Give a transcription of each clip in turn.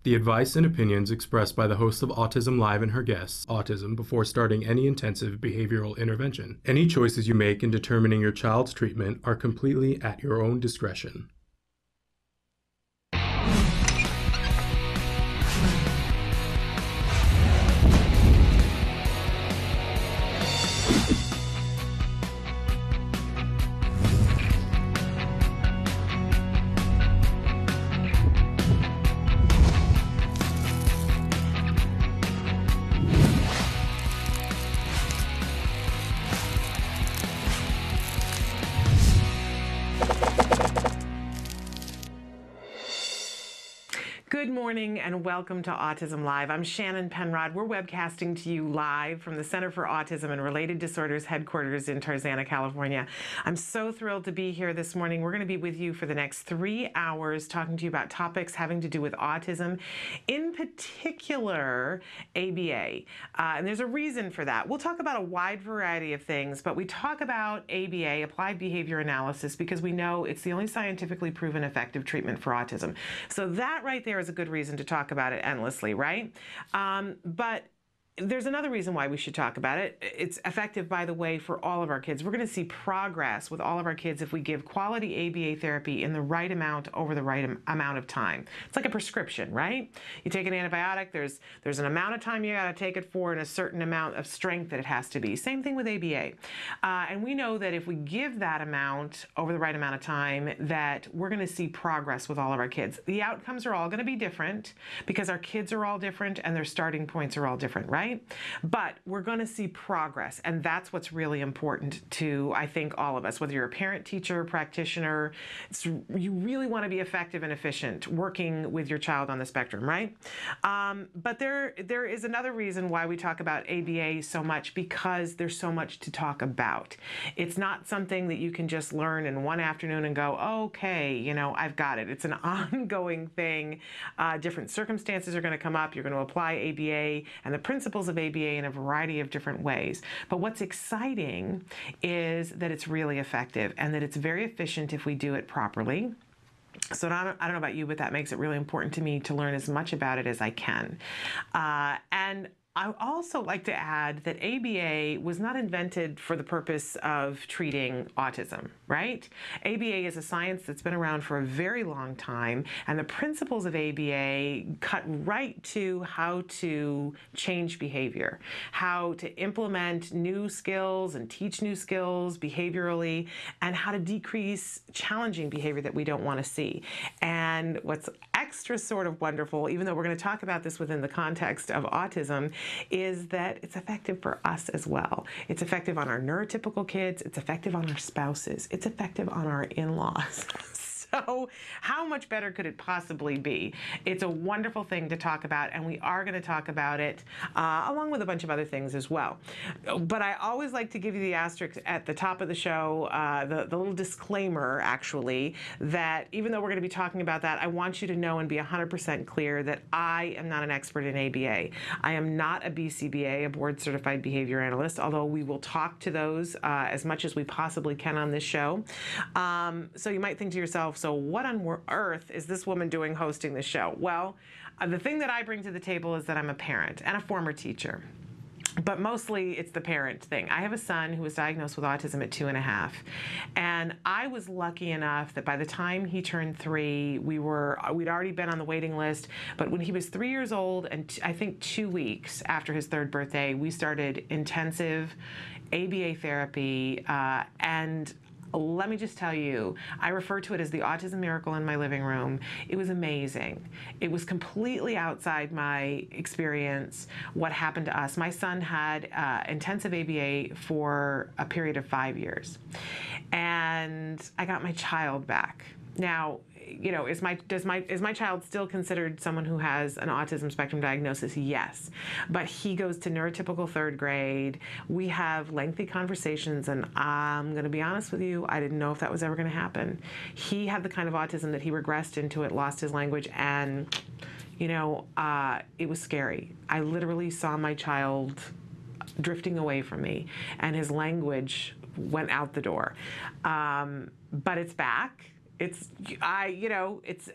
The advice and opinions expressed by the host of Autism Live and her guests, Autism, before starting any intensive behavioral intervention. Any choices you make in determining your child's treatment are completely at your own discretion. Good morning and welcome to Autism Live. I'm Shannon Penrod. We're webcasting to you live from the Center for Autism and Related Disorders headquarters in Tarzana, California. I'm so thrilled to be here this morning. We're going to be with you for the next 3 hours talking to you about topics having to do with autism, in particular ABA. And there's a reason for that. We'll talk about a wide variety of things, but we talk about ABA, Applied Behavior Analysis, because we know it's the only scientifically proven effective treatment for autism. So that right there is a good reason to talk about it endlessly, right? But there's another reason why we should talk about it. It's effective, by the way, for all of our kids. We're going to see progress with all of our kids if we give quality ABA therapy in the right amount over the right amount of time. It's like a prescription, right? You take an antibiotic, there's an amount of time you got to take it for and a certain amount of strength that it has to be. Same thing with ABA. And we know that if we give that amount over the right amount of time, that we're going to see progress with all of our kids. The outcomes are all going to be different because our kids are all different and their starting points are all different, right? But we're going to see progress, and that's what's really important to, I think, all of us, whether you're a parent, teacher, practitioner. You really want to be effective and efficient working with your child on the spectrum, right? But there is another reason why we talk about ABA so much, because there's so much to talk about. It's not something that you can just learn in one afternoon and go, okay, you know, I've got it. It's an ongoing thing. Different circumstances are going to come up. You're going to apply ABA and the principles of ABA in a variety of different ways. But what's exciting is that it's really effective and that it's very efficient if we do it properly. So I don't know about you, but that makes it really important to me to learn as much about it as I can. And I also like to add that ABA was not invented for the purpose of treating autism, right? ABA is a science that's been around for a very long time, and the principles of ABA cut right to how to change behavior, how to implement new skills and teach new skills behaviorally, and how to decrease challenging behavior that we don't want to see. And what's extra sort of wonderful, even though we're going to talk about this within the context of autism, is that it's effective for us as well. It's effective on our neurotypical kids. It's effective on our spouses. It's effective on our in-laws. So how much better could it possibly be? It's a wonderful thing to talk about, and we are going to talk about it along with a bunch of other things as well. But I always like to give you the asterisk at the top of the show, the little disclaimer, actually, that even though we're going to be talking about that, I want you to know and be 100% clear that I am not an expert in ABA. I am not a BCBA, a Board Certified Behavior Analyst, although we will talk to those as much as we possibly can on this show. So you might think to yourself, so what on earth is this woman doing hosting this show? Well, the thing that I bring to the table is that I'm a parent and a former teacher. But mostly it's the parent thing. I have a son who was diagnosed with autism at 2.5. And I was lucky enough that by the time he turned 3, we'd already been on the waiting list. But when he was 3 years old and I think 2 weeks after his 3rd birthday, we started intensive ABA therapy. And let me just tell you, I refer to it as the autism miracle in my living room. It was amazing. It was completely outside my experience what happened to us. My son had intensive ABA for a period of 5 years. And I got my child back. Now, you know, is my child still considered someone who has an autism spectrum diagnosis? Yes. But he goes to neurotypical 3rd grade. We have lengthy conversations, and I'm going to be honest with you, I didn't know if that was ever going to happen. He had the kind of autism that he regressed into it, lost his language, and, you know, it was scary. I literally saw my child drifting away from me, and his language went out the door. But it's back. It's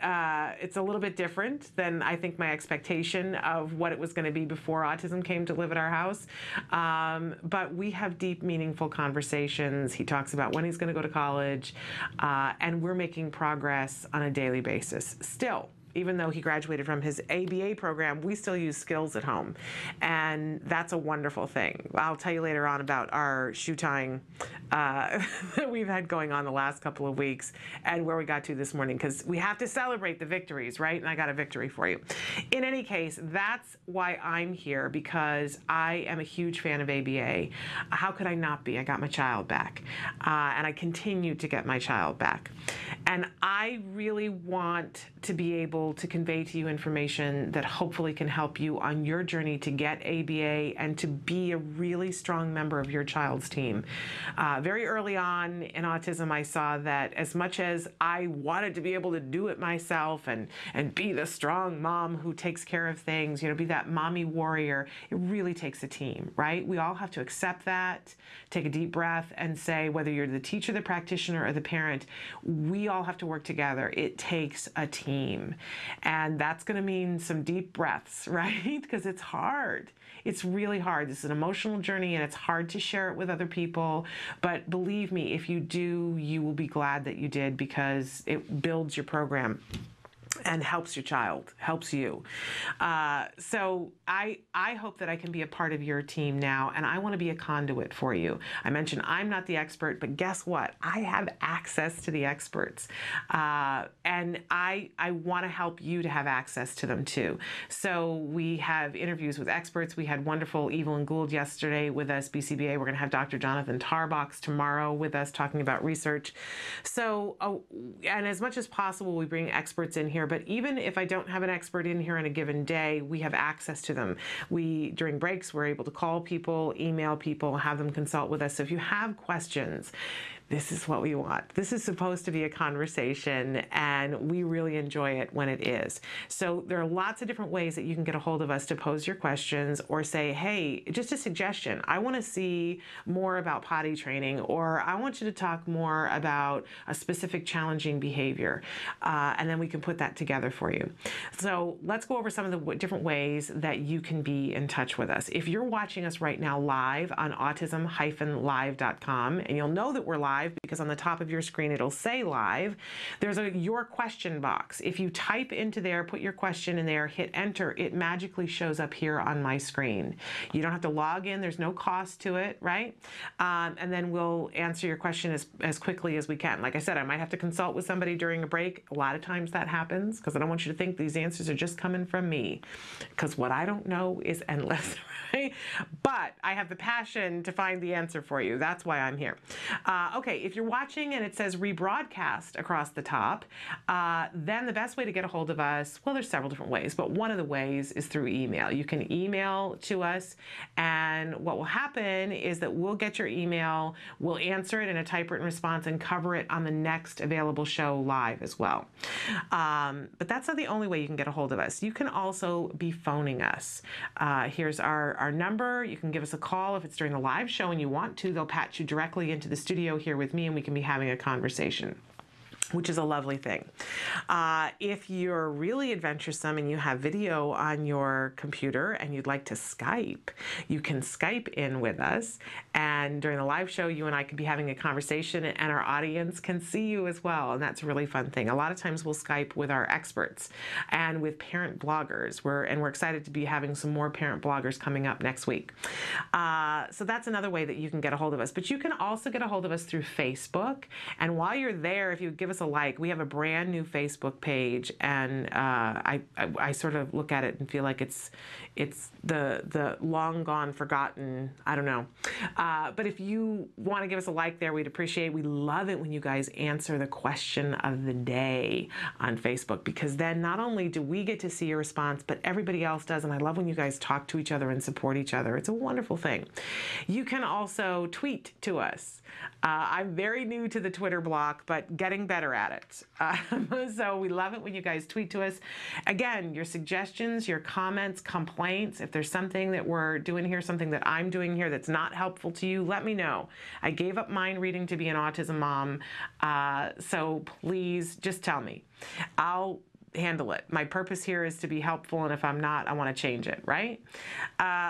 a little bit different than I think my expectation of what it was going to be before autism came to live at our house. But we have deep, meaningful conversations. He talks about when he's going to go to college, and we're making progress on a daily basis. Still, even though he graduated from his ABA program, we still use skills at home. And that's a wonderful thing. I'll tell you later on about our shoe tying that we've had going on the last couple of weeks and where we got to this morning, because we have to celebrate the victories, right? And I got a victory for you. In any case, that's why I'm here, because I am a huge fan of ABA. How could I not be? I got my child back, and I continue to get my child back. And I really want to be able to convey to you information that hopefully can help you on your journey to get ABA and to be a really strong member of your child's team. Very early on in autism, I saw that as much as I wanted to be able to do it myself and be the strong mom who takes care of things, be that mommy warrior, it really takes a team, right? We all have to accept that, take a deep breath and say, whether you're the teacher, the practitioner, or the parent, we all have to work together. It takes a team. And that's going to mean some deep breaths, right? Because it's hard. It's really hard. This is an emotional journey, and it's hard to share it with other people. But believe me, if you do, you will be glad that you did, because it builds your program and helps your child, helps you. So I hope that I can be a part of your team now, and I want to be a conduit for you. I mentioned I'm not the expert, but guess what? I have access to the experts, and I want to help you to have access to them too. So we have interviews with experts. We had wonderful Evelyn Gould yesterday with us, BCBA. We're going to have Dr. Jonathan Tarbox tomorrow with us talking about research. So, and as much as possible, we bring experts in here. But even if I don't have an expert in here on a given day, we have access to them. During breaks, we're able to call people, email people, have them consult with us. So if you have questions, this is what we want. This is supposed to be a conversation, and we really enjoy it when it is. So there are lots of different ways that you can get a hold of us to pose your questions or say, hey, just a suggestion. I want to see more about potty training, or I want you to talk more about a specific challenging behavior. And then we can put that together for you. So let's go over some of the different ways that you can be in touch with us. If you're watching us right now live on autism-live.com, and you'll know that we're live because on the top of your screen it'll say live, there's a your question box. If you type into there, put your question in there, hit enter, it magically shows up here on my screen. You don't have to log in, there's no cost to it, right? And then we'll answer your question as quickly as we can. Like I said, I might have to consult with somebody during a break. A lot of times that happens because I don't want you to think these answers are just coming from me, because what I don't know is endless, right? But I have the passion to find the answer for you. That's why I'm here. Okay, if you're watching and it says rebroadcast across the top, then the best way to get a hold of us, well, there's several different ways, but one of the ways is through email. You can email to us, and what will happen is that we'll get your email, we'll answer it in a typewritten response and cover it on the next available show live as well. But that's not the only way you can get a hold of us. You can also be phoning us. Here's our number. You can give us a call if it's during the live show and you want to. They'll patch you directly into the studio here with me, and we can be having a conversation, which is a lovely thing. If you're really adventuresome and you have video on your computer and you'd like to Skype, you can Skype in with us. And during the live show, you and I can be having a conversation, and our audience can see you as well. And that's a really fun thing. A lot of times we'll Skype with our experts and with parent bloggers. We're excited to be having some more parent bloggers coming up next week. So that's another way that you can get a hold of us. But you can also get a hold of us through Facebook. And while you're there, if you give us a like, we have a brand new Facebook page, and I sort of look at it and feel like it's the long gone forgotten, I don't know. But if you want to give us a like there, we'd appreciate it. We love it when you guys answer the question of the day on Facebook, because then not only do we get to see your response, but everybody else does. And I love when you guys talk to each other and support each other. It's a wonderful thing. You can also tweet to us. I'm very new to the Twitter block, but getting better better at it. So we love it when you guys tweet to us. Again, your suggestions, your comments, complaints. If there's something that we're doing here, something that I'm doing here that's not helpful to you, let me know. I gave up mind reading to be an autism mom, so please just tell me. I'll handle it. My purpose here is to be helpful, and if I'm not, I want to change it, right?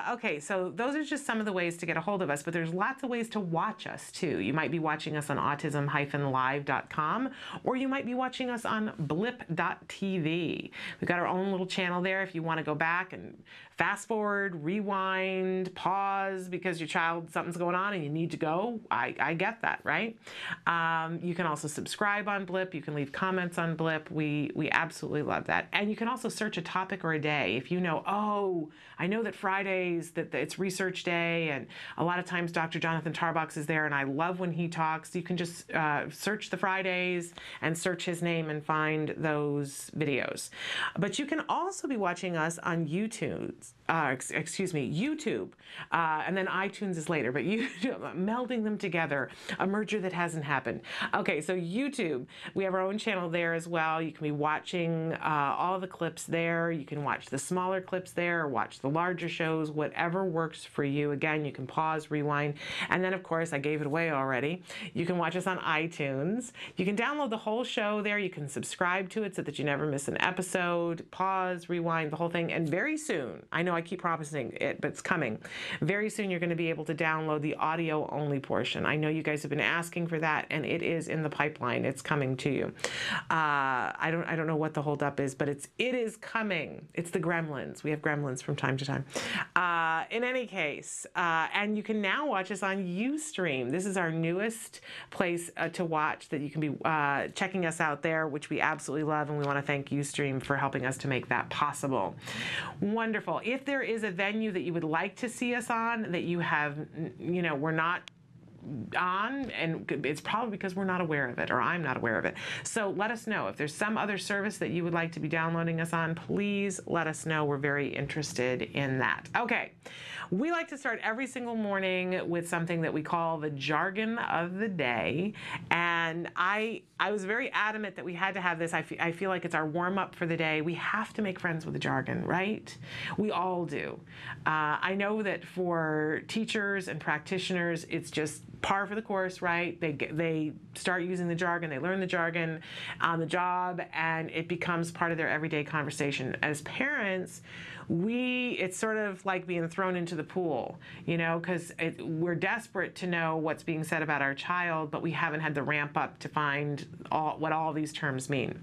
Okay, so those are just some of the ways to get a hold of us, but there's lots of ways to watch us too. You might be watching us on autism-live.com, or you might be watching us on blip.tv. We've got our own little channel there if you want to go back and fast forward, rewind, pause because your child, something's going on and you need to go. I get that, right? You can also subscribe on Blip. You can leave comments on Blip. We absolutely love that. And you can also search a topic or a day. If you know, oh, I know that Fridays, that it's research day, and a lot of times Dr. Jonathan Tarbox is there, and I love when he talks. You can just search the Fridays and search his name and find those videos. But you can also be watching us on YouTube, YouTube, and then iTunes is later, but YouTube, melding them together, a merger that hasn't happened. Okay, so YouTube, we have our own channel there as well. You can be watching all the clips there. You can watch the smaller clips there, or watch the larger shows, whatever works for you. Again, you can pause, rewind, and then of course, I gave it away already. You can watch us on iTunes. You can download the whole show there. You can subscribe to it so that you never miss an episode, pause, rewind, the whole thing, and very soon, I know I keep promising it, but it's coming. Very soon you're going to be able to download the audio only portion. I know you guys have been asking for that, and it is in the pipeline. It's coming to you. I don't know what the holdup is, but it is coming. It's the gremlins. We have gremlins from time to time. In any case, and you can now watch us on Ustream. This is our newest place to watch that you can be checking us out there, which we absolutely love, and we want to thank Ustream for helping us to make that possible. Wonderful. If there is a venue that you would like to see us on that you have, we're not on, and it's probably because we're not aware of it, or I'm not aware of it. So let us know. If there's some other service that you would like to be downloading us on, please let us know. We're very interested in that. Okay. We like to start every single morning with something that we call the jargon of the day. And I was very adamant that we had to have this. I feel like it's our warm-up for the day. We have to make friends with the jargon, right? We all do. I know that for teachers and practitioners, it's just par for the course, right? They start using the jargon, they learn the jargon on the job, and it becomes part of their everyday conversation. As parents, it's sort of like being thrown into the pool, because we're desperate to know what's being said about our child, but we haven't had the ramp up to find what all these terms mean.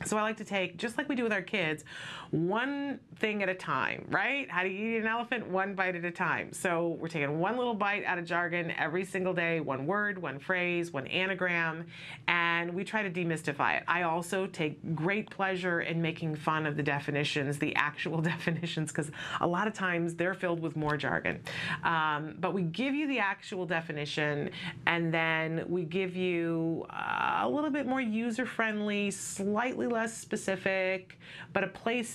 So I like to take, just like we do with our kids, one thing at a time, right? How do you eat an elephant? One bite at a time. So we're taking one little bite out of jargon every single day, one word, one phrase, one anagram, and we try to demystify it. I also take great pleasure in making fun of the definitions, the actual definitions, because a lot of times they're filled with more jargon. But we give you the actual definition, and then we give you a little bit more user-friendly, slightly less specific, but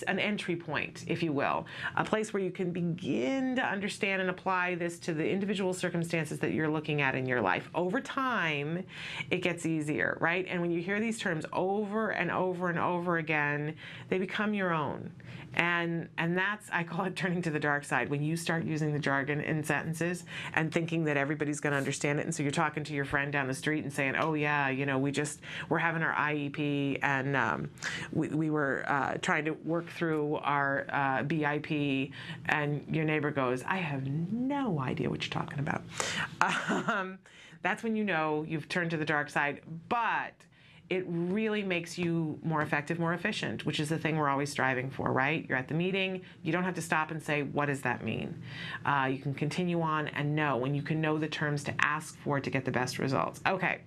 an entry point, if you will, a place where you can begin to understand and apply this to the individual circumstances that you're looking at in your life. Over time, it gets easier, right? And when you hear these terms over and over and over again, they become your own. And that's, I call it turning to the dark side. When you start using the jargon in sentences and thinking that everybody's going to understand it, and so you're talking to your friend down the street and saying, oh yeah, we're having our IEP, and we were trying to work through our BIP, and your neighbor goes, I have no idea what you're talking about. That's when you've turned to the dark side. But it really makes you more effective, more efficient, which is the thing we're always striving for, right? You're at the meeting, you don't have to stop and say, what does that mean? You can continue on and know, and you can know the terms to ask for to get the best results. Okay,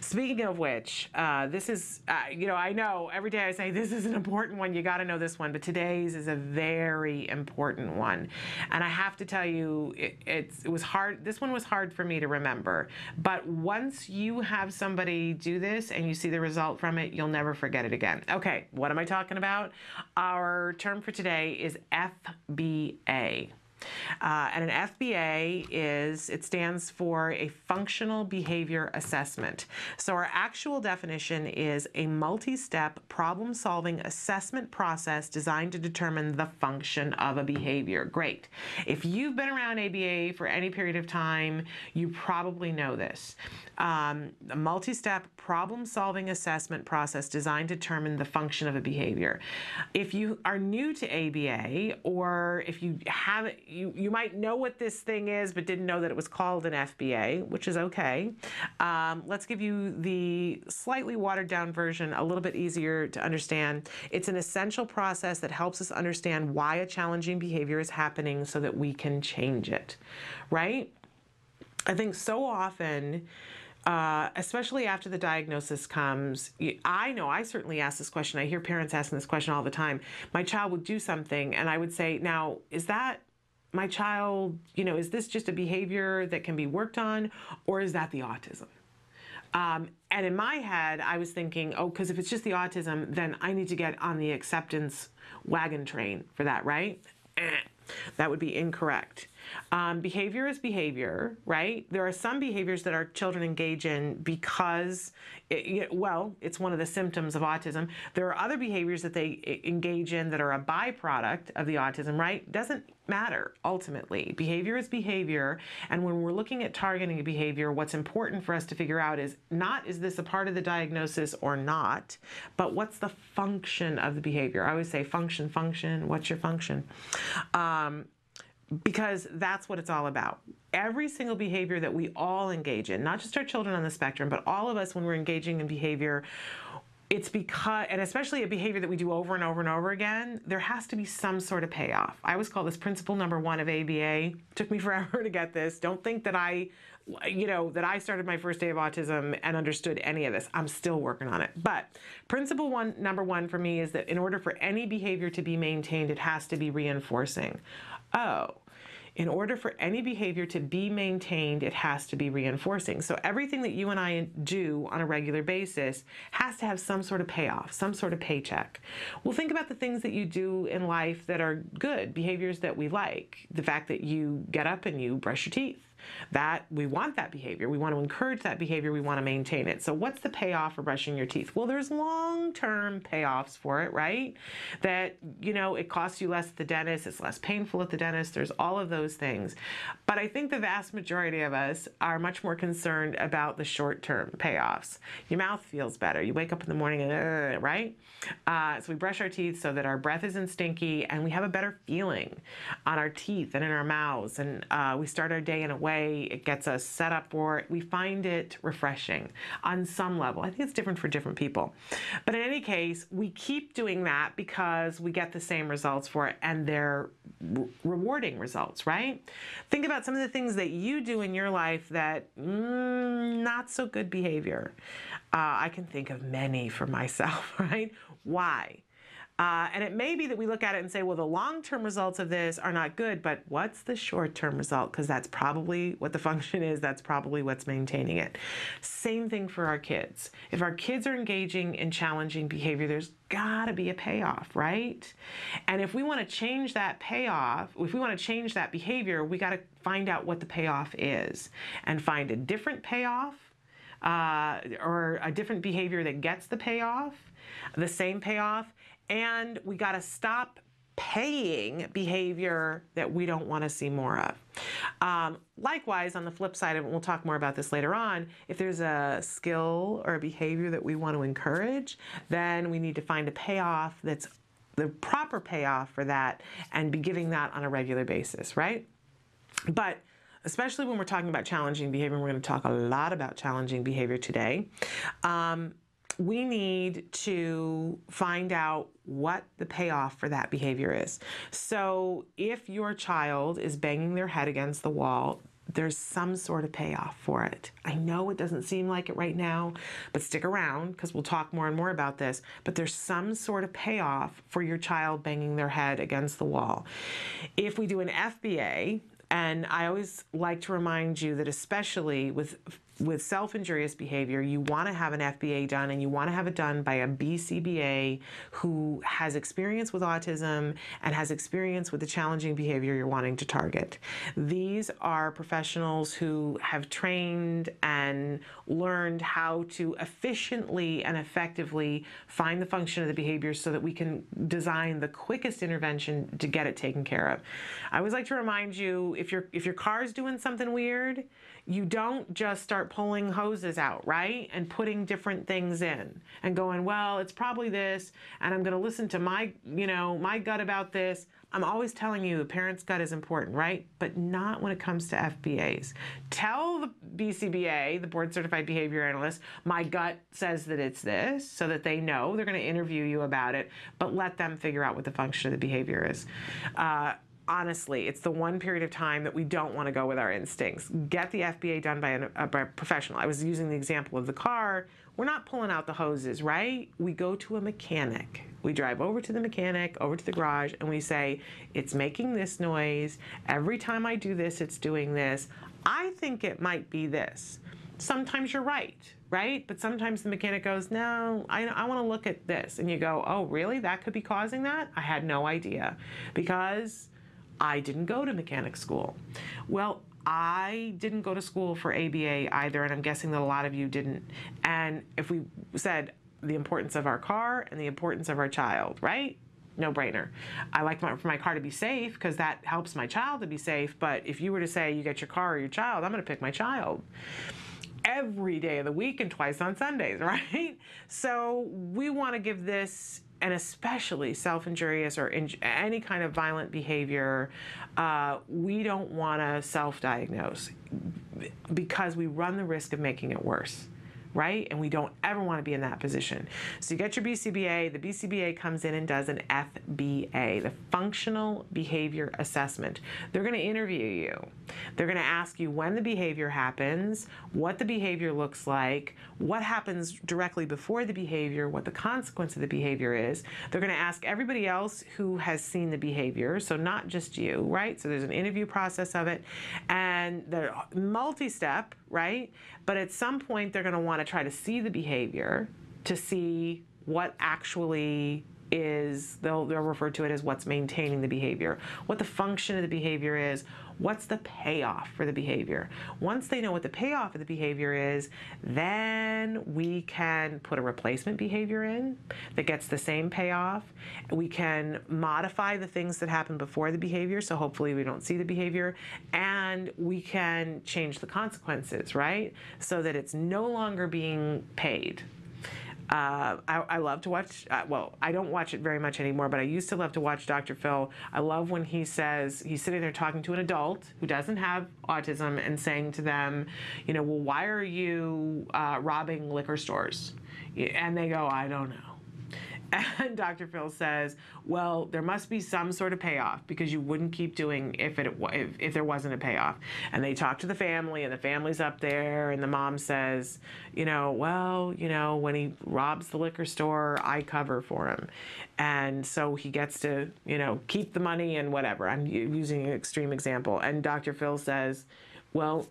speaking of which, this is, I know every day I say this is an important one, you gotta know this one, but today's is a very important one. And I have to tell you, it was hard, this one was hard for me to remember, but once you have somebody do this and you see the result from it, you'll never forget it again. Okay, what am I talking about? Our term for today is FBA. And an FBA it stands for a functional behavior assessment. So our actual definition is a multi-step problem-solving assessment process designed to determine the function of a behavior. Great. If you've been around ABA for any period of time, you probably know this. A multi-step problem-solving assessment process designed to determine the function of a behavior. If you are new to ABA, or if you haven't, you might know what this thing is, but didn't know that it was called an FBA, which is okay. Let's give you the slightly watered down version, a little bit easier to understand. It's an essential process that helps us understand why a challenging behavior is happening so that we can change it, right? I think so often, especially after the diagnosis comes, I know I certainly ask this question. I hear parents asking this question all the time. My child would do something and I would say, now, is that my child, is this just a behavior that can be worked on, or is that the autism? And in my head, I was thinking, because if it's just the autism, then I need to get on the acceptance wagon train for that, right? That would be incorrect. Behavior is behavior, right? There are some behaviors that our children engage in because, it's one of the symptoms of autism. There are other behaviors that they engage in that are a byproduct of the autism, right? Doesn't matter, ultimately. Behavior is behavior, and when we're looking at targeting a behavior, what's important for us to figure out is not, is this a part of the diagnosis or not, but what's the function of the behavior? I always say function, what's your function? Because that's what it's all about. Every single behavior that we all engage in, not just our children on the spectrum, but all of us when we're engaging in behavior, it's because, and especially a behavior that we do over and over and over again, there has to be some sort of payoff. I always call this principle number 1 of ABA. Took me forever to get this. Don't think that I started my first day of autism and understood any of this. I'm still working on it. But principle number 1 for me is that in order for any behavior to be maintained, it has to be reinforcing. In order for any behavior to be maintained, it has to be reinforcing. So everything that you and I do on a regular basis has to have some sort of payoff, some sort of paycheck. Well, think about the things that you do in life that are good, behaviors that we like. The fact that you get up and you brush your teeth. That we want that behavior. We want to encourage that behavior. We want to maintain it. So what's the payoff for brushing your teeth? Well, there's long-term payoffs for it, right? That, it costs you less at the dentist. It's less painful at the dentist. There's all of those things. But I think the vast majority of us are much more concerned about the short-term payoffs. Your mouth feels better. You wake up in the morning and, right? So we brush our teeth so that our breath isn't stinky and we have a better feeling on our teeth and in our mouths. And we start our day in a way, it gets us set up for it. We find it refreshing on some level. I think it's different for different people. But in any case, we keep doing that because we get the same results for it, and they're rewarding results, right? Think about some of the things that you do in your life that not so good behavior. I can think of many for myself, right? Why? And it may be that we look at it and say, well, the long-term results of this are not good, but what's the short-term result? Because that's probably what the function is. That's probably what's maintaining it. Same thing for our kids. If our kids are engaging in challenging behavior, there's got to be a payoff, right? And if we want to change that payoff, if we want to change that behavior, we got to find out what the payoff is and find a different payoff or a different behavior that gets the payoff, the same payoff. And we got to stop paying behavior that we don't want to see more of. Likewise, on the flip side of it, we'll talk more about this later on, if there's a skill or a behavior that we want to encourage, then we need to find a payoff that's the proper payoff for that and be giving that on a regular basis, right? But especially when we're talking about challenging behavior, and we're going to talk a lot about challenging behavior today, we need to find out what the payoff for that behavior is. So if your child is banging their head against the wall, there's some sort of payoff for it. I know it doesn't seem like it right now, but stick around because we'll talk more and more about this. But there's some sort of payoff for your child banging their head against the wall. If we do an FBA, and I always like to remind you that especially with with self-injurious behavior, you want to have an FBA done, and you want to have it done by a BCBA who has experience with autism and has experience with the challenging behavior you're wanting to target. These are professionals who have trained and learned how to efficiently and effectively find the function of the behavior so that we can design the quickest intervention to get it taken care of. I always like to remind you, if your car's doing something weird, you don't just start pulling hoses out, right? And putting different things in and going, well, it's probably this, and I'm going to listen to my gut about this. I'm always telling you, the parent's gut is important, right? But not when it comes to FBAs. Tell the BCBA, the Board Certified Behavior Analyst, my gut says that it's this, so that they know. They're going to interview you about it, but let them figure out what the function of the behavior is. Honestly, it's the one period of time that we don't want to go with our instincts. Get the FBA done by a professional. I was using the example of the car. We're not pulling out the hoses, right? We go to a mechanic. We drive over to the mechanic, over to the garage, and we say, it's making this noise. Every time I do this, it's doing this. I think it might be this. Sometimes you're right? But sometimes the mechanic goes, no, I want to look at this. And you go, oh, really? That could be causing that? I had no idea, because I didn't go to mechanic school. Well, I didn't go to school for ABA either, and I'm guessing that a lot of you didn't. And if we said the importance of our car and the importance of our child, right? No brainer. I like for my car to be safe because that helps my child to be safe. But if you were to say you get your car or your child, I'm going to pick my child every day of the week and twice on Sundays, right? So we want to give this, and especially self-injurious or any kind of violent behavior, we don't want to self-diagnose because we run the risk of making it worse, right? And we don't ever want to be in that position. So you get your BCBA, the BCBA comes in and does an FBA, the Functional Behavior Assessment. They're going to interview you. They're going to ask you when the behavior happens, what the behavior looks like, what happens directly before the behavior, what the consequence of the behavior is. They're going to ask everybody else who has seen the behavior, so not just you, right? So there's an interview process of it, and they're multi-step, right? But at some point, they're going to want to try to see the behavior to see what actually is, they'll refer to it as what's maintaining the behavior, what the function of the behavior is, what's the payoff for the behavior. Once they know what the payoff of the behavior is, then we can put a replacement behavior in that gets the same payoff. We can modify the things that happen before the behavior, so hopefully we don't see the behavior, and we can change the consequences, right? So that it's no longer being paid. I love to watch, well, I don't watch it very much anymore, but I used to love to watch Dr. Phil. I love when he says, he's sitting there talking to an adult who doesn't have autism and saying to them, well, why are you robbing liquor stores? And they go, I don't know. And Dr. Phil says, well, there must be some sort of payoff because you wouldn't keep doing if there wasn't a payoff. And they talk to the family, and the family's up there, and the mom says, well, when he robs the liquor store, I cover for him. And so he gets to, keep the money and whatever. I'm using an extreme example. And Dr. Phil says, well,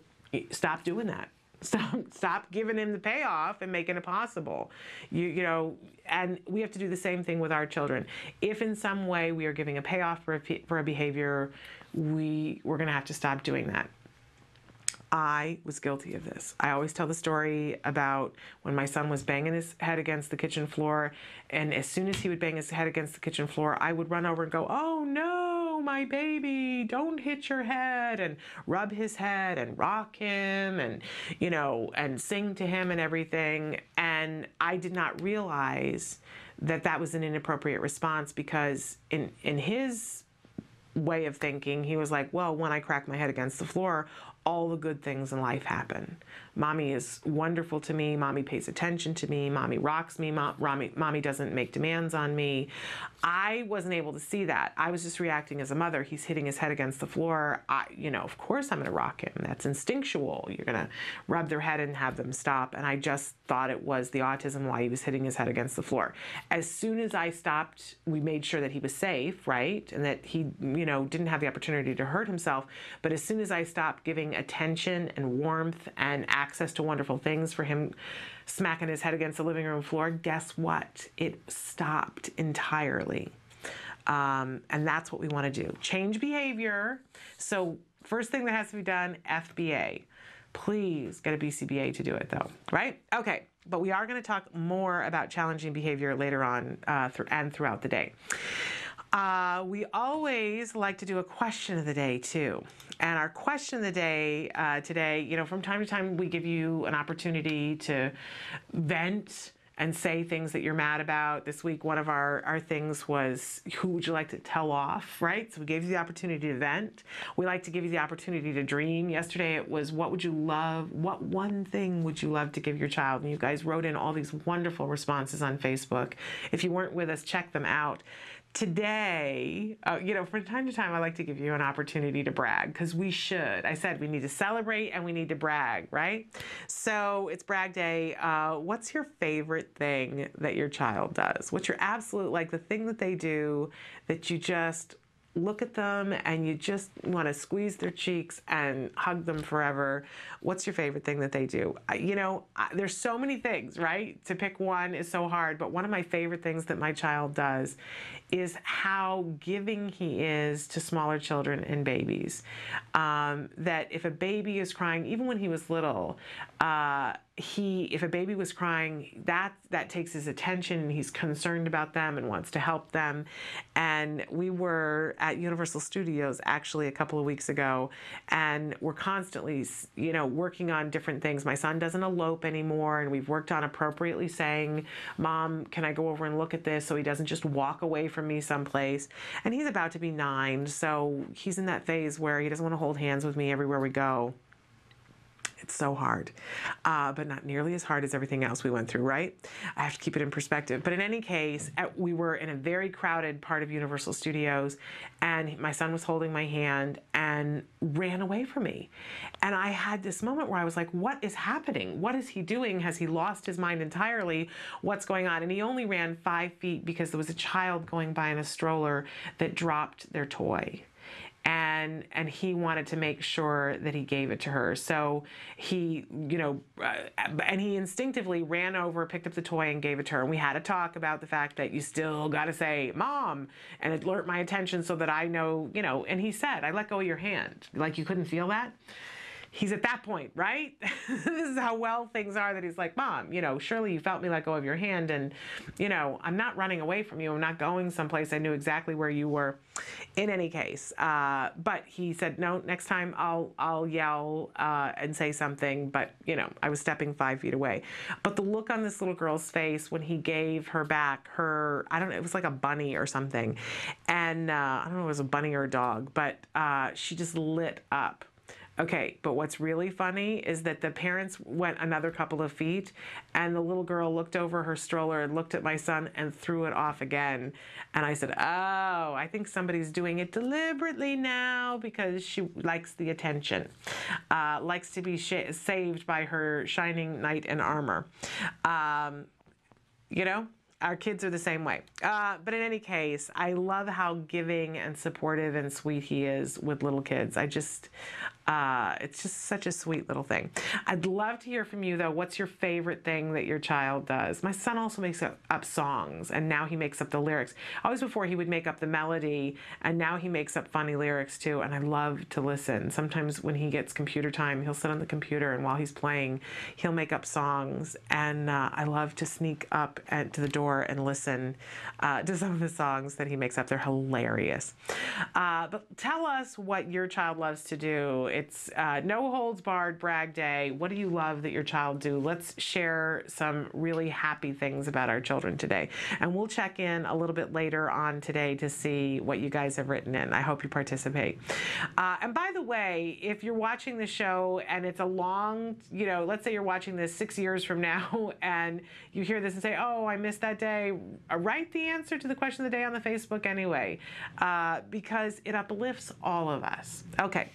stop doing that. Stop giving him the payoff and making it possible. And we have to do the same thing with our children. If in some way we are giving a payoff for a behavior, we're going to have to stop doing that. I was guilty of this. I always tell the story about when my son was banging his head against the kitchen floor, and as soon as he would bang his head against the kitchen floor, I would run over and go, oh no, my baby, don't hit your head, and rub his head and rock him and, and sing to him and everything. And I did not realize that that was an inappropriate response, because in his way of thinking, he was like, well, when I crack my head against the floor, all the good things in life happen. Mommy is wonderful to me. Mommy pays attention to me. Mommy rocks me. Mommy doesn't make demands on me. I wasn't able to see that. I was just reacting as a mother. He's hitting his head against the floor. Of course I'm going to rock him. That's instinctual. You're going to rub their head and have them stop. And I just thought it was the autism why he was hitting his head against the floor. As soon as I stopped, we made sure that he was safe, right? And that he, didn't have the opportunity to hurt himself. But as soon as I stopped giving getting attention and warmth and access to wonderful things for him smacking his head against the living room floor, guess what? It stopped entirely. And that's what we want to do. Change behavior. So first thing that has to be done, FBA. Please get a BCBA to do it though, right? Okay, but we are going to talk more about challenging behavior later on and throughout the day. We always like to do a question of the day too. And our question of the day today, from time to time, we give you an opportunity to vent and say things that you're mad about. This week, one of our things was, who would you like to tell off, right? So we gave you the opportunity to vent. We like to give you the opportunity to dream. Yesterday, it was, what one thing would you love to give your child? And you guys wrote in all these wonderful responses on Facebook. If you weren't with us, check them out. Today, from time to time, I like to give you an opportunity to brag, because we should. I said we need to celebrate and we need to brag, right? So it's brag day. What's your favorite thing that your child does? What's your absolute, the thing that they do that you just look at them and you just want to squeeze their cheeks and hug them forever? What's your favorite thing that they do? There's so many things, right? To pick one is so hard, but one of my favorite things that my child does is how giving he is to smaller children and babies. That if a baby is crying, even when he was little, if a baby was crying, that takes his attention, and he's concerned about them and wants to help them. And we were at Universal Studios actually a couple of weeks ago, and we're constantly, working on different things. My son doesn't elope anymore, and we've worked on appropriately saying, Mom, can I go over and look at this, so he doesn't just walk away from me someplace. And he's about to be 9, so he's in that phase where he doesn't want to hold hands with me everywhere we go. It's so hard, but not nearly as hard as everything else we went through, right? I have to keep it in perspective. But in any case, we were in a very crowded part of Universal Studios, and my son was holding my hand and ran away from me. And I had this moment where I was like, what is happening? What is he doing? Has he lost his mind entirely? What's going on? And he only ran 5 feet because there was a child going by in a stroller that dropped their toy. And he wanted to make sure that he gave it to her. So he, and he instinctively ran over, picked up the toy and gave it to her. And we had a talk about the fact that you still got to say, Mom, and it alert my attention so that I know, and he said, I let go of your hand. Like, you couldn't feel that? He's at that point, right? This is how well things are, that he's like, Mom, surely you felt me let go of your hand, and, I'm not running away from you. I'm not going someplace. I knew exactly where you were. In any case, but he said, no, next time I'll yell and say something, but, I was stepping 5 feet away. But the look on this little girl's face when he gave her back I don't know, it was like a bunny or something. And I don't know if it was a bunny or a dog, but she just lit up. Okay, but what's really funny is that the parents went another couple of feet, and the little girl looked over her stroller and looked at my son and threw it off again. And I said, oh, I think somebody's doing it deliberately now because she likes the attention, likes to be saved by her shining knight in armor. Our kids are the same way. But in any case, I love how giving and supportive and sweet he is with little kids. It's just such a sweet little thing. I'd love to hear from you, though. What's your favorite thing that your child does? My son also makes up songs, and now he makes up the lyrics. Always before, he would make up the melody, and now he makes up funny lyrics, too, and I love to listen. Sometimes when he gets computer time, he'll sit on the computer, and while he's playing, he'll make up songs, and I love to sneak up to the door and listen to some of the songs that he makes up. They're hilarious. But tell us what your child loves to do. It's no holds barred brag day. What do you love that your child do? Let's share some really happy things about our children today. And we'll check in a little bit later on today to see what you guys have written in. I hope you participate. And by the way, if you're watching the show and it's a long, let's say you're watching this 6 years from now and you hear this and say, oh, I missed that that day, write the answer to the question of the day on the Facebook anyway, because it uplifts all of us. Okay,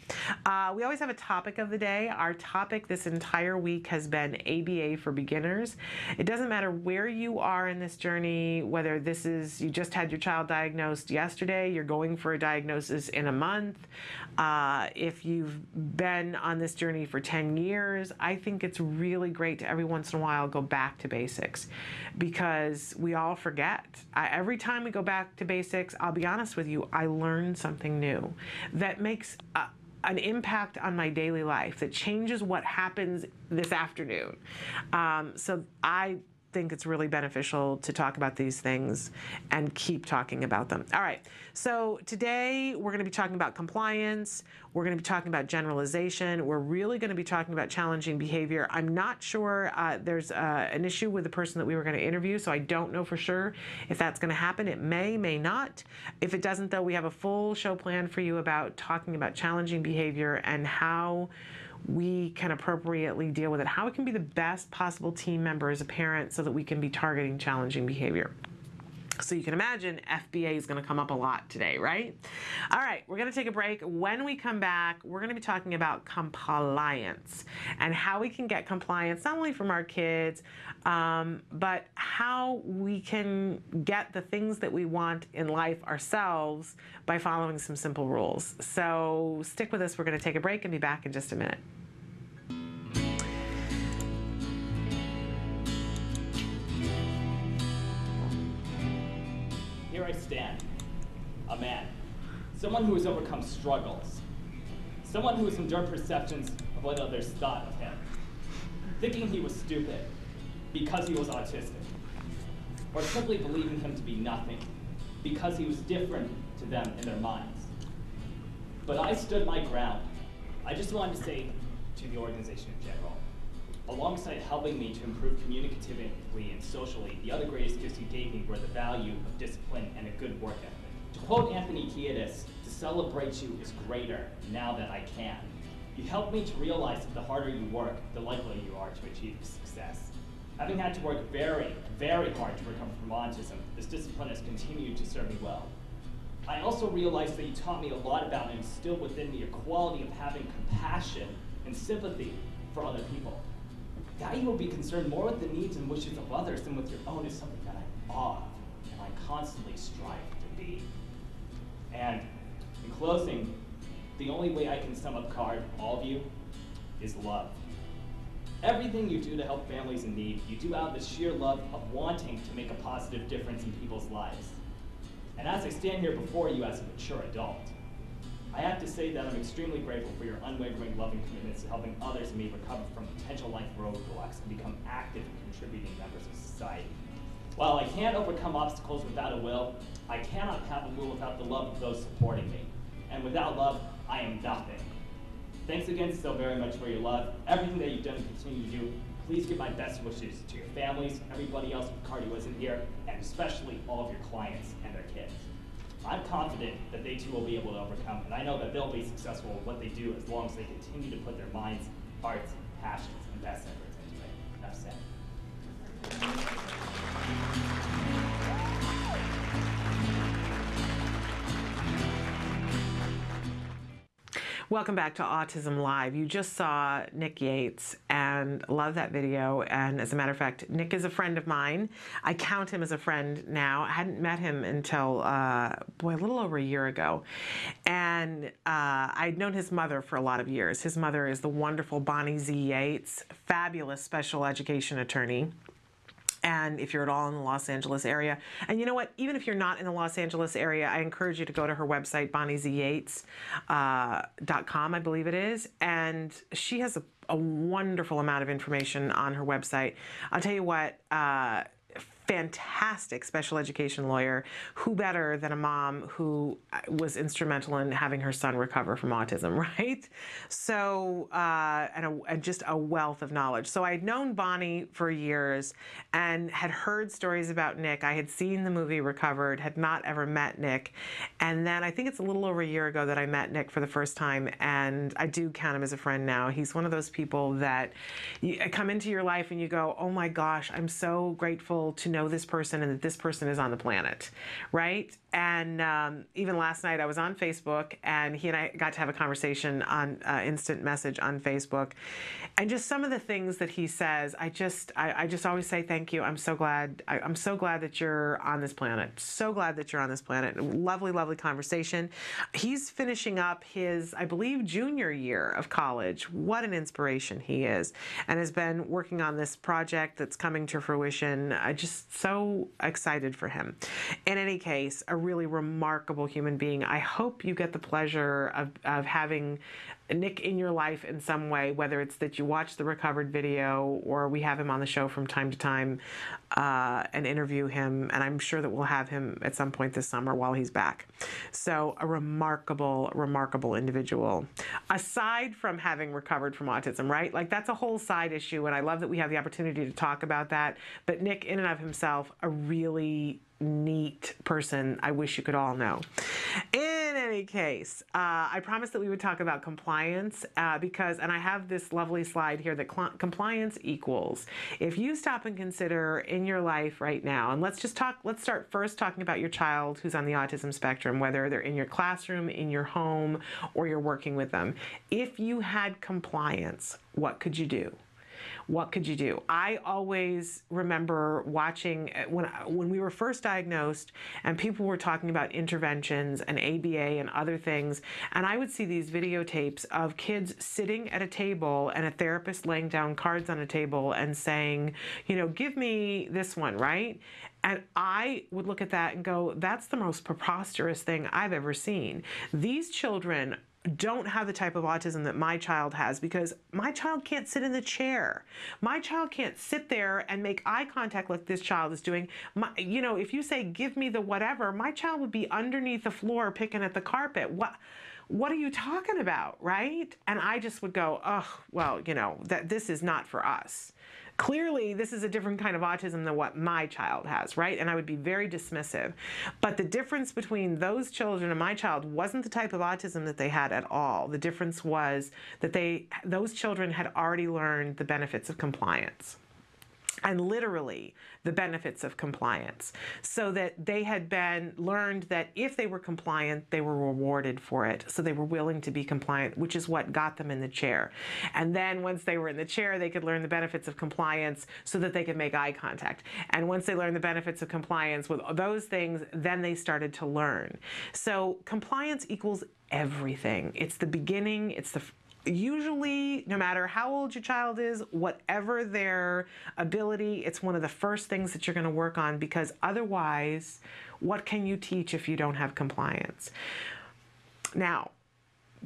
we always have a topic of the day. Our topic this entire week has been ABA for beginners. It doesn't matter where you are in this journey, whether this is you just had your child diagnosed yesterday, you're going for a diagnosis in a month, if you've been on this journey for 10 years, I think it's really great to every once in a while go back to basics, because we all forget. Every time we go back to basics, I'll be honest with you, I learn something new that makes an impact on my daily life, that changes what happens this afternoon. So I think it's really beneficial to talk about these things and keep talking about them. All right, so today we're going to be talking about compliance. We're going to be talking about generalization. We're really going to be talking about challenging behavior. I'm not sure there's an issue with the person that we were going to interview, so I don't know for sure if that's going to happen. It may not. If it doesn't, though, we have a full show plan for you about talking about challenging behavior and how we can appropriately deal with it, how it can be the best possible team member as a parent so that we can be targeting challenging behavior. So you can imagine FBA is going to come up a lot today, right? All right, we're going to take a break. When we come back, we're going to be talking about compliance and how we can get compliance, not only from our kids, but how we can get the things that we want in life ourselves by following some simple rules. So stick with us. We're going to take a break and be back in just a minute. Here I stand, a man, someone who has overcome struggles, someone who has endured perceptions of what others thought of him, thinking he was stupid because he was autistic, or simply believing him to be nothing because he was different to them in their minds. But I stood my ground. I just wanted to say to the organization in general, alongside helping me to improve communicatively and socially, the other greatest gifts you gave me were the value of discipline and a good work ethic. To quote Anthony Kiedis, to celebrate you is greater now that I can. You helped me to realize that the harder you work, the likelier you are to achieve success. Having had to work very, very hard to recover from autism, this discipline has continued to serve me well. I also realized that you taught me a lot about and instilled within me a quality of having compassion and sympathy for other people. That you will be concerned more with the needs and wishes of others than with your own is something that I'm awe of and I constantly strive to be. And in closing, the only way I can sum up all of you is love. Everything you do to help families in need, you do out of the sheer love of wanting to make a positive difference in people's lives. And as I stand here before you as a mature adult, I have to say that I'm extremely grateful for your unwavering love and commitments to helping others and me recover from potential life roadblocks and become active and contributing members of society. While I can't overcome obstacles without a will, I cannot have a will without the love of those supporting me. And without love, I am nothing. Thanks again so very much for your love, everything that you've done and continue to do. Please give my best wishes to your families, everybody else with cardio isn't here, and especially all of your clients and their kids. I'm confident that they too will be able to overcome, and I know that they'll be successful in what they do as long as they continue to put their minds, hearts, passions, and best efforts into it. Enough said. Welcome back to Autism Live. You just saw Nick Yates and love that video. And as a matter of fact, Nick is a friend of mine. I count him as a friend now. I hadn't met him until, a little over a year ago. And I'd known his mother for a lot of years. His mother is the wonderful Bonnie Z. Yates, fabulous special education attorney. And if you're at all in the Los Angeles area, and you know what, even if you're not in the Los Angeles area, I encourage you to go to her website, bonnieZyates.com, I believe it is. And she has a wonderful amount of information on her website. I'll tell you what, fantastic special education lawyer. Who better than a mom who was instrumental in having her son recover from autism, right? So, and just a wealth of knowledge. So I'd known Bonnie for years and had heard stories about Nick. I had seen the movie Recovered, had not ever met Nick. And then I think it's a little over a year ago that I met Nick for the first time, and I do count him as a friend now. He's one of those people that you come into your life and you go, oh my gosh, I'm so grateful to know this person and that this person is on the planet, right? And even last night I was on Facebook, and he and I got to have a conversation on instant message on Facebook, and just some of the things that he says, I just always say thank you. I'm so glad that you're on this planet. So glad that you're on this planet. Lovely, lovely conversation. He's finishing up his, I believe, junior year of college. What an inspiration he is, and has been working on this project that's coming to fruition. I'm just so excited for him. In any case, a really remarkable human being. I hope you get the pleasure of having Nick in your life in some way, whether it's that you watch the recovered video or we have him on the show from time to time and interview him. And I'm sure that we'll have him at some point this summer while he's back. So a remarkable, remarkable individual. Aside from having recovered from autism, right? Like, that's a whole side issue. And I love that we have the opportunity to talk about that. But Nick, in and of himself, a really neat person I wish you could all know. In any case, I promised that we would talk about compliance because, and I have this lovely slide here, that compliance equals, if you stop and consider in your life right now, and let's start first talking about your child who's on the autism spectrum, whether they're in your classroom, in your home, or you're working with them. If you had compliance, what could you do? What could you do? I always remember watching when we were first diagnosed and people were talking about interventions and ABA and other things, and I would see these videotapes of kids sitting at a table and a therapist laying down cards on a table and saying, you know, give me this one, right? And I would look at that and go, that's the most preposterous thing I've ever seen. These children don't have the type of autism that my child has, because my child can't sit in the chair. My child can't sit there and make eye contact like this child is doing. You know, if you say, give me the whatever, my child would be underneath the floor picking at the carpet. What are you talking about, right? And I just would go, oh, well, you know, that this is not for us. Clearly, this is a different kind of autism than what my child has, right? And I would be very dismissive. But the difference between those children and my child wasn't the type of autism that they had at all. The difference was that those children had already learned the benefits of compliance. And literally the benefits of compliance, so that they had learned that if they were compliant, they were rewarded for it. So they were willing to be compliant, which is what got them in the chair. And then once they were in the chair, they could learn the benefits of compliance so that they could make eye contact. And once they learned the benefits of compliance with those things, then they started to learn. So compliance equals everything. It's the beginning. It's usually, no matter how old your child is, whatever their ability, it's one of the first things that you're going to work on, because otherwise, what can you teach if you don't have compliance? Now,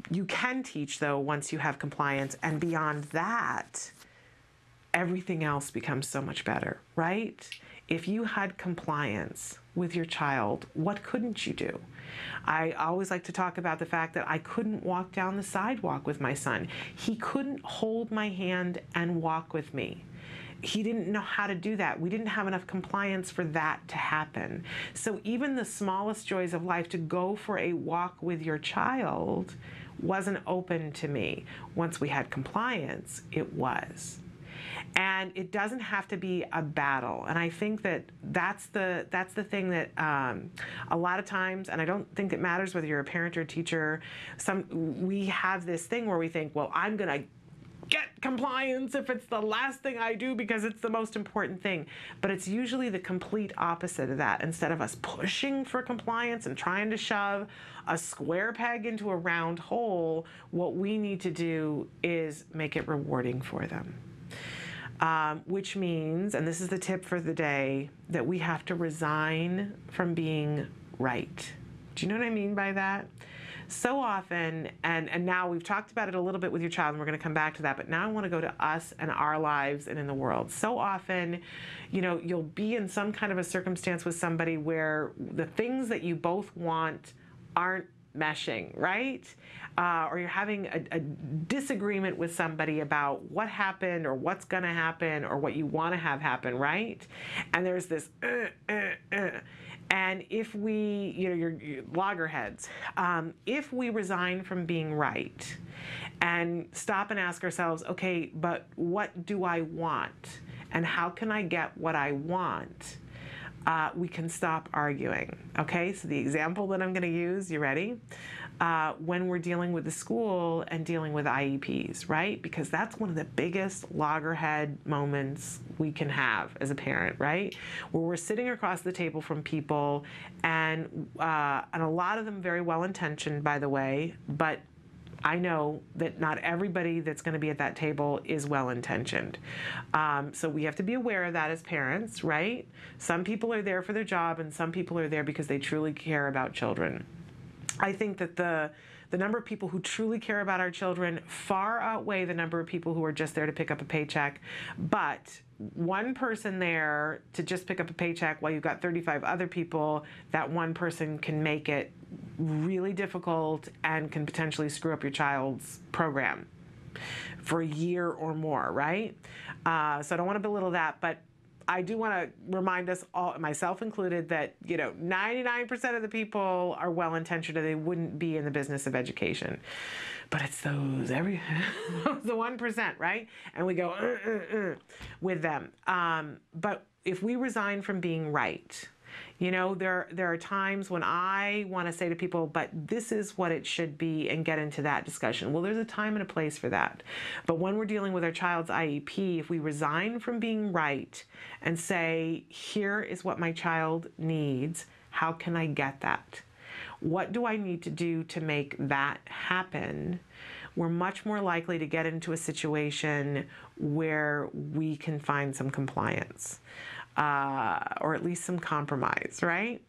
you can teach, though, once you have compliance, and beyond that, everything else becomes so much better, right? If you had compliance with your child, what couldn't you do? I always like to talk about the fact that I couldn't walk down the sidewalk with my son. He couldn't hold my hand and walk with me. He didn't know how to do that. We didn't have enough compliance for that to happen. So even the smallest joys of life, to go for a walk with your child, wasn't open to me. Once we had compliance, it was. And it doesn't have to be a battle. And I think that that's the thing that a lot of times, and I don't think it matters whether you're a parent or a teacher, we have this thing where we think, well, I'm going to get compliance if it's the last thing I do because it's the most important thing. But it's usually the complete opposite of that. Instead of us pushing for compliance and trying to shove a square peg into a round hole, what we need to do is make it rewarding for them. Which means, and this is the tip for the day, that we have to resign from being right. Do you know what I mean by that? So often, and now we've talked about it a little bit with your child, and we're going to come back to that, but now I want to go to us and our lives and in the world. So often, you know, you'll be in some kind of a circumstance with somebody where the things that you both want aren't meshing, right? Or you're having a disagreement with somebody about what happened or what's going to happen or what you want to have happen, right? And there's this, And if we, you know, your loggerheads, if we resign from being right and stop and ask ourselves, okay, but what do I want? And how can I get what I want? we can stop arguing. Okay, so the example that I'm going to use, you ready? When we're dealing with the school and dealing with IEPs, right? Because that's one of the biggest loggerhead moments we can have as a parent, right? Where we're sitting across the table from people, and a lot of them very well intentioned, by the way, but I know that not everybody that's going to be at that table is well intentioned. So we have to be aware of that as parents, right? Some people are there for their job, and some people are there because they truly care about children. I think that the number of people who truly care about our children far outweigh the number of people who are just there to pick up a paycheck. But one person there to just pick up a paycheck while you've got 35 other people, that one person can make it really difficult and can potentially screw up your child's program for a year or more, right? So I don't want to belittle that, but I do want to remind us all, myself included, that 99% of the people are well-intentioned, or they wouldn't be in the business of education. But it's those the 1%, right? And we go with them. But if we resign from being right, there are times when I want to say to people, but this is what it should be, and get into that discussion. Well, there's a time and a place for that. But when we're dealing with our child's IEP, if we resign from being right and say, here is what my child needs, how can I get that? What do I need to do to make that happen? We're much more likely to get into a situation where we can find some compliance. Or at least some compromise, right?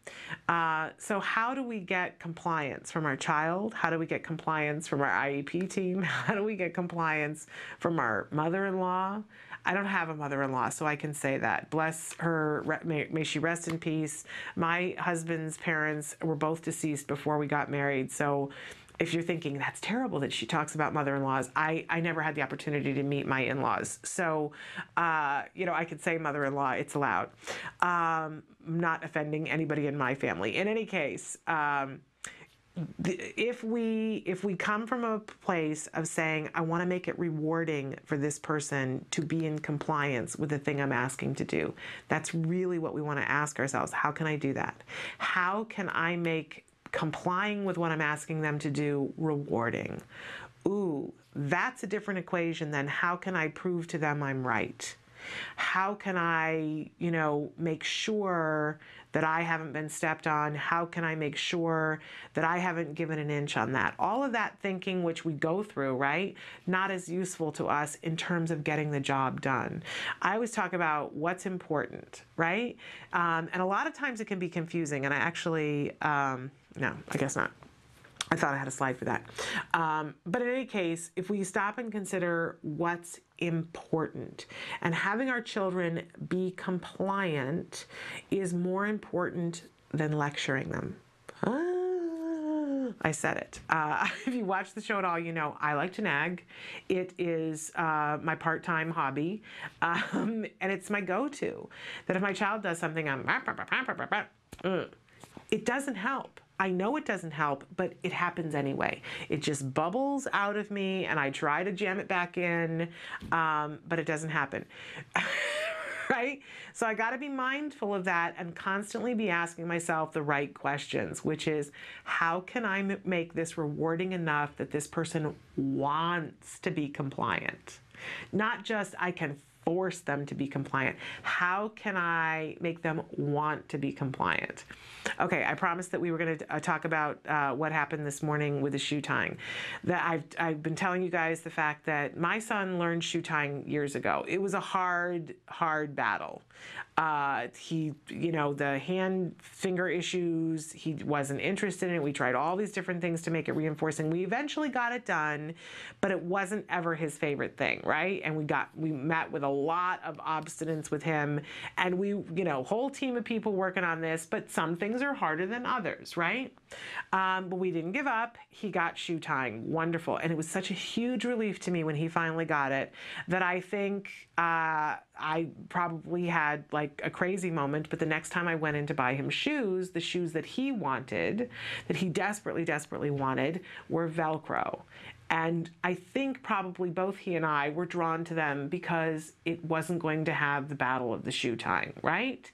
So how do we get compliance from our child? How do we get compliance from our IEP team? How do we get compliance from our mother-in-law? I don't have a mother-in-law, so I can say that. Bless her, may she rest in peace. My husband's parents were both deceased before we got married, so if you're thinking, that's terrible that she talks about mother-in-laws, I never had the opportunity to meet my in-laws. So, I could say mother-in-law, it's allowed. Not offending anybody in my family. In any case, if we come from a place of saying, I want to make it rewarding for this person to be in compliance with the thing I'm asking to do, that's really what we want to ask ourselves. How can I do that? How can I make complying with what I'm asking them to do rewarding? Ooh, that's a different equation than how can I prove to them I'm right? How can I, make sure that I haven't been stepped on? How can I make sure that I haven't given an inch on that? All of that thinking, which we go through, right? Not as useful to us in terms of getting the job done. I always talk about what's important, right? And a lot of times it can be confusing. And I actually, no, I guess not. I thought I had a slide for that. But in any case, if we stop and consider what's important, and having our children be compliant is more important than lecturing them. I said it. If you watch the show at all, I like to nag. It is my part-time hobby, and it's my go-to. That if my child does something, it doesn't help. I know it doesn't help, but it happens anyway. It just bubbles out of me, and I try to jam it back in, but it doesn't happen. Right? So I got to be mindful of that and constantly be asking myself the right questions, which is, how can I make this rewarding enough that this person wants to be compliant? Not just I can force them to be compliant. How can I make them want to be compliant? Okay, I promised that we were going to talk about what happened this morning with the shoe tying. That I've been telling you guys the fact that my son learned shoe tying years ago. It was a hard battle. He, the hand finger issues, he wasn't interested in it. We tried all these different things to make it reinforcing. We eventually got it done, but it wasn't ever his favorite thing, right? And we met with a lot of obstinance with him, and we, whole team of people working on this, but some things are harder than others, right? But we didn't give up. He got shoe tying. Wonderful. And it was such a huge relief to me when he finally got it that I think I probably had like a crazy moment, but the next time I went in to buy him shoes, the shoes that he wanted, that he desperately wanted, were Velcro. And I think probably both he and I were drawn to them because it wasn't going to have the battle of the shoe tying, right?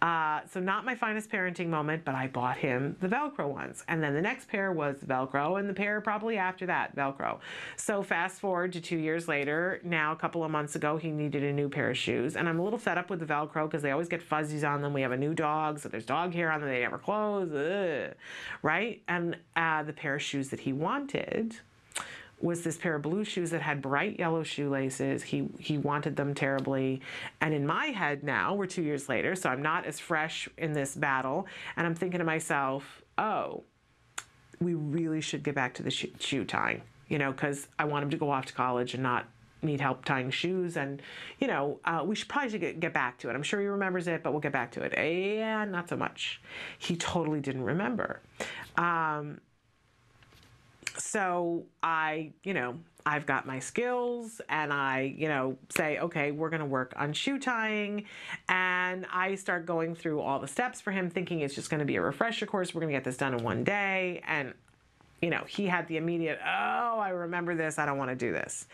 So not my finest parenting moment, but I bought him the Velcro ones. And then the next pair was Velcro, and the pair probably after that, Velcro. So fast forward to 2 years later, now a couple of months ago, he needed a new pair of shoes. And I'm a little fed up with the Velcro because they always get fuzzies on them. We have a new dog, so there's dog hair on them. They never close, right? And the pair of shoes that he wanted was this pair of blue shoes that had bright yellow shoelaces. He wanted them terribly. And in my head now, we're 2 years later, so I'm not as fresh in this battle. And I'm thinking to myself, oh, we really should get back to the shoe tying, because I want him to go off to college and not need help tying shoes. And, we should probably get back to it. I'm sure he remembers it, but we'll get back to it. And not so much. He totally didn't remember. So I've got my skills and I, say, okay, we're going to work on shoe tying. And I start going through all the steps for him, thinking it's just going to be a refresher course. We're going to get this done in one day. And he had the immediate, oh, I remember this. I don't want to do this.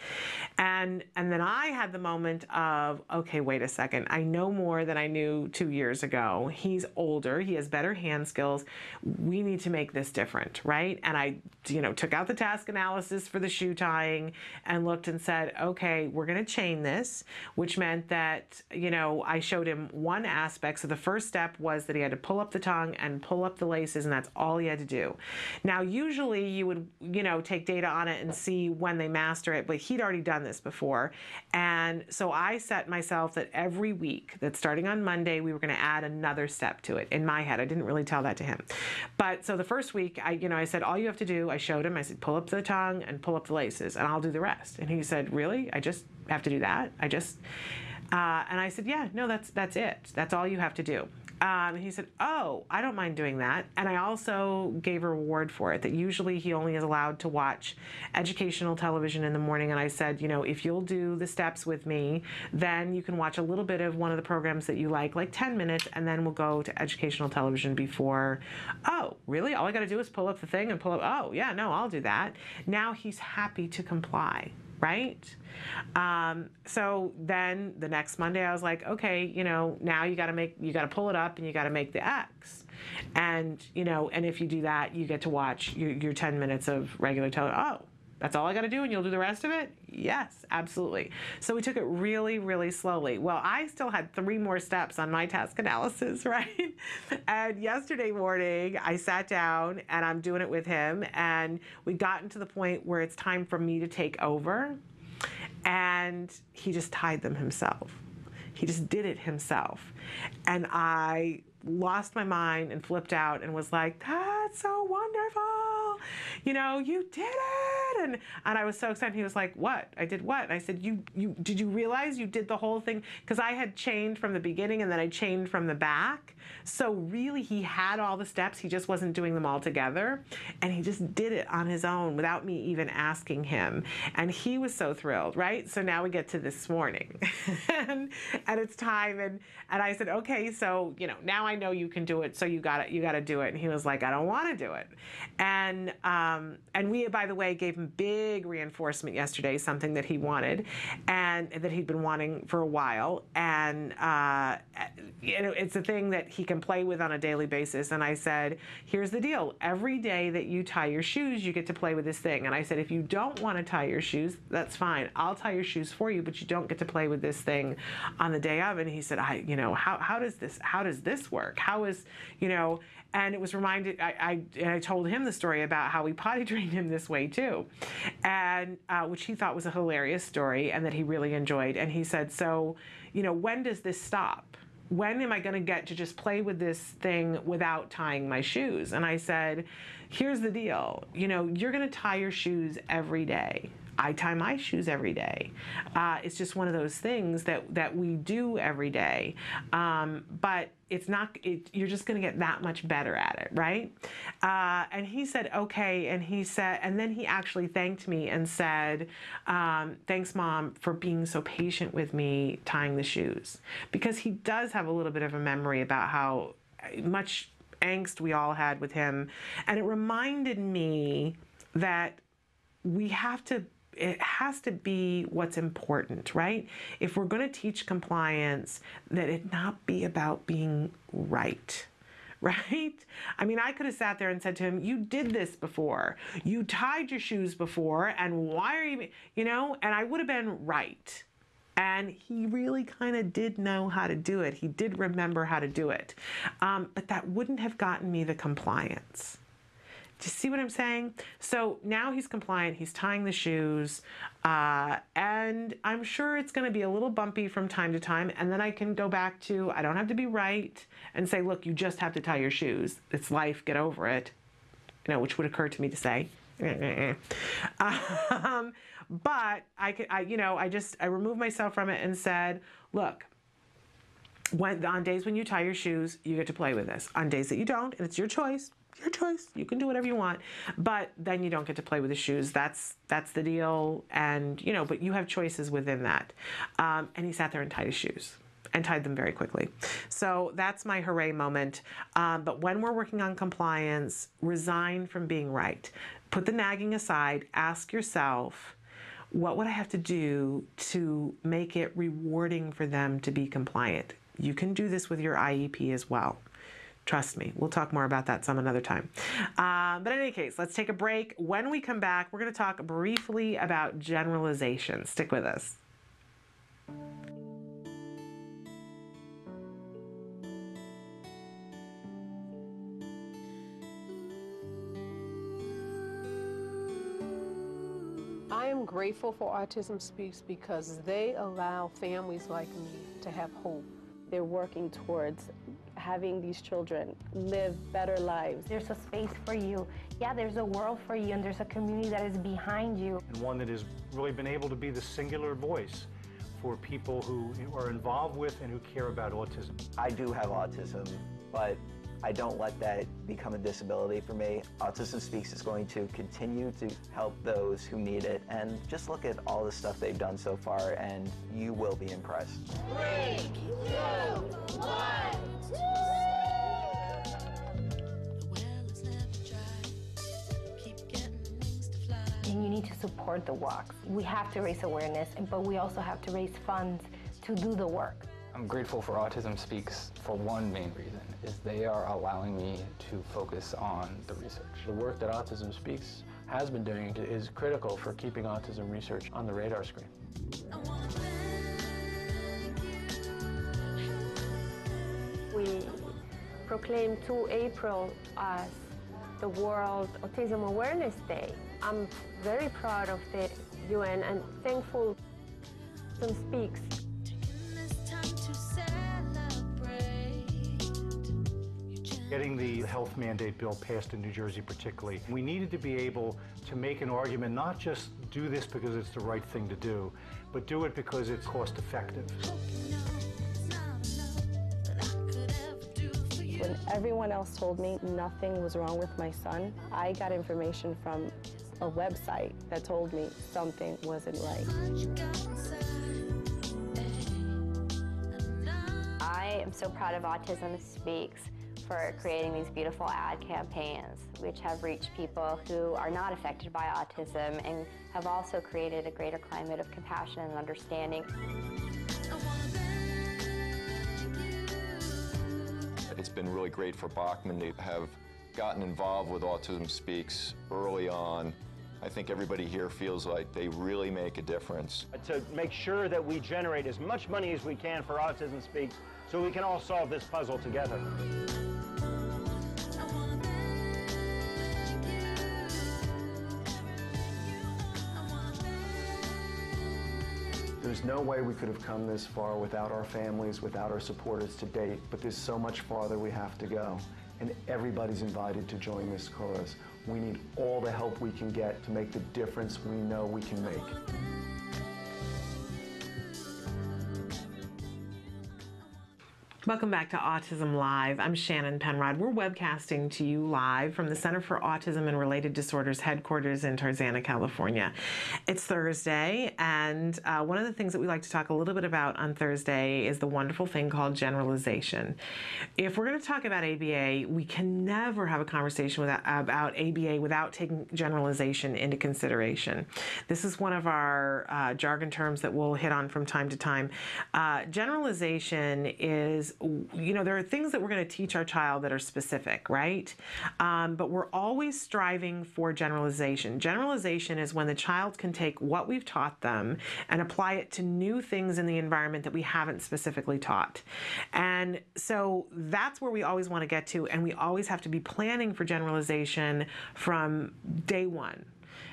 And then I had the moment of, okay, wait a second. I know more than I knew 2 years ago. He's older. He has better hand skills. We need to make this different, right? And I, took out the task analysis for the shoe tying and looked and said, okay, we're going to chain this, which meant that, I showed him one aspect. So the first step was that he had to pull up the tongue and pull up the laces, and that's all he had to do. Now, usually you would, take data on it and see when they master it, but he'd already done this before. And so I set myself that every week, that starting on Monday, we were going to add another step to it. In my head, I didn't really tell that to him. But so the first week, I said, all you have to do, I showed him, I said, pull up the tongue and pull up the laces, and I'll do the rest. And he said, really? I just have to do that? And I said, yeah, no, that's it. That's all you have to do. And he said, oh, I don't mind doing that. And I also gave a reward for it, that usually he only is allowed to watch educational television in the morning. And I said, if you'll do the steps with me, then you can watch a little bit of one of the programs that you like 10 minutes, and then we'll go to educational television before. Oh, really? All I got to do is pull up the thing and pull up. Oh, yeah, no, I'll do that. Now he's happy to comply. Right? So then the next Monday I was like, okay, now you got to pull it up and you got to make the X. And, and if you do that, you get to watch your 10 minutes of regular television. Oh, that's all I got to do and you'll do the rest of it? Yes, absolutely. So we took it really, really slowly. Well, I still had 3 more steps on my task analysis, right? And yesterday morning, I sat down and I'm doing it with him, and we gotten to the point where it's time for me to take over, and he just tied them himself. He just did it himself. And I lost my mind and flipped out and was like, that's so wonderful. You did it. And I was so excited. He was like, what? I did what? And I said, did you realize you did the whole thing? Because I had chained from the beginning and then I chained from the back. So really he had all the steps. He just wasn't doing them all together. And he just did it on his own without me even asking him. And he was so thrilled, right? So now we get to this morning and it's time. And I said, okay, so, now I know you can do it. So you got to do it. And he was like, I don't want to do it. And we, by the way, gave him big reinforcement yesterday, something that he wanted and that he'd been wanting for a while. And, it's a thing that he can play with on a daily basis. And I said, here's the deal. Every day that you tie your shoes, you get to play with this thing. And I said, if you don't want to tie your shoes, that's fine. I'll tie your shoes for you, but you don't get to play with this thing on the day of. And he said, how does this work? How is, and it was reminded, I told him the story about how we potty trained him this way too, and which he thought was a hilarious story and that he really enjoyed. And he said, so, when does this stop? When am I going to get to just play with this thing without tying my shoes? And I said, here's the deal. You're going to tie your shoes every day. I tie my shoes every day. It's just one of those things that we do every day. But it's not, you're just going to get that much better at it, right? And he said, okay. And then he actually thanked me and said, thanks, Mom, for being so patient with me tying the shoes. Because he does have a little bit of a memory about how much angst we all had with him. And it reminded me that it has to be what's important, right? If we're going to teach compliance, that it not be about being right. Right? I mean, I could have sat there and said to him, you did this before. You tied your shoes before, and why are you, and I would have been right. And he really kind of did know how to do it. He did remember how to do it. But that wouldn't have gotten me the compliance. Do you see what I'm saying? So now he's compliant, he's tying the shoes, and I'm sure it's gonna be a little bumpy from time to time, and then I can go back to, I don't have to be right, and say, look, you just have to tie your shoes. It's life, get over it, which would occur to me to say. But I removed myself from it and said, look, on days when you tie your shoes, you get to play with this. On days that you don't, and it's your choice, you can do whatever you want, but then you don't get to play with the shoes. That's the deal, and but you have choices within that. And he sat there and tied his shoes, and tied them very quickly. So that's my hooray moment. But when we're working on compliance, resign from being right. Put the nagging aside, ask yourself, what would I have to do to make it rewarding for them to be compliant? You can do this with your IEP as well. Trust me, we'll talk more about that some another time. But in any case, let's take a break. When we come back, we're going to talk briefly about generalization. Stick with us. I am grateful for Autism Speaks because they allow families like me to have hope. They're working towards having these children live better lives. There's a space for you. Yeah, there's a world for you, and there's a community that is behind you. And one that has really been able to be the singular voice for people who are involved with and who care about autism. I do have autism, but I don't let that become a disability for me. Autism Speaks is going to continue to help those who need it, and just look at all the stuff they've done so far and you will be impressed. 3, 2, 1. And you need to support the walks. We have to raise awareness, but we also have to raise funds to do the work. I'm grateful for Autism Speaks for one main reason, is they are allowing me to focus on the research. The work that Autism Speaks has been doing is critical for keeping autism research on the radar screen. We proclaimed 2 April as the World Autism Awareness Day. I'm very proud of the UN and thankful Autism Speaks. Getting the health mandate bill passed in New Jersey particularly, we needed to be able to make an argument, not just do this because it's the right thing to do, but do it because it's cost effective. When everyone else told me nothing was wrong with my son, I got information from a website that told me something wasn't right. I am so proud of Autism Speaks for creating these beautiful ad campaigns, which have reached people who are not affected by autism and have also created a greater climate of compassion and understanding. It's been really great for Bachman to have gotten involved with Autism Speaks early on. I think everybody here feels like they really make a difference. To make sure that we generate as much money as we can for Autism Speaks so we can all solve this puzzle together. There's no way we could have come this far without our families, without our supporters to date, but there's so much farther we have to go. And everybody's invited to join this cause. We need all the help we can get to make the difference we know we can make. Welcome back to Autism Live. I'm Shannon Penrod. We're webcasting to you live from the Center for Autism and Related Disorders headquarters in Tarzana, California. It's Thursday, and one of the things that we like to talk a little bit about on Thursday is the wonderful thing called generalization. If we're going to talk about ABA, we can never have a conversation about ABA without taking generalization into consideration. This is one of our jargon terms that we'll hit on from time to time. Generalization is, there are things that we're going to teach our child that are specific, right? But we're always striving for generalization. Generalization is when the child can take what we've taught them and apply it to new things in the environment that we haven't specifically taught. And so that's where we always want to get to, and we always have to be planning for generalization from day one.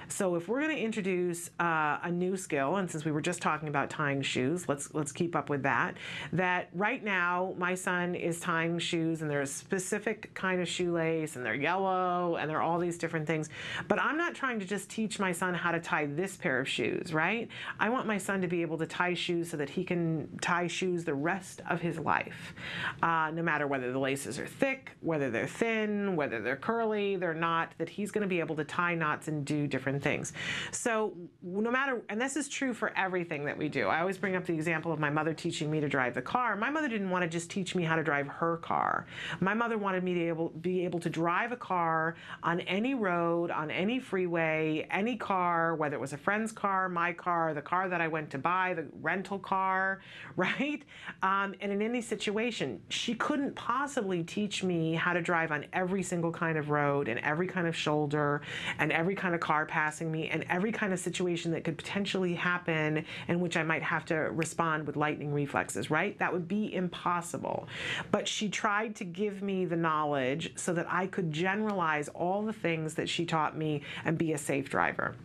So if we're going to introduce a new skill, and since we were just talking about tying shoes, let's keep up with that. That right now, my son is tying shoes, and they're a specific kind of shoelace, and they're yellow, and they're all these different things. But I'm not trying to just teach my son how to tie this pair of shoes, right? I want my son to be able to tie shoes so that he can tie shoes the rest of his life, no matter whether the laces are thick, whether they're thin, whether they're curly, they're not, that he's going to be able to tie knots and do different things. So no matter, and this is true for everything that we do. I always bring up the example of my mother teaching me to drive the car. My mother didn't want to just teach me how to drive her car. My mother wanted me to be able to drive a car on any road, on any freeway, any car, whether it was a friend's car, my car, the car that I went to buy, the rental car, right? And in any situation, she couldn't possibly teach me how to drive on every single kind of road and every kind of shoulder and every kind of car passing me and every kind of situation that could potentially happen in which I might have to respond with lightning reflexes, right? That would be impossible. But she tried to give me the knowledge so that I could generalize all the things that she taught me and be a safe driver.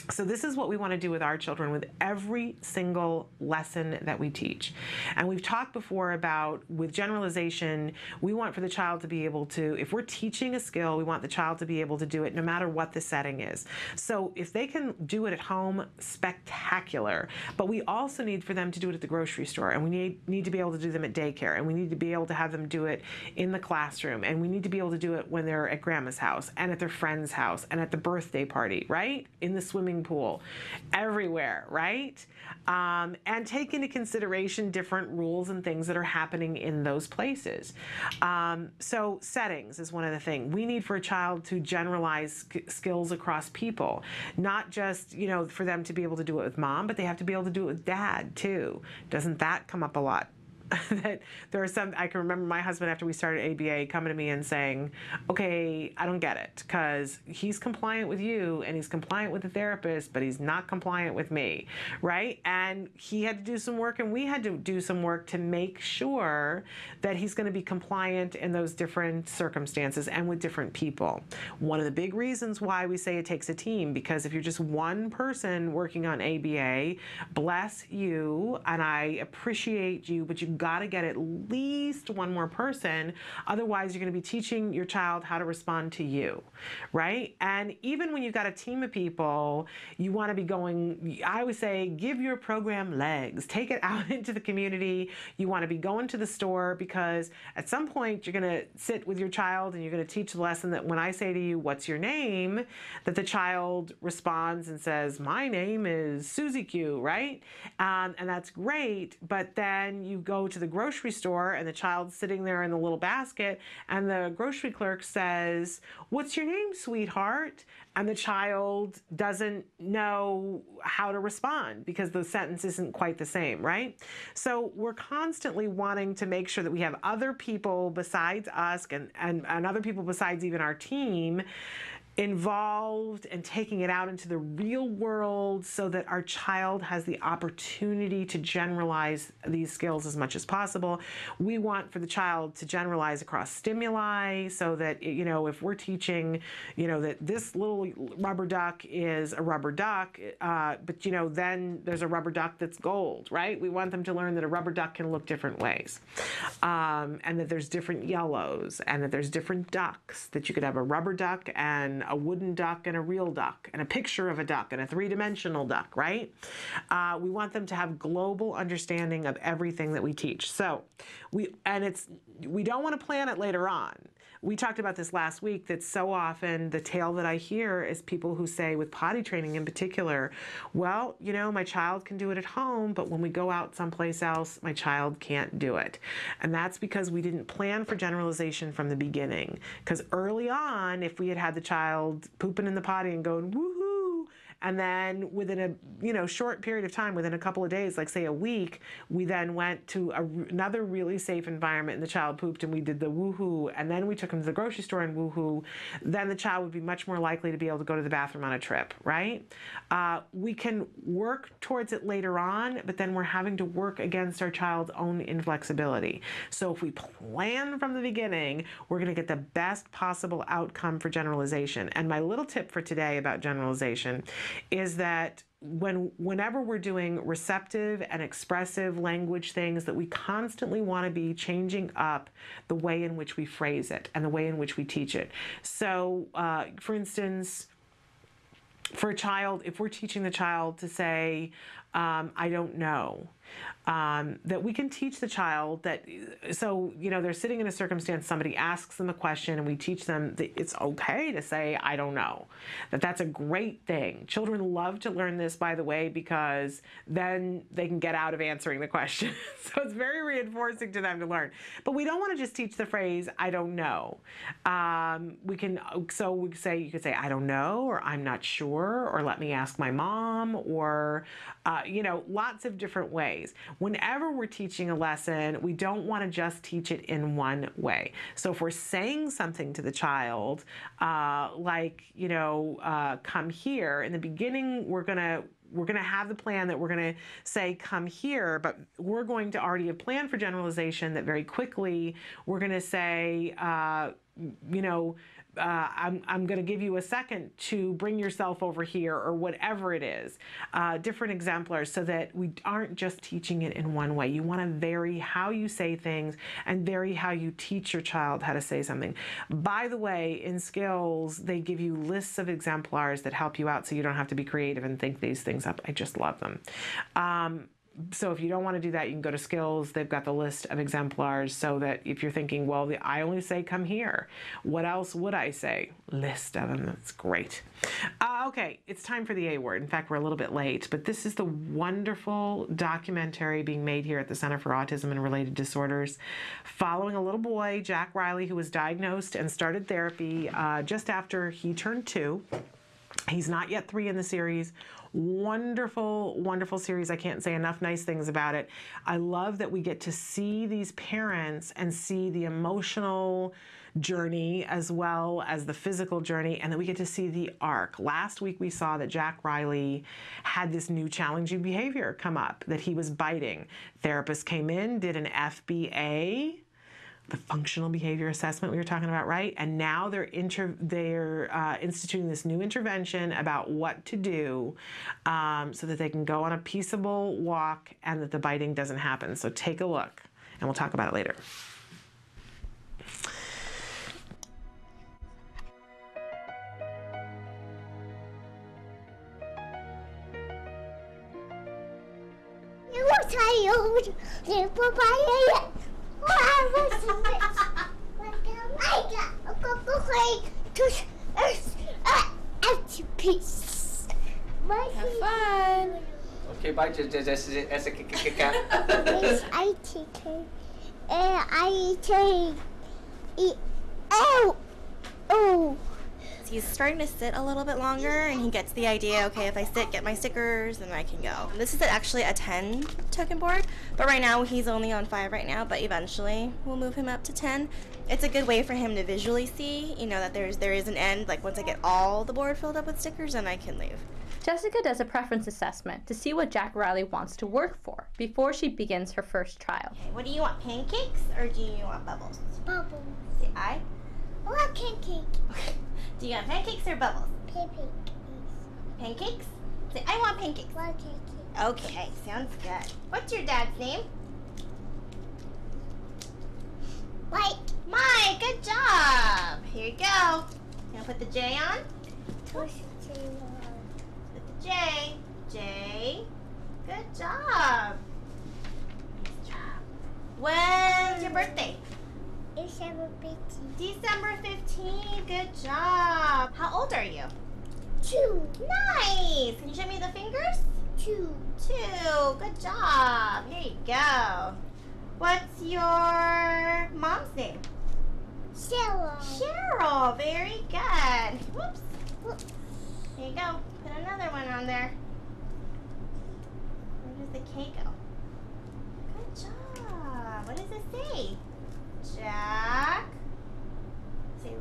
So this is what we want to do with our children with every single lesson that we teach. And we've talked before about with generalization, we want for the child to be able to, if we're teaching a skill, we want the child to be able to do it no matter what the setting is. So if they can do it at home, spectacular. But we also need for them to do it at the grocery store, and we need to be able to do them at daycare, and we need to be able to have them do it in the classroom, and we need to be able to do it when they're at grandma's house and at their friend's house and at the birthday party, right? In the swimming pool, everywhere, right? And take into consideration different rules and things that are happening in those places. So settings is one of the things. We need for a child to generalize skills across people, not just, for them to be able to do it with mom, but they have to be able to do it with dad too. Doesn't that come up a lot? That there are some, I can remember my husband after we started ABA coming to me and saying, okay, I don't get it, because he's compliant with you and he's compliant with the therapist, but he's not compliant with me, right? And he had to do some work and we had to do some work to make sure that he's going to be compliant in those different circumstances and with different people. One of the big reasons why we say it takes a team, because if you're just one person working on ABA, bless you, and I appreciate you, but you got to get at least one more person. Otherwise, you're going to be teaching your child how to respond to you, right? And even when you've got a team of people, you want to be going, I always say, give your program legs. Take it out into the community. You want to be going to the store, because at some point you're going to sit with your child and you're going to teach the lesson that when I say to you, what's your name? That the child responds and says, my name is Susie Q, right? And that's great. But then you go to the grocery store and the child's sitting there in the little basket and the grocery clerk says, what's your name, sweetheart? And the child doesn't know how to respond because the sentence isn't quite the same, right? So we're constantly wanting to make sure that we have other people besides us and other people besides even our team involved and taking it out into the real world so that our child has the opportunity to generalize these skills as much as possible. We want for the child to generalize across stimuli so that, if we're teaching, that this little rubber duck is a rubber duck, but, then there's a rubber duck that's gold, right? We want them to learn that a rubber duck can look different ways, and that there's different yellows, and that there's different ducks, that you could have a rubber duck and a wooden duck and a real duck and a picture of a duck and a three-dimensional duck, right? We want them to have global understanding of everything that we teach. So we don't want to plan it later on. We talked about this last week, that so often the tale that I hear is people who say, with potty training in particular, well, you know, my child can do it at home, but when we go out someplace else, my child can't do it. And that's because we didn't plan for generalization from the beginning. Because early on, if we had had the child pooping in the potty and going, woohoo, and then within a short period of time, within a couple of days, like say a week, we then went to another really safe environment and the child pooped and we did the woohoo, and then we took him to the grocery store and woohoo, then the child would be much more likely to be able to go to the bathroom on a trip, right? We can work towards it later on, but then we're having to work against our child's own inflexibility. So if we plan from the beginning, we're going to get the best possible outcome for generalization. And my little tip for today about generalization is that whenever we're doing receptive and expressive language things, that we constantly want to be changing up the way in which we phrase it and the way in which we teach it. So, for instance, for a child, if we're teaching the child to say, I don't know, that we can teach the child that, so, you know, they're sitting in a circumstance, somebody asks them a question, and we teach them that it's okay to say, I don't know, that's a great thing. Children love to learn this, by the way, because then they can get out of answering the question. So it's very reinforcing to them to learn. But we don't want to just teach the phrase, I don't know. You could say, I don't know, or I'm not sure, or let me ask my mom, or, lots of different ways. Whenever we're teaching a lesson, we don't want to just teach it in one way. So if we're saying something to the child, like, come here, in the beginning, we're going to have the plan that we're going to say, come here, but we're going to already have planned for generalization that very quickly we're going to say, I'm going to give you a second to bring yourself over here, or whatever it is, different exemplars, so that we aren't just teaching it in one way. You want to vary how you say things and vary how you teach your child how to say something. By the way, in skills, they give you lists of exemplars that help you out so you don't have to be creative and think these things up. I just love them. So if you don't want to do that, you can go to skills. They've got the list of exemplars, so that if you're thinking, well, I only say come here, what else would I say? List of them. That's great. Okay, it's time for the A word. In fact, we're a little bit late, but this is the wonderful documentary being made here at the Center for Autism and Related Disorders, following a little boy, Jack Riley, who was diagnosed and started therapy just after he turned 2. He's not yet 3 in the series. Wonderful, wonderful series. I can't say enough nice things about it. I love that we get to see these parents and see the emotional journey as well as the physical journey, and that we get to see the arc. Last week we saw that Jack Riley had this new challenging behavior come up, that he was biting. Therapist came in, did an FBA, the functional behavior assessment we were talking about, right? And now they're instituting this new intervention about what to do so that they can go on a peaceable walk and that the biting doesn't happen. So take a look, and we'll talk about it later. Have fun. Okay, bye. Yes, I take it. I take it. Oh. He's starting to sit a little bit longer, and he gets the idea, okay, if I sit, get my stickers, then I can go. This is actually a 10 token board, but right now he's only on 5 right now, but eventually we'll move him up to 10. It's a good way for him to visually see, that there is an end. Like, once I get all the board filled up with stickers, then I can leave. Jessica does a preference assessment to see what Jack Riley wants to work for before she begins her first trial. Okay, what do you want, pancakes or do you want bubbles? Bubbles. Say I? I want pancake. Do you want pancakes or bubbles? Pancakes. Pancakes? Say, I want pancakes. I want pancakes. Okay, sounds good. What's your dad's name? Mike. Mike, good job. Here you go. Gonna put the J on? Toy Story. With the J. J. Good job. Nice job. When's your birthday? December 15th. December 15th. Good job. How old are you? 2. Nice. Can you show me the fingers? 2. 2. Good job. Here you go. What's your mom's name? Cheryl. Cheryl. Very good. Whoops. Whoops. Here you go. Put another one on there. Where does the K go? Good job. What does it say? Jack. Say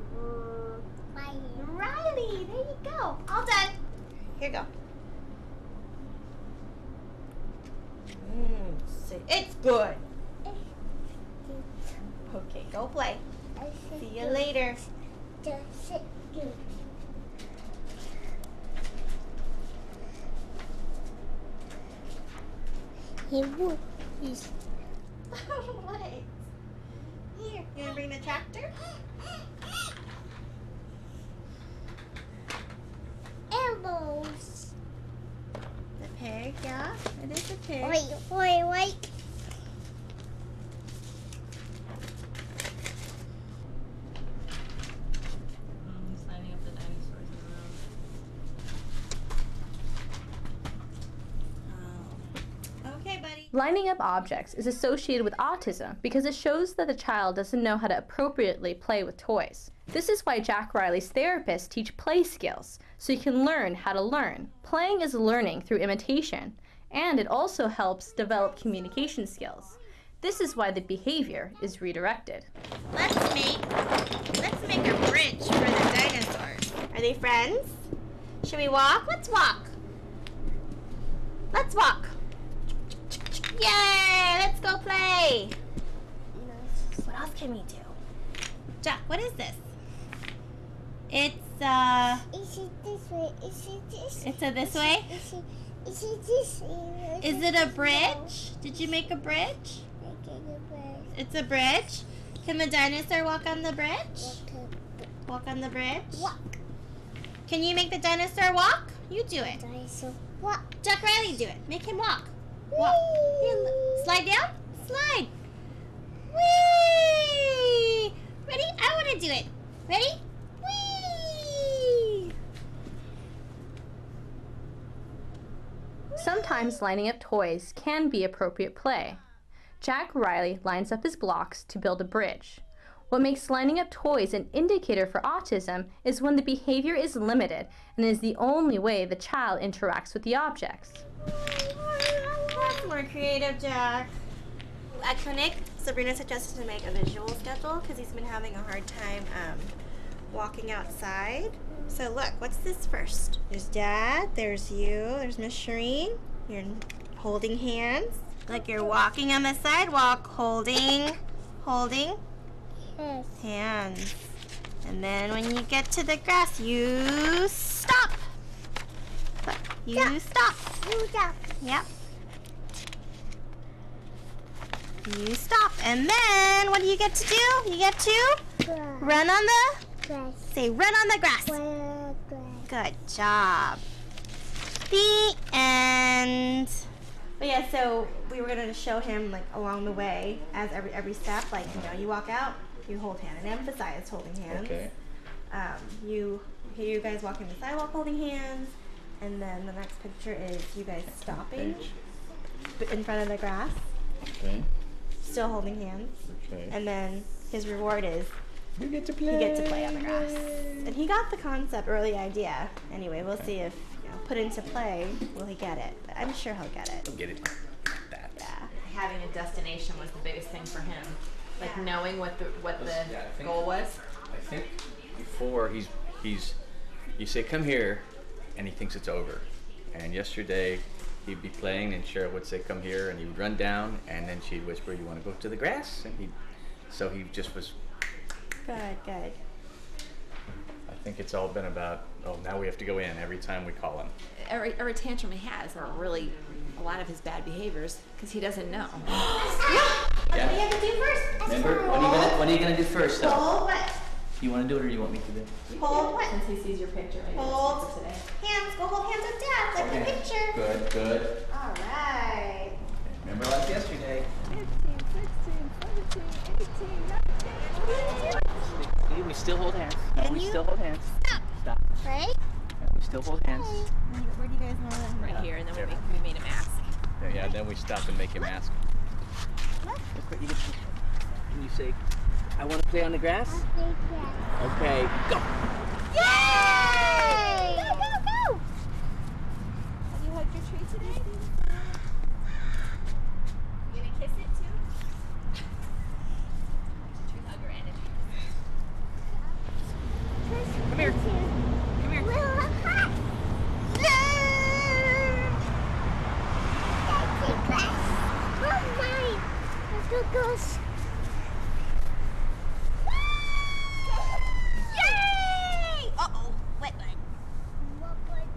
Riley. There you go. All done. Here you go. It's good. Okay, go play. See you later. What? Here, you wanna bring the tractor? Elbows. The pig, yeah, it is a pig. Wait. He's lining up the dinosaurs in the room. Okay, buddy. Lining up objects is associated with autism because it shows that the child doesn't know how to appropriately play with toys. This is why Jack Riley's therapists teach play skills, so you can learn how to learn. Playing is learning through imitation, and it also helps develop communication skills. This is why the behavior is redirected. Let's make a bridge for the dinosaurs. Are they friends? Should we walk? Let's walk. Let's walk. Yay! Let's go play. What else can we do? Jack, what is this? It's Is it this way? Is it this? It's a this way? Is it this way? Is it a bridge? Did you make a bridge? It's a bridge. Can the dinosaur walk on the bridge? Walk on the bridge? Walk. Can you make the dinosaur walk? You do it. Dinosaur walk. Jack Riley, do it. Make him walk. Walk. Here, slide down. Slide. Whee! Ready? I want to do it. Ready? Whee! Sometimes lining up toys can be appropriate play. Jack Riley lines up his blocks to build a bridge. What makes lining up toys an indicator for autism is when the behavior is limited and is the only way the child interacts with the objects. That's more creative, Jack. At clinic, Sabrina suggested to make a visual schedule because he's been having a hard time walking outside. So look, what's this first? There's Dad, there's you, there's Miss Shireen. You're holding hands. Like you're walking on the sidewalk, holding hands. And then when you get to the grass, you stop. Look, you stop. You stop. Yep. You stop. And then what do you get to do? You get to run on the grass. Say run on the grass. Good job. The end. But yeah, so we were gonna show him like along the way as every step, like you walk out, you hold hand, and emphasize holding hands. Okay. You guys walking the sidewalk holding hands, and then the next picture is you guys stopping in front of the grass. Okay. Still holding hands. Okay. And then his reward is you get to play. You get to play on the grass. And he got the concept or the idea. Anyway, we'll see if put into play, will he get it? But I'm sure he'll get it. He'll get it. That. Yeah. Having a destination was the biggest thing for him. Like knowing what the goal was. I think before you say come here, and he thinks it's over. And yesterday he'd be playing and Cheryl would say come here, and he would run down, and then she'd whisper, you want to go to the grass? And he just was. Good. I think it's all been about, now we have to go in every time we call him. Every tantrum he has are really a lot of his bad behaviors because he doesn't know. What do you have to do first? Remember? When are you gonna do first, though? Hold what? You want to do it or you want me to do it? Hold what? Since he sees your picture, maybe Hold that's it for today. hands. Go hold hands with Dad, like the picture. Good, good. All right. Remember like yesterday. 15, 16, 17, 18, 19. See, we still hold hands. Can we you? still hold hands. Stop. Right? We still hold hands. Where do you guys want to? Right here, and then we made a mask. Yeah, then we stop and make a mask. Can you say, I want to play on the grass? Okay, go. Yay! Go, go, go! Have you hugged your tree today? You gonna kiss it too? Tree hugger and Come here. Come here. Let's go, goose. Yay! Uh-oh, wet butt.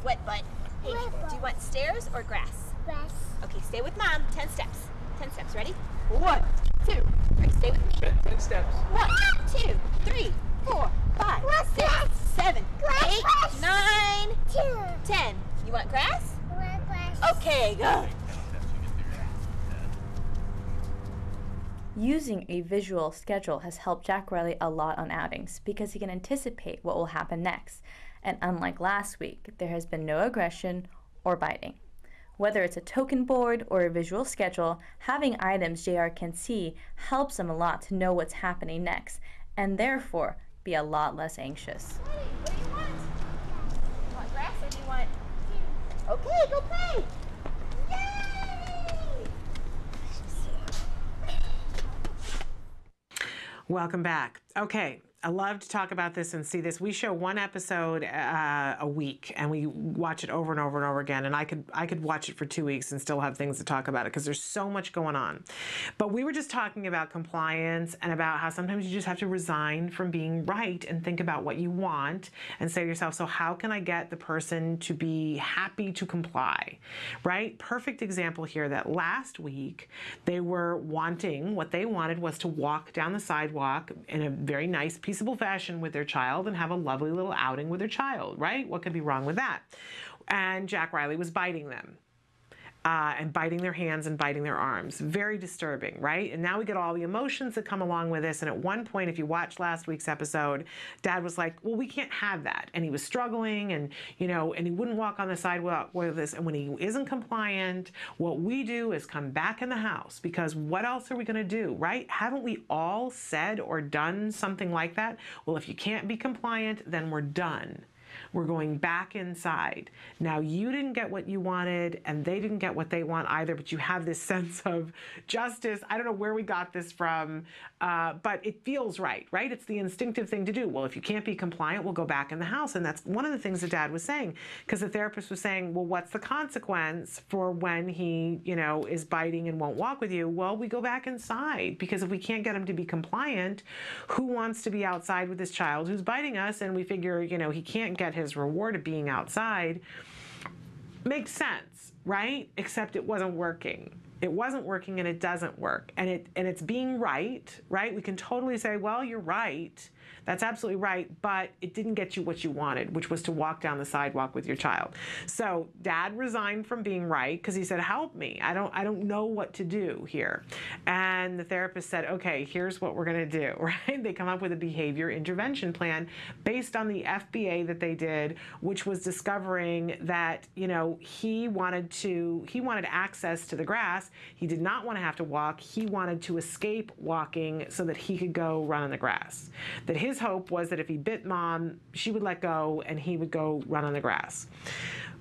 Wet butt. Hey, do you want stairs or grass? Grass. Okay, stay with Mom. 10 steps. 10 steps. Ready? 1, 2, 3. Stay with me. 10 steps. 1, 2, 3, 4, 5, 6, 7, 8, 9, 10. You want grass? Okay, go. Using a visual schedule has helped Jack Riley a lot on outings because he can anticipate what will happen next. And unlike last week, there has been no aggression or biting. Whether it's a token board or a visual schedule, having items JR can see helps him a lot to know what's happening next and therefore be a lot less anxious. What do you want? You want grass or do you want... Okay, go play. Welcome back. Okay, I love to talk about this and see this. We show one episode a week, and we watch it over and over and over again. And I could watch it for 2 weeks and still have things to talk about it because there's so much going on. But we were just talking about compliance and about how sometimes you just have to resign from being right and think about what you want and say to yourself, so how can I get the person to be happy to comply, right? Perfect example here that last week they were wanting, what they wanted was to walk down the sidewalk in a very nice, peaceable fashion with their child and have a lovely little outing with their child, right? What could be wrong with that? And Jack Riley was biting them. And biting their hands and biting their arms. Very disturbing, right? And now we get all the emotions that come along with this. And at one point, if you watched last week's episode, Dad was like, well, we can't have that. And he was struggling and, and he wouldn't walk on the sidewalk with us. And when he isn't compliant, what we do is come back in the house because what else are we going to do, right? Haven't we all said or done something like that? Well, if you can't be compliant, then we're done. We're going back inside. Now, you didn't get what you wanted, and they didn't get what they want either, but you have this sense of justice. I don't know where we got this from, but it feels right? It's the instinctive thing to do. Well, if you can't be compliant, we'll go back in the house. And that's one of the things that Dad was saying, because the therapist was saying, well, what's the consequence for when he, is biting and won't walk with you? Well, we go back inside, because if we can't get him to be compliant, who wants to be outside with this child who's biting us? And we figure, he can't get his reward of being outside. Makes sense, right? Except it wasn't working. It wasn't working and it doesn't work. And it's being right? We can totally say, well, you're right. That's absolutely right, but it didn't get you what you wanted, which was to walk down the sidewalk with your child. So Dad resigned from being right because he said, help me. I don't know what to do here. And the therapist said, okay, here's what we're gonna do, right? They come up with a behavior intervention plan based on the FBA that they did, which was discovering that, he wanted access to the grass. He did not want to have to walk. He wanted to escape walking so that he could go run on the grass. That his hope was that if he bit Mom, she would let go and he would go run on the grass.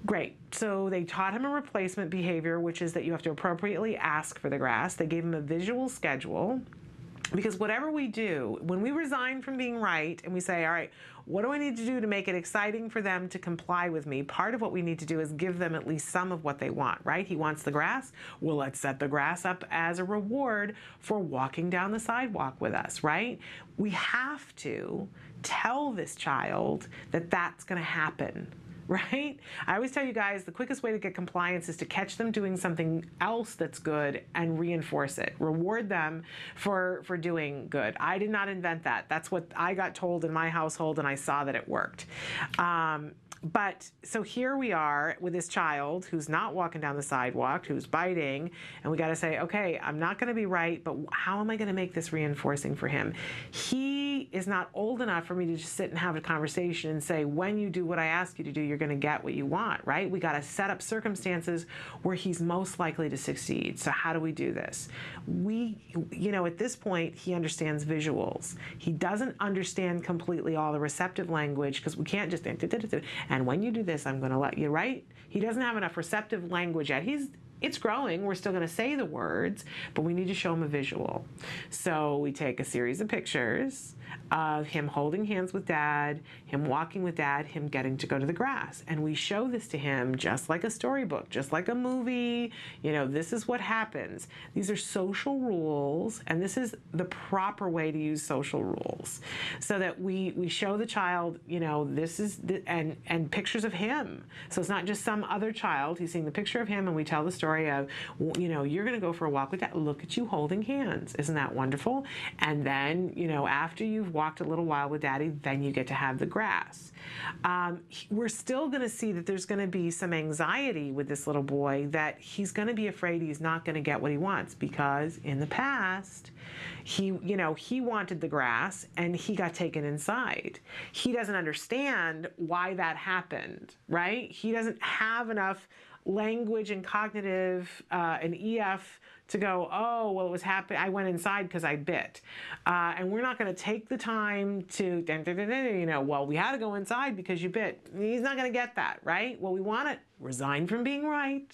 Great. So they taught him a replacement behavior, which is that you have to appropriately ask for the grass. They gave him a visual schedule. Because whatever we do, when we resign from being right and we say, all right, what do I need to do to make it exciting for them to comply with me? Part of what we need to do is give them at least some of what they want, right? He wants the grass. Well, let's set the grass up as a reward for walking down the sidewalk with us, right? We have to tell this child that that's going to happen. right? I always tell you guys the quickest way to get compliance is to catch them doing something else that's good and reinforce it. Reward them for doing good. I did not invent that. That's what I got told in my household, and I saw that it worked. But so here we are with this child who's not walking down the sidewalk, who's biting, and we got to say, okay, I'm not going to be right, but how am I going to make this reinforcing for him? He is not old enough for me to just sit and have a conversation and say, when you do what I ask you to do, you're going to get what you want, right? We got to set up circumstances where he's most likely to succeed. So how do we do this? At this point, he understands visuals. He doesn't understand completely all the receptive language because we can't just and when you do this, I'm going to let you, right? He doesn't have enough receptive language yet. It's growing. We're still going to say the words, but we need to show him a visual. So we take a series of pictures of him holding hands with Dad, him walking with Dad, him getting to go to the grass. And we show this to him just like a storybook, just like a movie. This is what happens. These are social rules, and this is the proper way to use social rules. So that we show the child, this is, and pictures of him. So it's not just some other child. He's seeing the picture of him, and we tell the story of, you're going to go for a walk with Dad. Look at you holding hands. Isn't that wonderful? And then, after you've walked a little while with Daddy, then you get to have the grass. We're still going to see that there's going to be some anxiety with this little boy, that he's going to be afraid he's not going to get what he wants, because in the past, he wanted the grass and he got taken inside. He doesn't understand why that happened, right? He doesn't have enough language and cognitive and EF to go, oh, well, it was happening. I went inside because I bit. And we're not going to take the time to, well, we had to go inside because you bit. He's not going to get that, right? Well, we want to resign from being right,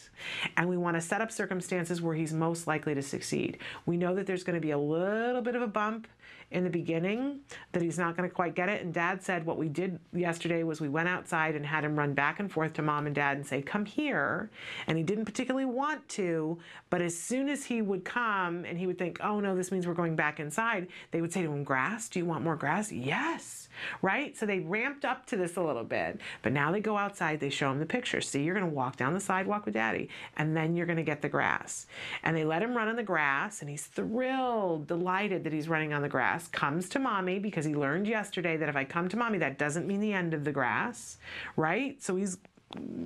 and we want to set up circumstances where he's most likely to succeed. We know that there's going to be a little bit of a bump in the beginning, that he's not going to quite get it. And Dad said what we did yesterday was we went outside and had him run back and forth to Mom and Dad and say, come here. And he didn't particularly want to, but as soon as he would come and he would think, oh no, this means we're going back inside, they would say to him, grass, do you want more grass? Yes. Right? So they ramped up to this a little bit, but now they go outside, they show him the picture. See, you're going to walk down the sidewalk with Daddy, and then you're going to get the grass. And they let him run on the grass, and he's thrilled, delighted that he's running on the grass, comes to Mommy, because he learned yesterday that if I come to Mommy, that doesn't mean the end of the grass, right? So he's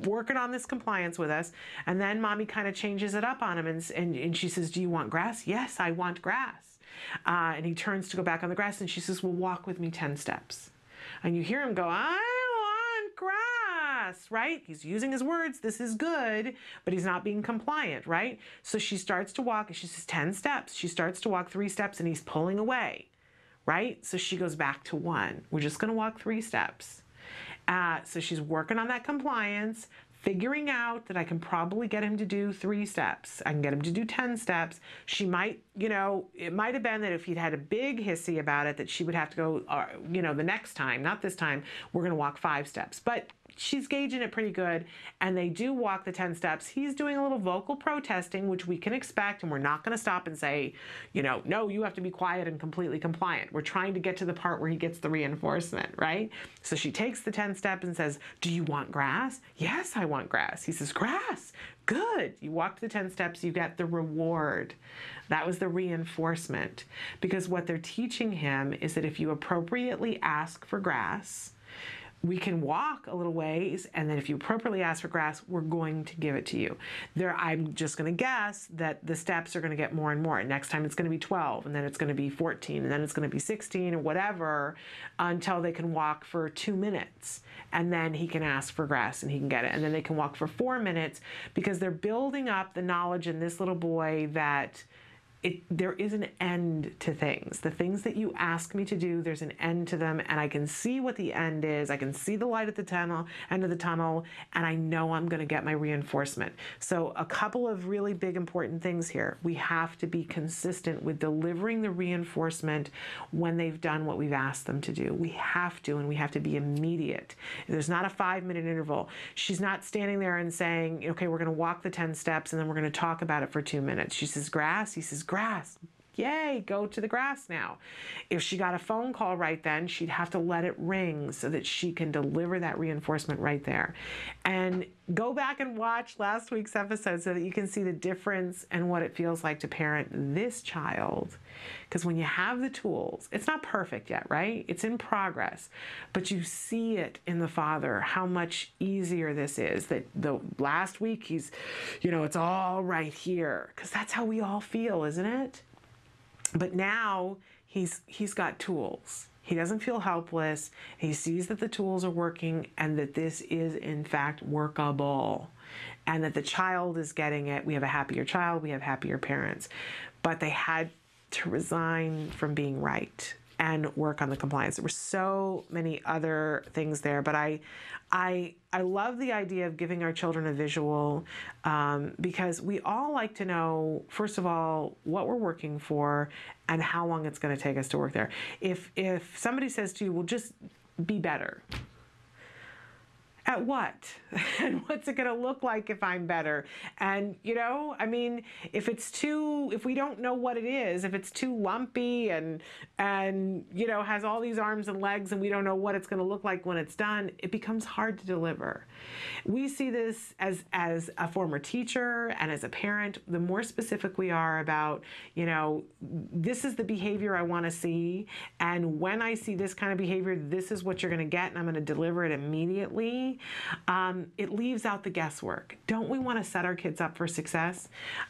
working on this compliance with us, and then Mommy kind of changes it up on him, and she says, do you want grass? Yes, I want grass. And he turns to go back on the grass, and she says, well, walk with me 10 steps. And you hear him go, I want grass, right? He's using his words. This is good, but he's not being compliant, right? So she starts to walk, and she says 10 steps. She starts to walk 3 steps, and he's pulling away, right? So she goes back to 1. We're just going to walk 3 steps. So she's working on that compliance, figuring out that I can probably get him to do 3 steps. I can get him to do 10 steps. She might, it might have been that if he'd had a big hissy about it, that she would have to go, the next time, not this time, we're going to walk 5 steps. But she's gauging it pretty good, and they do walk the 10 steps. He's doing a little vocal protesting, which we can expect, and we're not going to stop and say, no, you have to be quiet and completely compliant. We're trying to get to the part where he gets the reinforcement, right? So she takes the 10 steps and says, do you want grass? Yes, I want grass. He says, grass. Good. You walked the 10 steps, you get the reward. That was the reinforcement. Because what they're teaching him is that if you appropriately ask for grass, we can walk a little ways, and then if you appropriately ask for grass, we're going to give it to you. I'm just going to guess that the steps are going to get more and more. Next time it's going to be 12, and then it's going to be 14, and then it's going to be 16 or whatever, until they can walk for 2 minutes. And then he can ask for grass and he can get it. And then they can walk for 4 minutes, because they're building up the knowledge in this little boy that there is an end to things. The things that you ask me to do, there's an end to them, and I can see what the end is. I can see the light at the end of the tunnel, and I know I'm going to get my reinforcement. So a couple of really big important things here. We have to be consistent with delivering the reinforcement when they've done what we've asked them to do. We have to, and we have to be immediate. There's not a 5-minute interval. She's not standing there and saying, okay, we're going to walk the 10 steps, and then we're going to talk about it for 2 minutes. She says, grass. He says, grass. yay, go to the grass now. If she got a phone call right then, she'd have to let it ring so that she can deliver that reinforcement right there. And go back and watch last week's episode so that you can see the difference and what it feels like to parent this child. Because when you have the tools, it's not perfect yet, right? It's in progress, but you see it in the father, how much easier this is. That the last week he's, it's all right here, because that's how we all feel, isn't it? But now he's got tools. He doesn't feel helpless. He sees that the tools are working and that this is in fact workable, and that the child is getting it. We have a happier child, we have happier parents. But they had to resign from being right and work on the compliance. There were so many other things there, but I love the idea of giving our children a visual, because we all like to know, first of all, what we're working for and how long it's going to take us to work there. If somebody says to you, well, just be better. At what? And what's it going to look like if I'm better? And, if we don't know what it is, if it's too lumpy and has all these arms and legs and we don't know what it's going to look like when it's done, it becomes hard to deliver. We see this as a former teacher and as a parent. The more specific we are about, this is the behavior I want to see. And when I see this kind of behavior, this is what you're going to get, and I'm going to deliver it immediately. It leaves out the guesswork. Don't we want to set our kids up for success?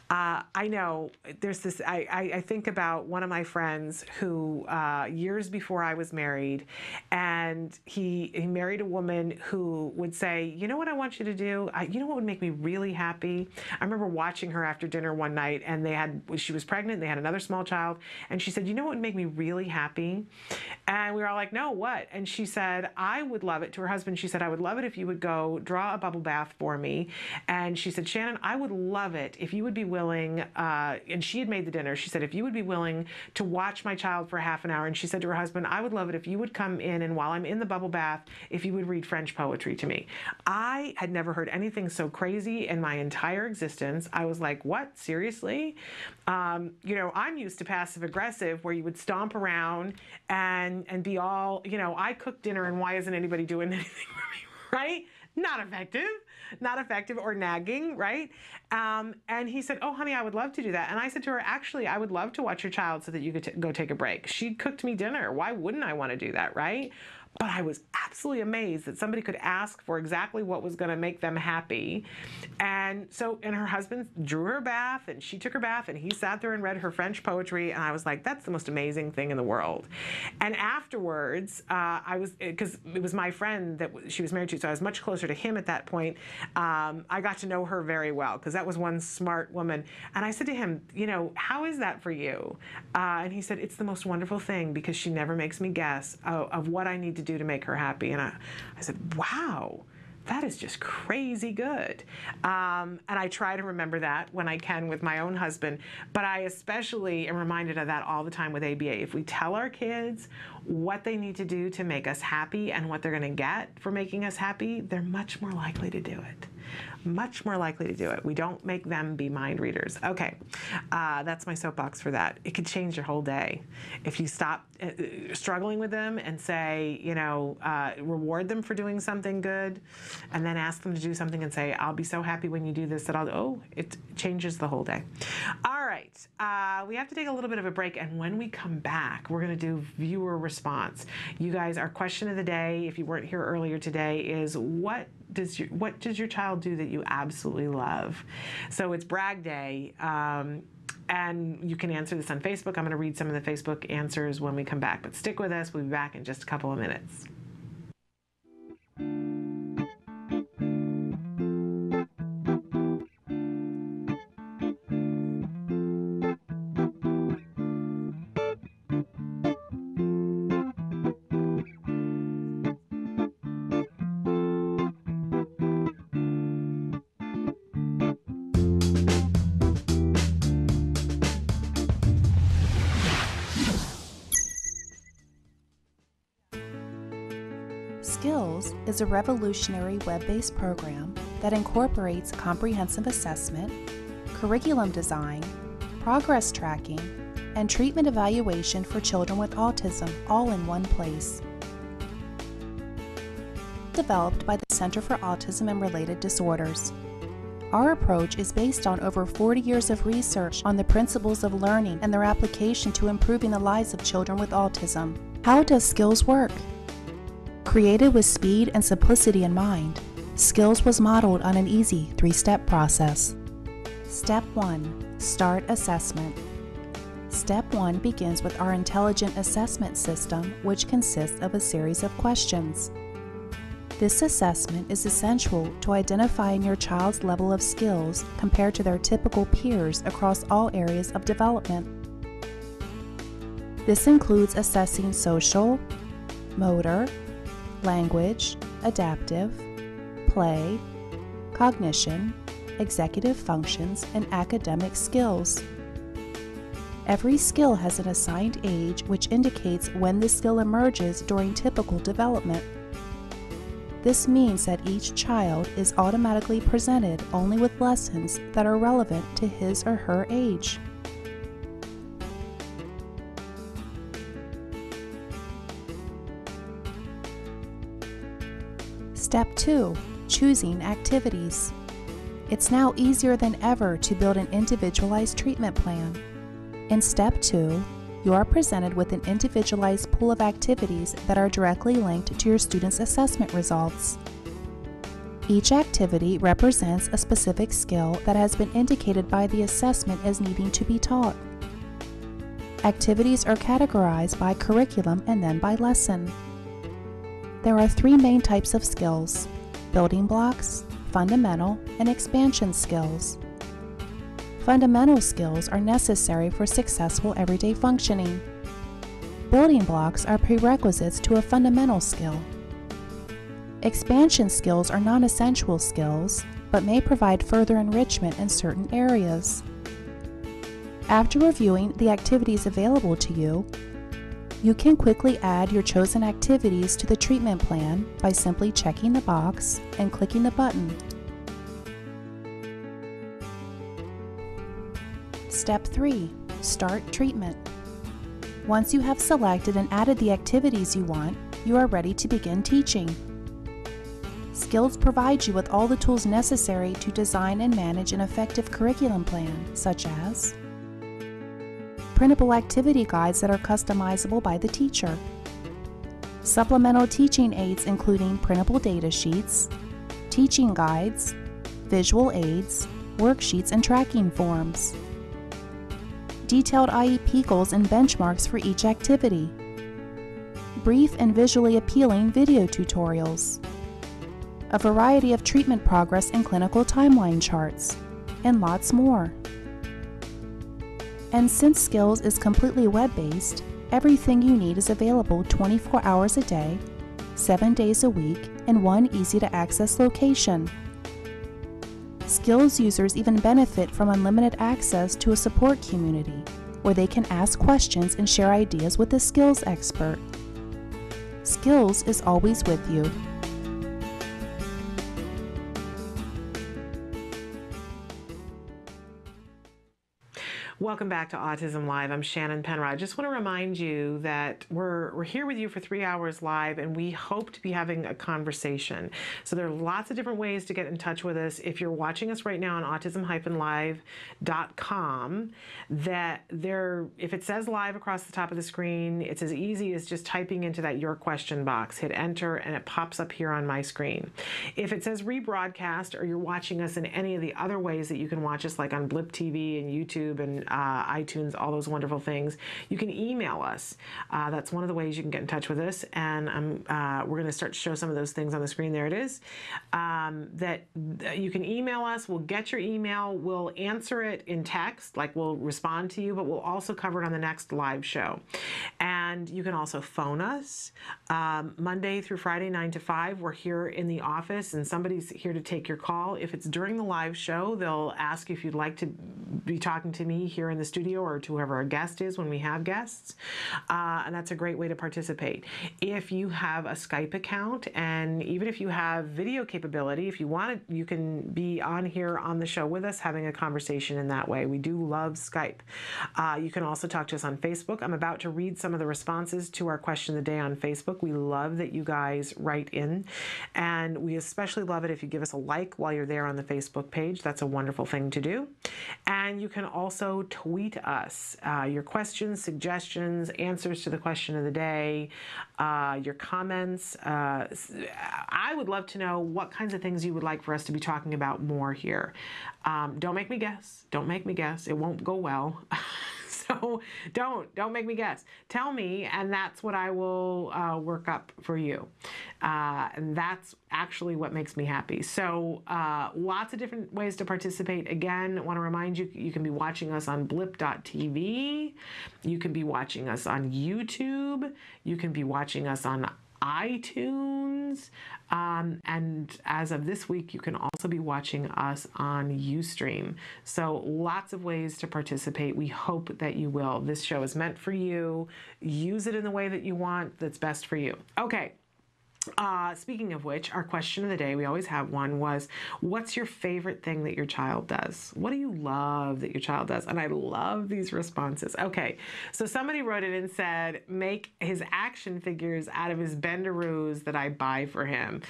I know there's this, I think about one of my friends who, years before I was married, and he married a woman who would say, you know what I want you to do? You know what would make me really happy? I remember watching her after dinner one night, and she was pregnant, they had another small child, and she said, you know what would make me really happy? And we were all like, no, what? And she said, I would love it, to her husband, she said, I would love it if you would go draw a bubble bath for me. And she said, Shannon, I would love it if you would be willing, and she had made the dinner, she said, if you would be willing to watch my child for half an hour. And she said to her husband, I would love it if you would come in, and while I'm in the bubble bath, if you would read French poetry to me. I had never heard anything so crazy in my entire existence. I was like, what? Seriously? I'm used to passive aggressive, where you would stomp around and be all, I cook dinner and why isn't anybody doing anything for me, right? Not effective or nagging, right? And he said, oh, honey, I would love to do that. And I said to her, actually, I would love to watch your child so that you could go take a break. She cooked me dinner. Why wouldn't I want to do that, right? But I was absolutely amazed that somebody could ask for exactly what was going to make them happy. And her husband drew her bath, and she took her bath, and he sat there and read her French poetry. And I was like, that's the most amazing thing in the world. And afterwards, because it was my friend that she was married to, so I was much closer to him at that point. I got to know her very well, because that was one smart woman. And I said to him, how is that for you? And he said, it's the most wonderful thing, because she never makes me guess of what I need to do to make her happy. And I said, wow, that is just crazy good. And I try to remember that when I can with my own husband, but I especially am reminded of that all the time with ABA. If we tell our kids what they need to do to make us happy and what they're going to get for making us happy, they're much more likely to do it. Much more likely to do it. We don't make them be mind readers. Okay, that's my soapbox for that. It could change your whole day. If you stop struggling with them and say, reward them for doing something good, and then ask them to do something and say, I'll be so happy when you do this that it changes the whole day. All right, we have to take a little bit of a break, and when we come back, we're going to do viewer response. You guys, our question of the day, if you weren't here earlier today, is what does your child do that you absolutely love? So it's brag day, and you can answer this on Facebook. I'm going to read some of the Facebook answers when we come back, but stick with us. We'll be back in just a couple of minutes. Skills is a revolutionary web-based program that incorporates comprehensive assessment, curriculum design, progress tracking, and treatment evaluation for children with autism, all in one place. Developed by the Center for Autism and Related Disorders. Our approach is based on over 40 years of research on the principles of learning and their application to improving the lives of children with autism. How does Skills work? Created with speed and simplicity in mind, Skills was modeled on an easy 3-step process. Step 1. Start assessment. Step 1 begins with our intelligent assessment system, which consists of a series of questions. This assessment is essential to identifying your child's level of skills compared to their typical peers across all areas of development. This includes assessing social, motor, language, adaptive, play, cognition, executive functions, and academic skills. Every skill has an assigned age which indicates when the skill emerges during typical development. This means that each child is automatically presented only with lessons that are relevant to his or her age. Step 2. Choosing activities. It's now easier than ever to build an individualized treatment plan. In Step 2, you are presented with an individualized pool of activities that are directly linked to your student's assessment results. Each activity represents a specific skill that has been indicated by the assessment as needing to be taught. Activities are categorized by curriculum and then by lesson. There are 3 main types of skills: building blocks, fundamental, and expansion skills. Fundamental skills are necessary for successful everyday functioning. Building blocks are prerequisites to a fundamental skill. Expansion skills are non-essential skills, but may provide further enrichment in certain areas. After reviewing the activities available to you, you can quickly add your chosen activities to the treatment plan by simply checking the box and clicking the button. Step 3. Start treatment. Once you have selected and added the activities you want, you are ready to begin teaching. Skills provides you with all the tools necessary to design and manage an effective curriculum plan, such as printable activity guides that are customizable by the teacher, supplemental teaching aids including printable data sheets, teaching guides, visual aids, worksheets, and tracking forms, detailed IEP goals and benchmarks for each activity, brief and visually appealing video tutorials, a variety of treatment progress and clinical timeline charts, and lots more. And since Skills is completely web-based, everything you need is available 24 hours a day, 7 days a week, in one easy-to-access location. Skills users even benefit from unlimited access to a support community, where they can ask questions and share ideas with a skills expert. Skills is always with you. Welcome back to Autism Live. I'm Shannon Penrod. Just want to remind you that we're here with you for 3 hours live, and we hope to be having a conversation. So there are lots of different ways to get in touch with us. If you're watching us right now on autism-live.com, if it says live across the top of the screen, it's as easy as just typing into that Your Question box. Hit enter and it pops up here on my screen. If it says rebroadcast, or you're watching us in any of the other ways that you can watch us, like on Blip TV and YouTube and iTunes, all those wonderful things, you can email us. That's one of the ways you can get in touch with us, and we're going to start to show some of those things on the screen. There it is. That you can email us. We'll get your email. We'll answer it in text, like we'll respond to you, but we'll also cover it on the next live show. And And you can also phone us Monday through Friday, 9 to 5. We're here in the office, and somebody's here to take your call. If it's during the live show, they'll ask if you'd like to be talking to me here in the studio or to whoever our guest is when we have guests. And that's a great way to participate. If you have a Skype account, and even if you have video capability, if you want it, you can be on here on the show with us having a conversation in that way. We do love Skype. You can also talk to us on Facebook. I'm about to read some of the responses to our question of the day on Facebook. We love that you guys write in, and we especially love it if you give us a like while you're there on the Facebook page. That's a wonderful thing to do. And you can also tweet us your questions, suggestions, answers to the question of the day, your comments. I would love to know what kinds of things you would like for us to be talking about more here. Don't make me guess. Don't make me guess. It won't go well. So don't make me guess. Tell me, and that's what I will work up for you. And that's actually what makes me happy. So lots of different ways to participate. Again, I want to remind you, you can be watching us on blip.tv. You can be watching us on YouTube. You can be watching us on iTunes, and as of this week, you can also be watching us on Ustream. So lots of ways to participate. We hope that you will. This show is meant for you. Use it in the way that you want, that's best for you. Okay. Speaking of which, our question of the day, we always have one, was what's your favorite thing that your child does? What do you love that your child does? And I love these responses. Okay, so somebody wrote in and said, make his action figures out of his Bendaroos that I buy for him.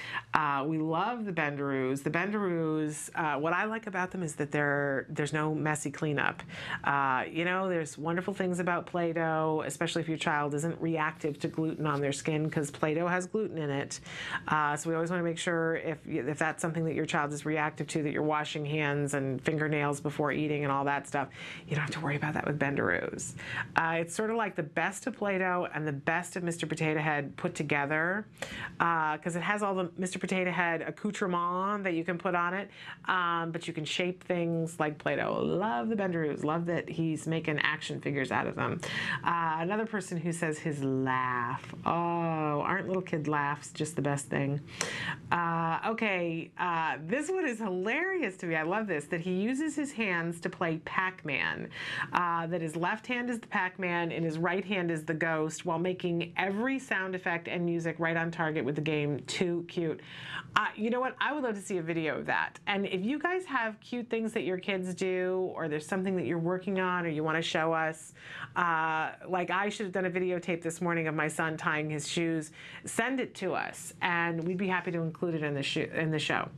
We love the Bendaroos. The Bendaroos, what I like about them is that there's no messy cleanup. You know, there's wonderful things about Play-Doh, especially if your child isn't reactive to gluten on their skin, because Play-Doh has gluten in it. So we always want to make sure if that's something that your child is reactive to, that you're washing hands and fingernails before eating and all that stuff. You don't have to worry about that with Bendaroos. It's sort of like the best of Play-Doh and the best of Mr. Potato Head put together, because it has all the Mr. Potato Head accoutrement that you can put on it, but you can shape things like Play-Doh. Love the Bendaroos. Love that he's making action figures out of them. Another person who says his laugh. Oh, aren't little kid laughs just the best thing? Okay, this one is hilarious to me. I love this, that he uses his hands to play Pac-Man, that his left hand is the Pac-Man and his right hand is the ghost, while making every sound effect and music right on target with the game. Too cute. You know what? I would love to see a video of that. And if you guys have cute things that your kids do, or there's something that you're working on or you want to show us, like I should have done a videotape this morning of my son tying his shoes, send it to us and we'd be happy to include it in the show.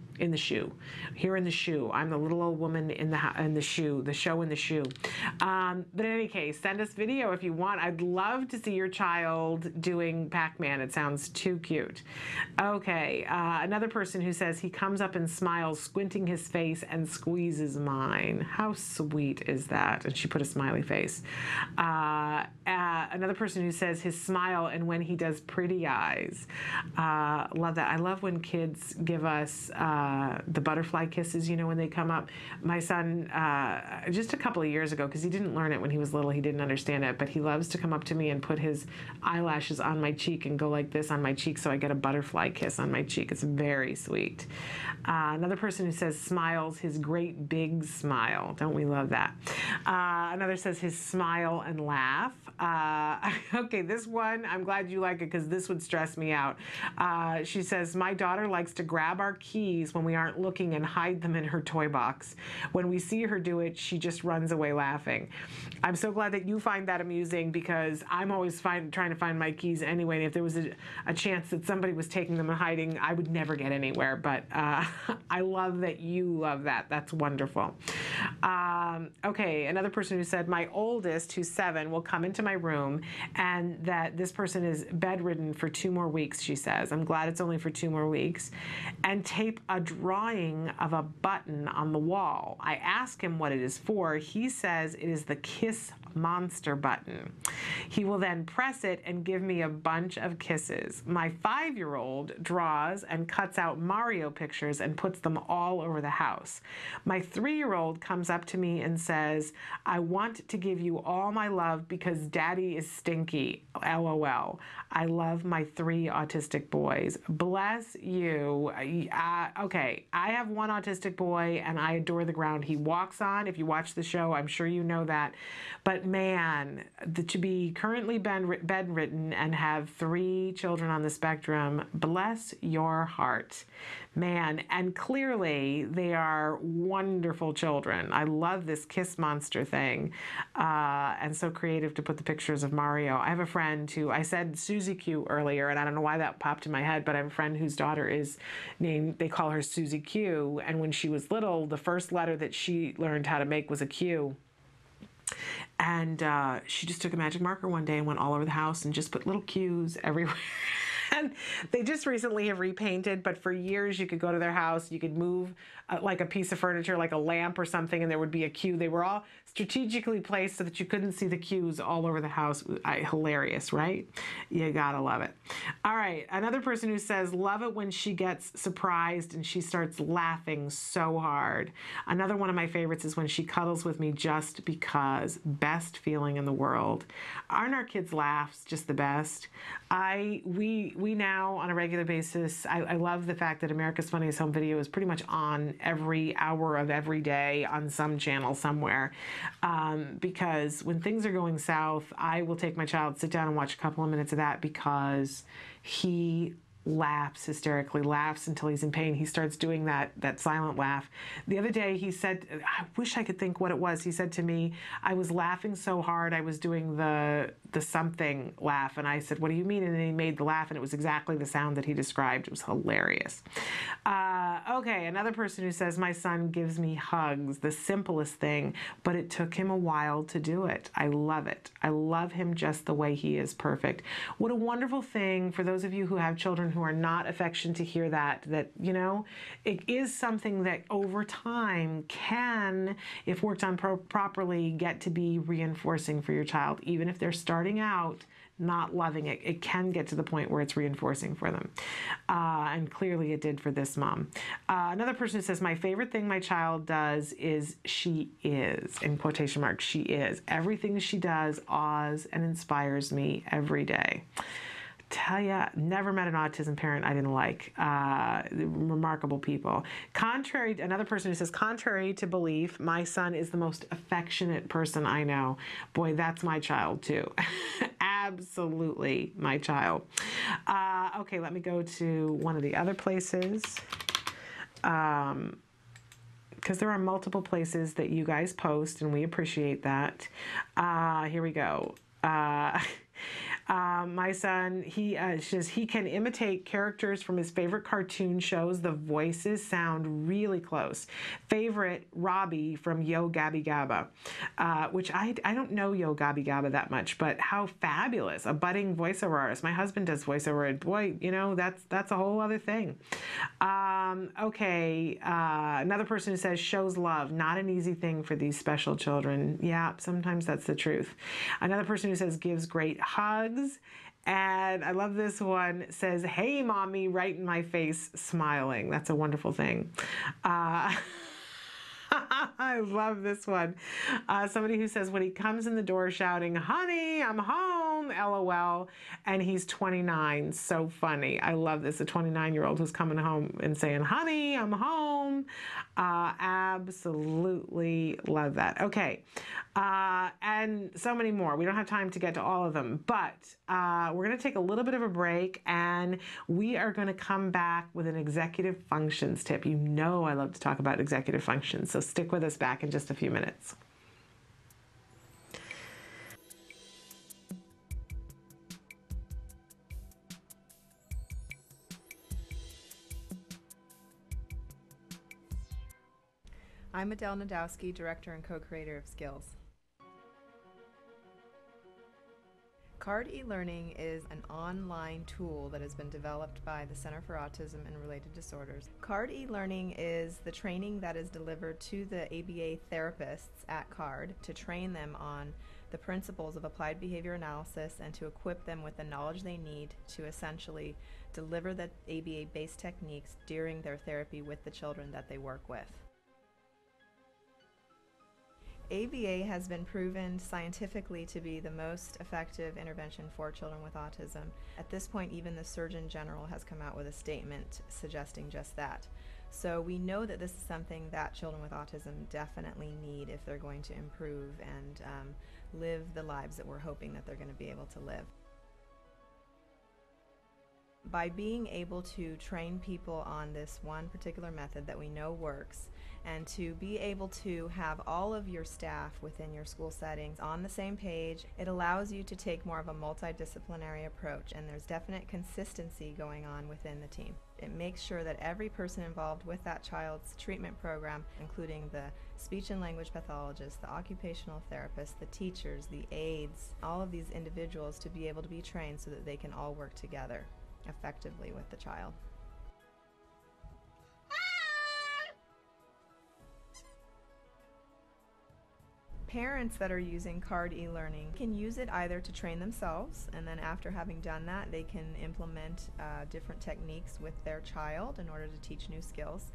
Here in the shoe. I'm the little old woman in the shoe, the show in the shoe. But in any case, send us video if you want. I'd love to see your child doing Pac-Man. It sounds too cute. Okay, another person who says he comes up and smiles, squinting his face and squeezes mine. How sweet is that? And she put a smiley face. Another person who says his smile and when he does pretty eyes. Love that. I love when kids give us the butterfly kisses, you know, when they come up. My son, just a couple of years ago, because he didn't learn it when he was little, he didn't understand it, but he loves to come up to me and put his eyelashes on my cheek and go like this on my cheek so I get a butterfly kiss on my cheek. It's very sweet. Another person who says smiles, his great big smile. Don't we love that? Another says his smile and laugh. Okay, this one, I'm glad you like it because this would stress me out. She says, my daughter likes to grab our keys when we aren't looking and hide them in her toy box. When we see her do it, she just runs away laughing. I'm so glad that you find that amusing, because I'm always trying to find my keys anyway. And if there was a chance that somebody was taking them and hiding, I would never get anywhere. But I love that you love that. That's wonderful. Okay, another person who said, my oldest, who's 7, will come into my room, and that this person is bedridden for 2 more weeks, she says. I'm glad it's only for 2 more weeks. And tape a drawing of a button on the wall. I ask him what it is for. He says it is the kiss monster button. He will then press it and give me a bunch of kisses. My 5-year-old draws and cuts out Mario pictures and puts them all over the house. My 3-year-old comes up to me and says, I want to give you all my love because daddy is stinky. LOL. I love my 3 autistic boys. Bless you. Okay, I have one autistic boy and I adore the ground he walks on. If you watch the show, I'm sure you know that. But man, to be currently bedridden and have 3 children on the spectrum, bless your heart. Man, and clearly they are wonderful children. I love this kiss monster thing, and so creative to put the pictures of Mario. I have a friend who, I said Susie Q earlier, and I don't know why that popped in my head, but I have a friend whose daughter is named, they call her Susie Q, and when she was little, the first letter that she learned how to make was a Q. And she just took a magic marker one day and went all over the house and just put little Q's everywhere. And they just recently have repainted, but for years you could go to their house, you could move like a piece of furniture, like a lamp or something, and there would be a Q. They were all strategically placed so that you couldn't see the Q's all over the house. Hilarious, right? You gotta love it. All right, another person who says, love it when she gets surprised and she starts laughing so hard. Another one of my favorites is when she cuddles with me just because. Best feeling in the world. Aren't our kids' laughs just the best? We now, on a regular basis, I love the fact that America's Funniest Home Video is pretty much on every hour of every day on some channel somewhere. Because when things are going south, I will take my child, sit down and watch a couple of minutes of that because he laughs hysterically, laughs until he's in pain. He starts doing that silent laugh. The other day he said, I wish I could think what it was. He said to me, I was laughing so hard I was doing the something laugh. And I said, what do you mean? And then he made the laugh and it was exactly the sound that he described. It was hilarious. Okay, another person who says, my son gives me hugs, the simplest thing, but it took him a while to do it. I love it. I love him just the way he is, perfect. What a wonderful thing for those of you who have children who are not affectionate to hear that, you know, it is something that over time can, if worked on properly, get to be reinforcing for your child. Even if they're starting out not loving it, it can get to the point where it's reinforcing for them. And clearly it did for this mom. Another person says, my favorite thing my child does is she is, in quotation marks, she is. Everything she does awes and inspires me every day. Tell ya, never met an autism parent I didn't like. Remarkable people. Another person who says, contrary to belief, my son is the most affectionate person I know. Boy, that's my child too. Absolutely my child. Okay, let me go to one of the other places. Because there are multiple places that you guys post, and we appreciate that. Here we go. My son, he says he can imitate characters from his favorite cartoon shows. The voices sound really close. Favorite, Robbie from Yo Gabby Gabba, which I don't know Yo Gabby Gabba that much, but how fabulous. A budding voiceover artist. My husband does voiceover, and boy, you know, that's a whole other thing. Okay, another person who says shows love. Not an easy thing for these special children. Yeah, sometimes that's the truth. Another person who says gives great hugs. And I love this one, says, hey, mommy, right in my face, smiling. That's a wonderful thing. I love this one. Somebody who says, when he comes in the door shouting, honey, I'm home, LOL, and he's 29. So funny. I love this. A 29-year-old who's coming home and saying, honey, I'm home. Absolutely love that. Okay. And so many more. We don't have time to get to all of them, but we're going to take a little bit of a break, and we are going to come back with an executive functions tip. You know I love to talk about executive functions, so stick with us back in just a few minutes. I'm Adele Nadowski, Director and Co-Creator of Skills. CARD e-learning is an online tool that has been developed by the Center for Autism and Related Disorders. CARD e-learning is the training that is delivered to the ABA therapists at CARD to train them on the principles of applied behavior analysis and to equip them with the knowledge they need to essentially deliver the ABA-based techniques during their therapy with the children that they work with. ABA has been proven scientifically to be the most effective intervention for children with autism. At this point, even the Surgeon General has come out with a statement suggesting just that. So we know that this is something that children with autism definitely need if they're going to improve and live the lives that we're hoping that they're going to be able to live. By being able to train people on this one particular method that we know works, and to be able to have all of your staff within your school settings on the same page, it allows you to take more of a multidisciplinary approach, and there's definite consistency going on within the team. It makes sure that every person involved with that child's treatment program, including the speech and language pathologist, the occupational therapist, the teachers, the aides, all of these individuals to be able to be trained so that they can all work together effectively with the child. Parents that are using CARD e-learning can use it either to train themselves, and then after having done that, they can implement different techniques with their child in order to teach new skills.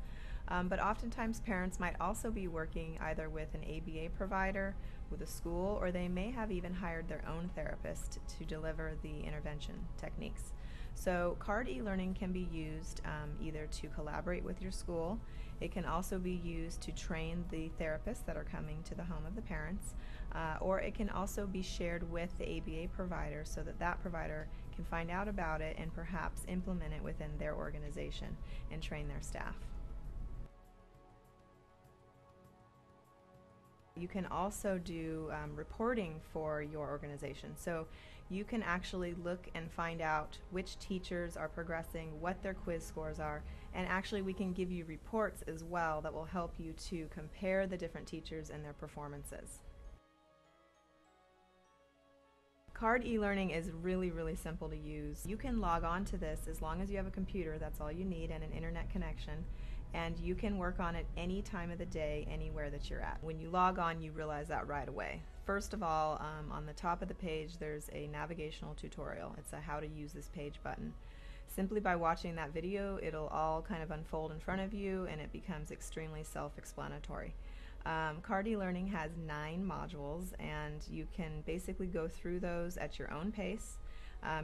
But oftentimes parents might also be working either with an ABA provider, with a school, or they may have even hired their own therapist to deliver the intervention techniques. So CARD e-learning can be used either to collaborate with your school. It can also be used to train the therapists that are coming to the home of the parents, or it can also be shared with the ABA provider so that that provider can find out about it and perhaps implement it within their organization and train their staff. You can also do reporting for your organization. So you can actually look and find out which teachers are progressing, what their quiz scores are, and actually we can give you reports as well that will help you to compare the different teachers and their performances. CARD e-learning is really, really simple to use. You can log on to this as long as you have a computer, that's all you need, and an internet connection. And you can work on it any time of the day, anywhere that you're at. When you log on, you realize that right away. First of all, on the top of the page, there's a navigational tutorial. It's a how to use this page button. Simply by watching that video, it'll all kind of unfold in front of you, and it becomes extremely self-explanatory. CARD e-learning has 9 modules, and you can basically go through those at your own pace.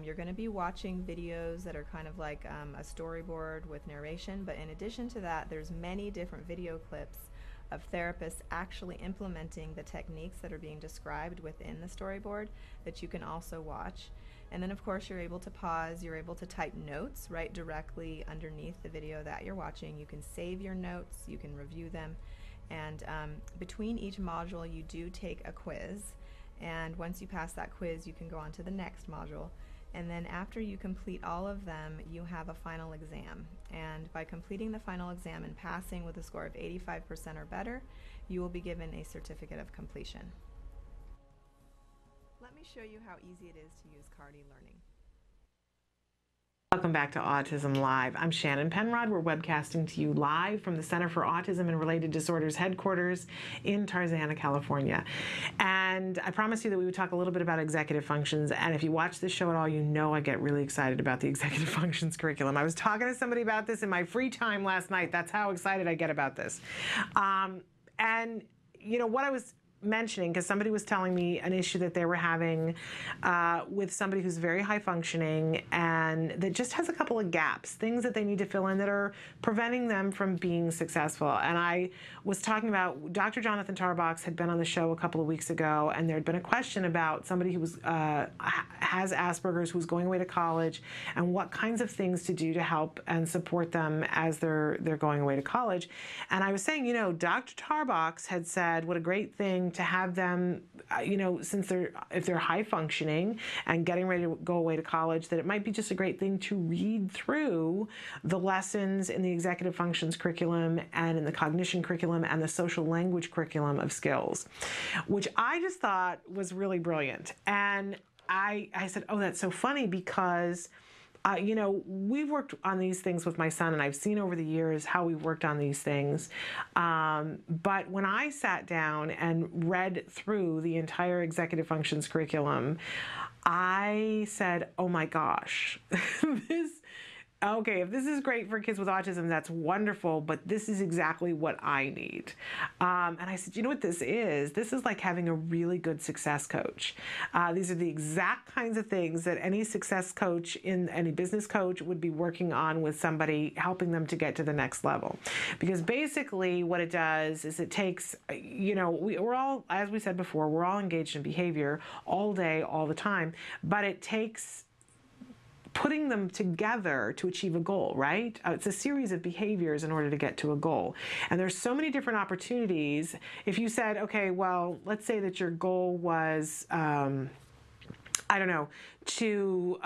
You're going to be watching videos that are kind of like a storyboard with narration, but in addition to that, there's many different video clips of therapists actually implementing the techniques that are being described within the storyboard that you can also watch. And then of course you're able to pause, you're able to type notes right directly underneath the video that you're watching. You can save your notes, you can review them, and between each module you do take a quiz, and once you pass that quiz you can go on to the next module. And then after you complete all of them, you have a final exam. And by completing the final exam and passing with a score of 85% or better, you will be given a certificate of completion. Let me show you how easy it is to use CARD e-learning. Welcome back to Autism Live. I'm Shannon Penrod. We're webcasting to you live from the Center for Autism and Related Disorders headquarters in Tarzana, California. And I promised you that we would talk a little bit about executive functions. And if you watch this show at all, you know I get really excited about the executive functions curriculum. I was talking to somebody about this in my free time last night. That's how excited I get about this. And you know what I was mentioning, because somebody was telling me an issue that they were having with somebody who's very high functioning and that just has a couple of gaps, things that they need to fill in that are preventing them from being successful. And I was talking about Dr. Jonathan Tarbox had been on the show a couple of weeks ago, and there had been a question about somebody who was has Asperger's, who's going away to college, and what kinds of things to do to help and support them as they're going away to college. And I was saying, you know, Dr. Tarbox had said what a great thing to have them, you know, since if they're high functioning and getting ready to go away to college, that it might be just a great thing to read through the lessons in the executive functions curriculum and in the cognition curriculum and the social language curriculum of skills, which I just thought was really brilliant. And I said, oh, that's so funny, because You know, we've worked on these things with my son, and I've seen over the years how we've worked on these things. But when I sat down and read through the entire executive functions curriculum, I said, oh my gosh, okay, if this is great for kids with autism, that's wonderful, but this is exactly what I need. And I said, you know what this is? This is like having a really good success coach. These are the exact kinds of things that any success coach, any business coach would be working on with somebody, helping them to get to the next level. Because basically what it does is it takes, you know, we're all, as we said before, we're all engaged in behavior all day, all the time, but it takes putting them together to achieve a goal, right? It's a series of behaviors in order to get to a goal. And there's so many different opportunities. If you said, okay, well, let's say that your goal was, I don't know, to,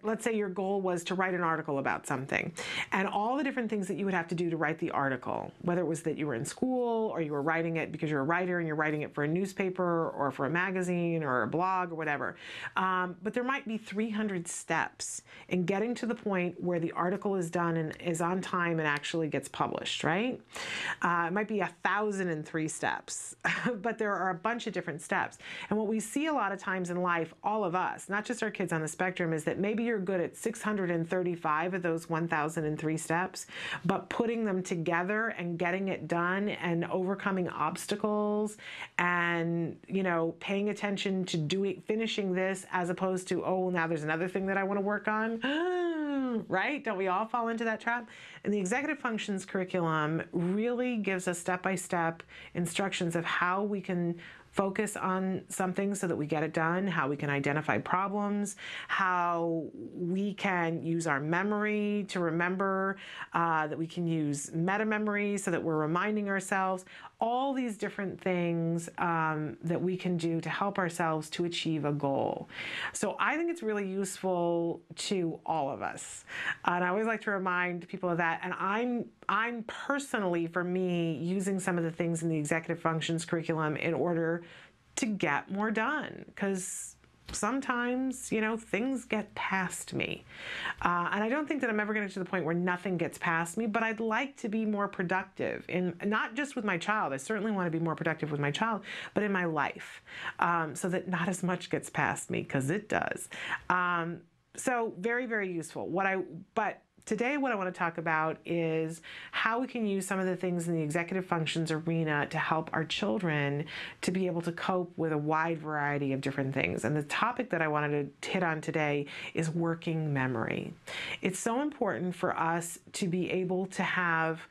let's say your goal was to write an article about something, and all the different things that you would have to do to write the article, whether it was that you were in school or you were writing it because you're a writer and you're writing it for a newspaper or for a magazine or a blog or whatever. But there might be 300 steps in getting to the point where the article is done and is on time and actually gets published, right? It might be 1,003 steps, but there are a bunch of different steps. And what we see a lot of times in life, all of us, not just our kids on the spectrum, is that maybe you're good at 635 of those 1,003 steps, but putting them together and getting it done and overcoming obstacles and, you know, paying attention to finishing this as opposed to, oh, now there's another thing that I want to work on, right? Don't we all fall into that trap? And the executive functions curriculum really gives us step-by-step instructions of how we can focus on something so that we get it done, how we can identify problems, how we can use our memory to remember, that we can use meta memory so that we're reminding ourselves, all these different things that we can do to help ourselves to achieve a goal. So I think it's really useful to all of us. And I always like to remind people of that. And I'm personally, for me, using some of the things in the executive functions curriculum in order to get more done, because sometimes, you know, things get past me. And I don't think that I'm ever going to get to the point where nothing gets past me, but I'd like to be more productive, in not just with my child. I certainly want to be more productive with my child, but in my life, so that not as much gets past me, because it does. So very, very useful. But today what I want to talk about is how we can use some of the things in the executive functions arena to help our children to be able to cope with a wide variety of different things. And the topic that I wanted to hit on today is working memory. It's so important for us to be able to have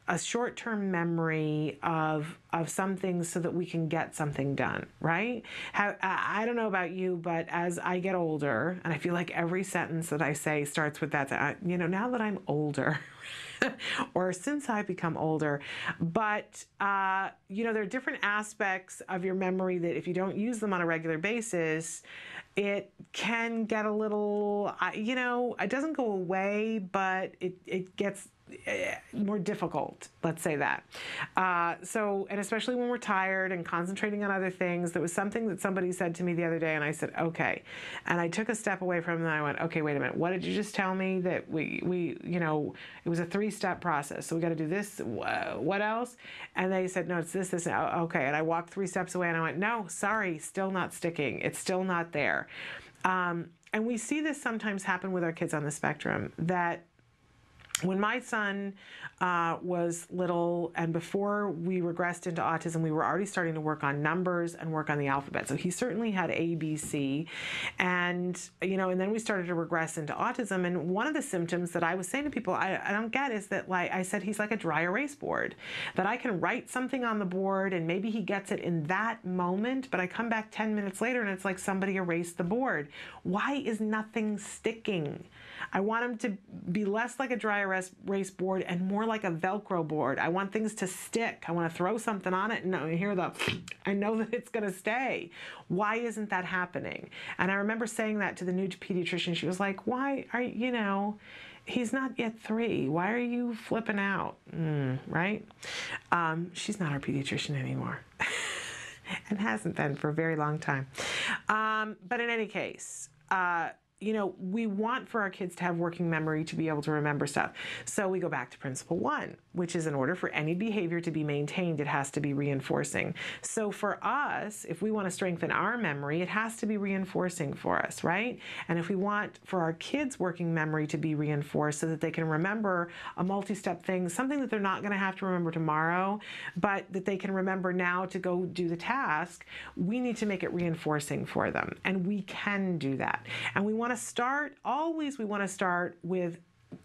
a short-term memory of some things so that we can get something done, right? I don't know about you, but as I get older, and I feel like every sentence that I say starts with that, you know, now that I'm older, or since I've become older, but, you know, there are different aspects of your memory that if you don't use them on a regular basis, it can get a little, you know, it doesn't go away, but it gets more difficult, let's say that. And especially when we're tired and concentrating on other things, there was something that somebody said to me the other day, and I said, okay. And I took a step away from it, and I went, okay, wait a minute. What did you just tell me? That we you know, it was a 3-step process. So we got to do this. What else? And they said, no, it's this, this. Okay. And I walked 3 steps away, and I went, no, sorry, still not sticking. It's still not there. And we see this sometimes happen with our kids on the spectrum, that when my son was little and before we regressed into autism, we were already starting to work on numbers and work on the alphabet. So he certainly had A, B, C. And, you know, and then we started to regress into autism. And one of the symptoms that I was saying to people, I don't get, is that, like I said, he's like a dry erase board, that I can write something on the board and maybe he gets it in that moment, but I come back 10 minutes later and it's like somebody erased the board. Why is nothing sticking? I want him to be less like a dry erase board and more like a Velcro board. I want things to stick. I want to throw something on it and I know that it's going to stay. Why isn't that happening? And I remember saying that to the new pediatrician. She was like, why are you know, he's not yet 3. Why are you flipping out? Right? She's not our pediatrician anymore. And hasn't been for a very long time. But in any case, you know, we want for our kids to have working memory to be able to remember stuff. So we go back to principle 1, which is in order for any behavior to be maintained, it has to be reinforcing. So for us, if we want to strengthen our memory, it has to be reinforcing for us, right? And if we want for our kids' working memory to be reinforced so that they can remember a multi-step thing, something that they're not going to have to remember tomorrow, but that they can remember now to go do the task, we need to make it reinforcing for them. And we can do that. And we want to start with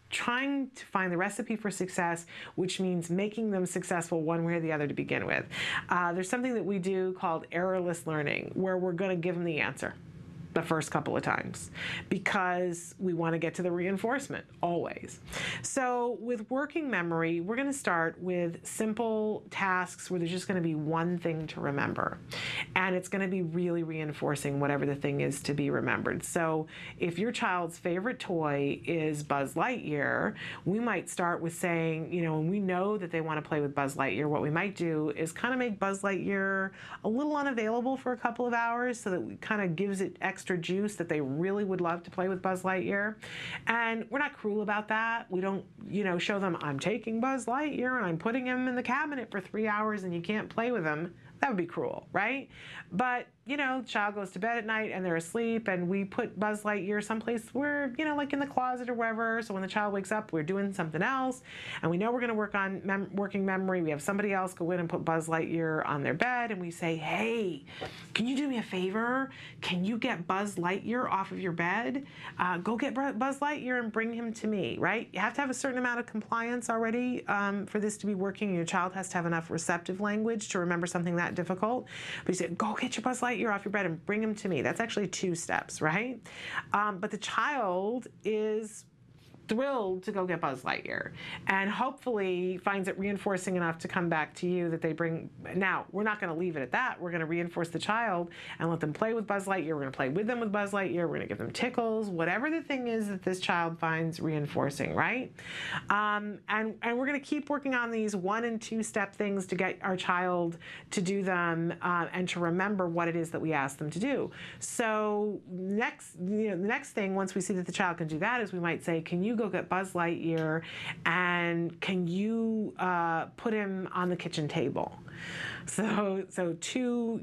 trying to find the recipe for success, which means making them successful one way or the other to begin with. There's something that we do called errorless learning, where we're going to give them the answer the first couple of times because we want to get to the reinforcement always. So with working memory, we're going to start with simple tasks where there's just going to be one thing to remember. And it's going to be really reinforcing whatever the thing is to be remembered. So if your child's favorite toy is Buzz Lightyear, we might start with saying, you know, when we know that they want to play with Buzz Lightyear, what we might do is kind of make Buzz Lightyear a little unavailable for a couple of hours so that it kind of gives it extra juice that they really would love to play with Buzz Lightyear. And we're not cruel about that. We don't, you know, show them, I'm taking Buzz Lightyear and I'm putting him in the cabinet for 3 hours and you can't play with him. That would be cruel, right? But, you know, the child goes to bed at night and they're asleep and we put Buzz Lightyear someplace where, you know, like in the closet or wherever. So when the child wakes up, we're doing something else and we know we're going to work on working memory. We have somebody else go in and put Buzz Lightyear on their bed and we say, hey, can you do me a favor? Can you get Buzz Lightyear off of your bed? Go get Buzz Lightyear and bring him to me, right? You have to have a certain amount of compliance already for this to be working. Your child has to have enough receptive language to remember something that difficult. But you say, go get your Buzz Lightyear off your bed and bring him to me. That's actually 2 steps, right? But the child is thrilled to go get Buzz Lightyear and hopefully finds it reinforcing enough to come back to you that they bring. Now, we're not going to leave it at that. We're going to reinforce the child and let them play with Buzz Lightyear. We're going to play with them with Buzz Lightyear. We're going to give them tickles, whatever the thing is that this child finds reinforcing, right? And we're going to keep working on these 1 and 2 step things to get our child to do them and to remember what it is that we ask them to do. So the next thing, once we see that the child can do that, is we might say, can you go get Buzz Lightyear and can you put him on the kitchen table? So 2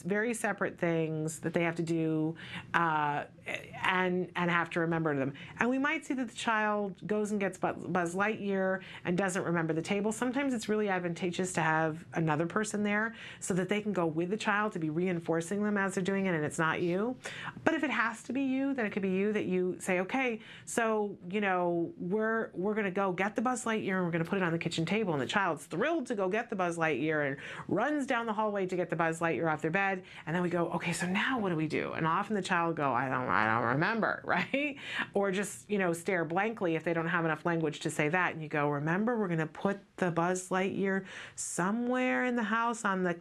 very separate things that they have to do and have to remember them. And we might see that the child goes and gets Buzz Lightyear and doesn't remember the table. Sometimes it's really advantageous to have another person there so that they can go with the child to be reinforcing them as they're doing it and it's not you. But if it has to be you, then it could be you that you say, okay, so, you know, we're going to go get the Buzz Lightyear and we're going to put it on the kitchen table. And the child's thrilled to go get the Buzz Lightyear and runs down the hallway to get the Buzz Lightyear off their bed. And then we go, okay, so now what do we do? And often the child will go, I don't remember, right? Or just, you know, stare blankly if they don't have enough language to say that. And you go, remember, we're going to put the Buzz Lightyear somewhere in the house on the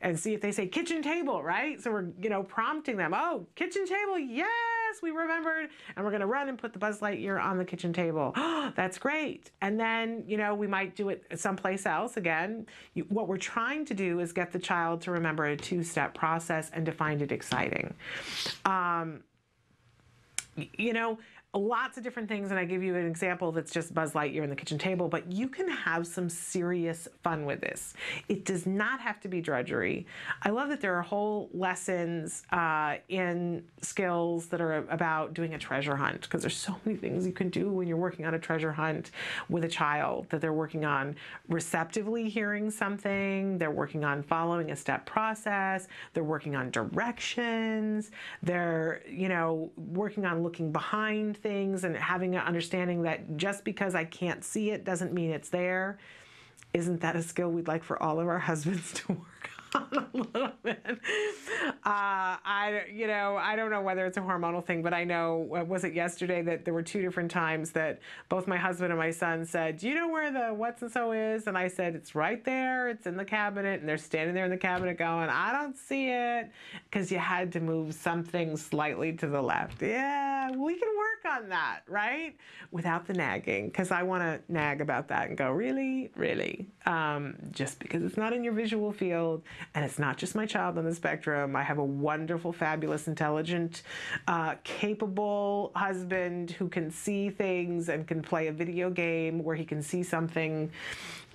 and see if they say kitchen table, right? So we're, you know, prompting them, oh, kitchen table, yes, we remembered. And we're going to run and put the Buzz Lightyear on the kitchen table. Oh, that's great. And then, you know, we might do it someplace else. Again, what we're trying to do is get the child to remember a 2-step process and to find it exciting. You know, lots of different things, and I give you an example that's just Buzz Lightyear in the kitchen table, but you can have some serious fun with this. It does not have to be drudgery. I love that there are whole lessons in skills that are about doing a treasure hunt, because there's so many things you can do when you're working on a treasure hunt with a child, that they're working on receptively hearing something, they're working on following a step process, they're working on directions, they're, you know, working on looking behind things and having an understanding that just because I can't see it doesn't mean it's there. Isn't that a skill we'd like for all of our husbands to work on a little bit? I don't know whether it's a hormonal thing, but I know, was it yesterday that there were 2 different times that both my husband and my son said, do you know where the what's and so is? And I said, it's right there, it's in the cabinet. And they're standing there in the cabinet going, I don't see it, because you had to move something slightly to the left. Yeah, we can work on that, right? Without the nagging, because I want to nag about that and go, really? Really? Just because it's not in your visual field, and it's not just my child on the spectrum. I have a wonderful, fabulous, intelligent, capable husband who can see things and can play a video game where he can see something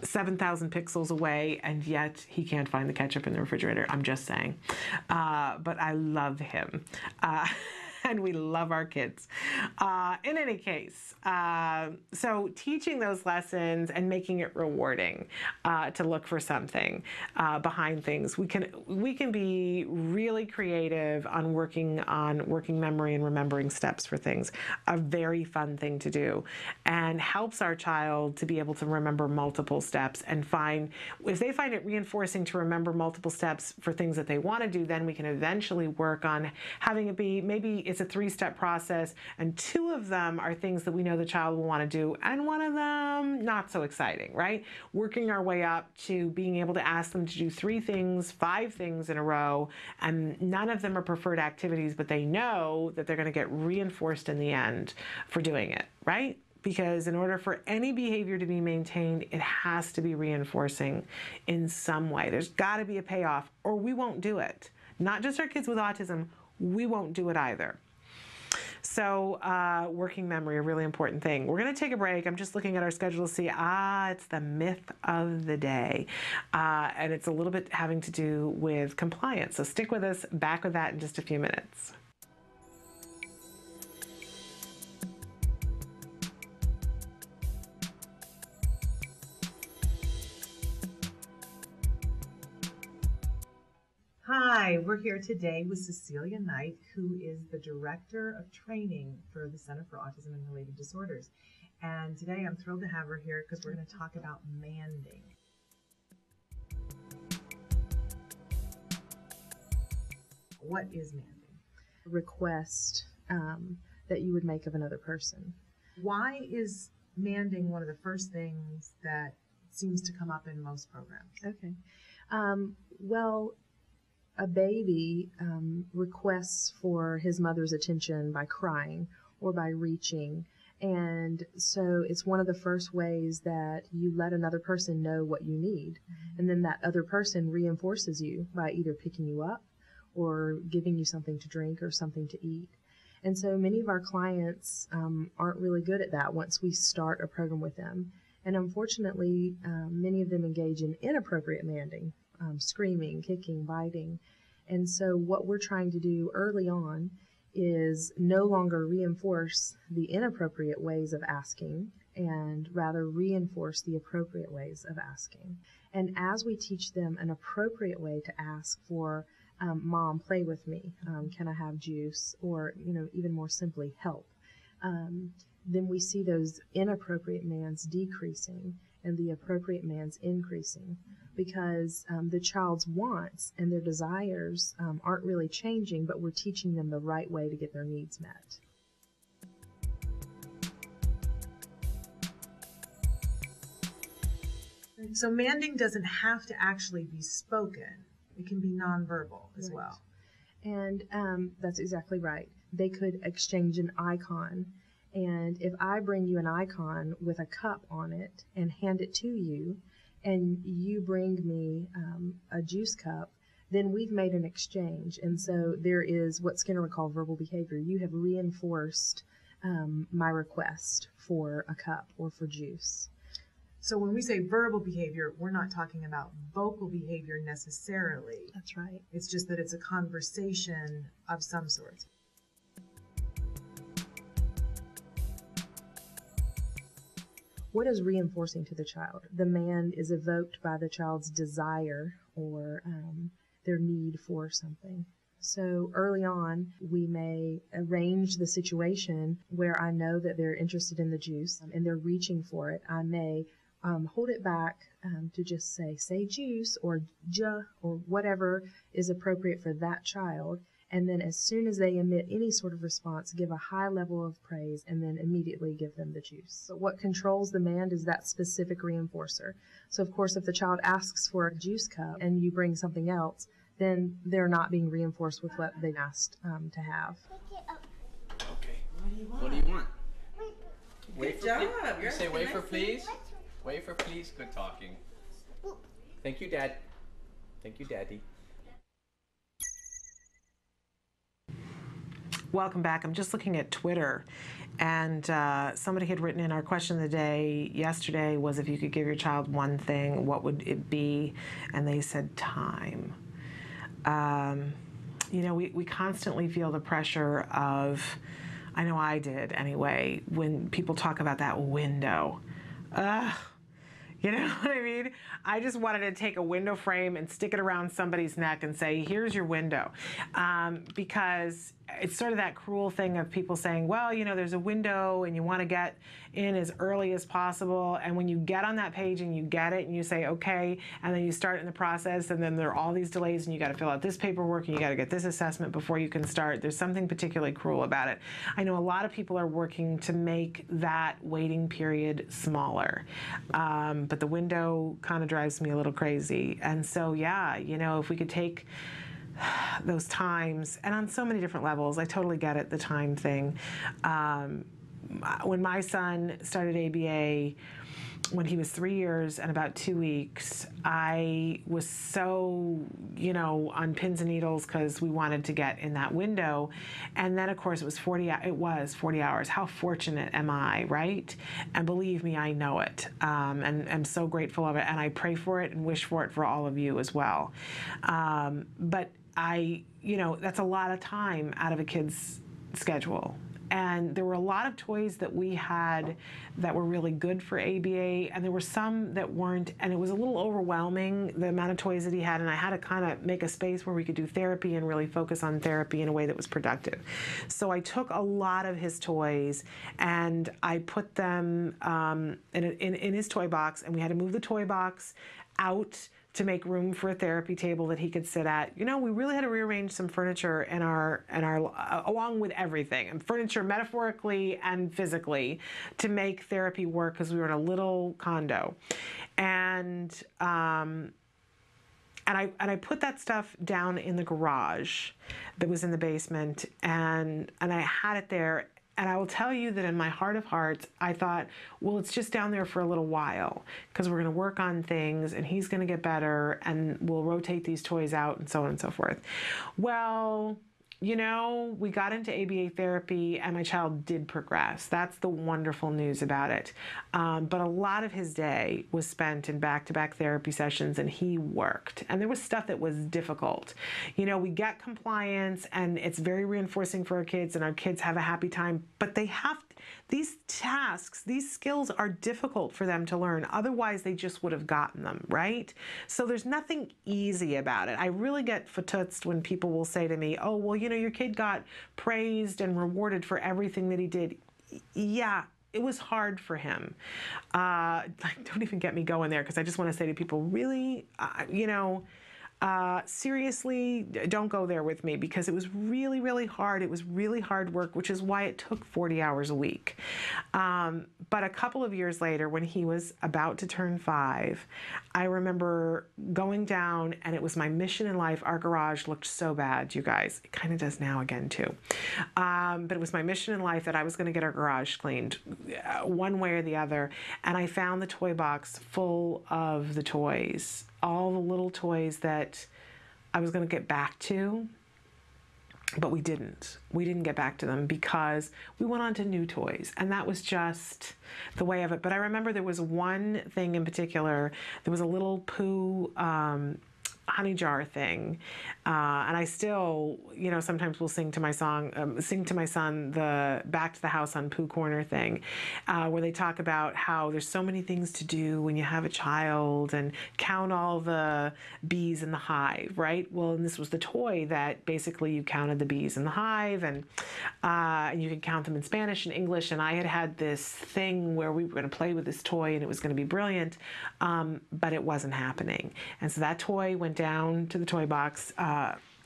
7,000 pixels away, and yet he can't find the ketchup in the refrigerator. I'm just saying. But I love him. And we love our kids. In any case, so teaching those lessons and making it rewarding to look for something behind things. We can be really creative on working memory and remembering steps for things. A very fun thing to do, and helps our child to be able to remember multiple steps and if they find it reinforcing to remember multiple steps for things that they want to do, then we can eventually work on having it be, maybe it's a 3-step process, and 2 of them are things that we know the child will want to do, and 1 of them not so exciting, right? Working our way up to being able to ask them to do 3 things, 5 things in a row, and none of them are preferred activities, but they know that they're going to get reinforced in the end for doing it, right? Because in order for any behavior to be maintained, it has to be reinforcing in some way. There's got to be a payoff, or we won't do it. Not just our kids with autism, we won't do it either. So working memory, a really important thing. We're going to take a break. I'm just looking at our schedule to see, it's the myth of the day. And it's a little bit having to do with compliance. So stick with us. Back with that in just a few minutes. Hi, we're here today with Cecilia Knight, who is the Director of Training for the Center for Autism and Related Disorders. And today I'm thrilled to have her here because we're going to talk about manding. What is manding? A request that you would make of another person. Why is manding one of the first things that seems to come up in most programs? Okay. Well, a baby requests for his mother's attention by crying or by reaching. And so it's one of the first ways that you let another person know what you need. And then that other person reinforces you by either picking you up or giving you something to drink or something to eat. And so many of our clients aren't really good at that once we start a program with them. And unfortunately, many of them engage in inappropriate manding, screaming, kicking, biting. And so what we're trying to do early on is no longer reinforce the inappropriate ways of asking and rather reinforce the appropriate ways of asking. And as we teach them an appropriate way to ask for, Mom, play with me, can I have juice, or even more simply, help, then we see those inappropriate mands decreasing and the appropriate mands increasing, because the child's wants and their desires aren't really changing, but we're teaching them the right way to get their needs met. So manding doesn't have to actually be spoken. It can be nonverbal as well. And that's exactly right. They could exchange an icon. And if I bring you an icon with a cup on it and hand it to you, and you bring me a juice cup, then we've made an exchange. And so there is what Skinner would call verbal behavior. You have reinforced my request for a cup or for juice. So when we say verbal behavior, we're not talking about vocal behavior necessarily. That's right. It's just that it's a conversation of some sort. What is reinforcing to the child? The man is evoked by the child's desire or their need for something. So early on, we may arrange the situation where I know that they're interested in the juice and they're reaching for it. I may hold it back to just say juice or ja or whatever is appropriate for that child. And then as soon as they emit any sort of response, give a high level of praise and then immediately give them the juice. But what controls the mand is that specific reinforcer. So of course, if the child asks for a juice cup and you bring something else, then they're not being reinforced with what they asked to have. Okay. What do you want? for please. job. You're Say asking wait for nice please. Wait for please. Good talking. Thank you, Dad. Thank you, Daddy. Welcome back. I'm just looking at Twitter, and somebody had written in our question of the day yesterday was, if you could give your child one thing, what would it be? And they said time. You know, we constantly feel the pressure of, I know I did anyway, when people talk about that window. You know what I mean? I just wanted to take a window frame and stick it around somebody's neck and say, here's your window. Because it's sort of that cruel thing of people saying, well, you know, there's a window and you want to get in as early as possible. And when you get on that page and you get it and you say, okay, and then you start in the process, and then there are all these delays and you got to fill out this paperwork and you got to get this assessment before you can start. There's something particularly cruel about it. I know a lot of people are working to make that waiting period smaller. But the window kind of drives me a little crazy. And so, yeah, you know, if we could take those times, and on so many different levels, I totally get it, the time thing. When my son started ABA, when he was 3 years and about 2 weeks, I was so, you know, on pins and needles because we wanted to get in that window. And then, of course, it was 40 hours. How fortunate am I, right? And believe me, I know it. And I'm so grateful of it. And I pray for it and wish for it for all of you as well. But you know, that's a lot of time out of a kid's schedule. And there were a lot of toys that we had that were really good for ABA, and there were some that weren't, and it was a little overwhelming, the amount of toys that he had, and I had to kind of make a space where we could do therapy and really focus on therapy in a way that was productive. So I took a lot of his toys and I put them in his toy box, and we had to move the toy box out to make room for a therapy table that he could sit at. You know, we really had to rearrange some furniture in our along with everything, and furniture metaphorically and physically, to make therapy work, because we were in a little condo. And I put that stuff down in the garage that was in the basement, and I had it there. And I will tell you that in my heart of hearts, I thought, well, it's just down there for a little while because we're going to work on things and he's going to get better and we'll rotate these toys out and so on and so forth. Well, you know, we got into ABA therapy and my child did progress. That's the wonderful news about it. But a lot of his day was spent in back-to-back therapy sessions, and he worked. And there was stuff that was difficult. You know, we get compliance and it's very reinforcing for our kids, and our kids have a happy time, but they have these tasks, these skills are difficult for them to learn. Otherwise, they just would have gotten them, right? So there's nothing easy about it. I really get fatutzed when people will say to me, oh, well, you know, your kid got praised and rewarded for everything that he did. Yeah, it was hard for him. Don't even get me going there, because I just want to say to people, really, you know, seriously, don't go there with me, because it was really, really hard. It was really hard work, which is why it took 40 hours a week. But a couple of years later, when he was about to turn 5, I remember going down, and it was my mission in life. Our garage looked so bad, you guys. It kind of does now again, too. But it was my mission in life that I was going to get our garage cleaned one way or the other. And I found the toy box full of the toys, all the little toys that I was going to get back to, but we didn't. We didn't get back to them because we went on to new toys, and that was just the way of it. But I remember there was one thing in particular. There was a little poo honey jar thing, and I still, you know, sometimes will sing to my son the Back to the House on Pooh Corner thing, where they talk about how there's so many things to do when you have a child, and count all the bees in the hive, right? Well, and this was the toy that basically you counted the bees in the hive, and you could count them in Spanish and English, and I had this thing where we were going to play with this toy and it was going to be brilliant, but it wasn't happening. And so that toy went down to the toy box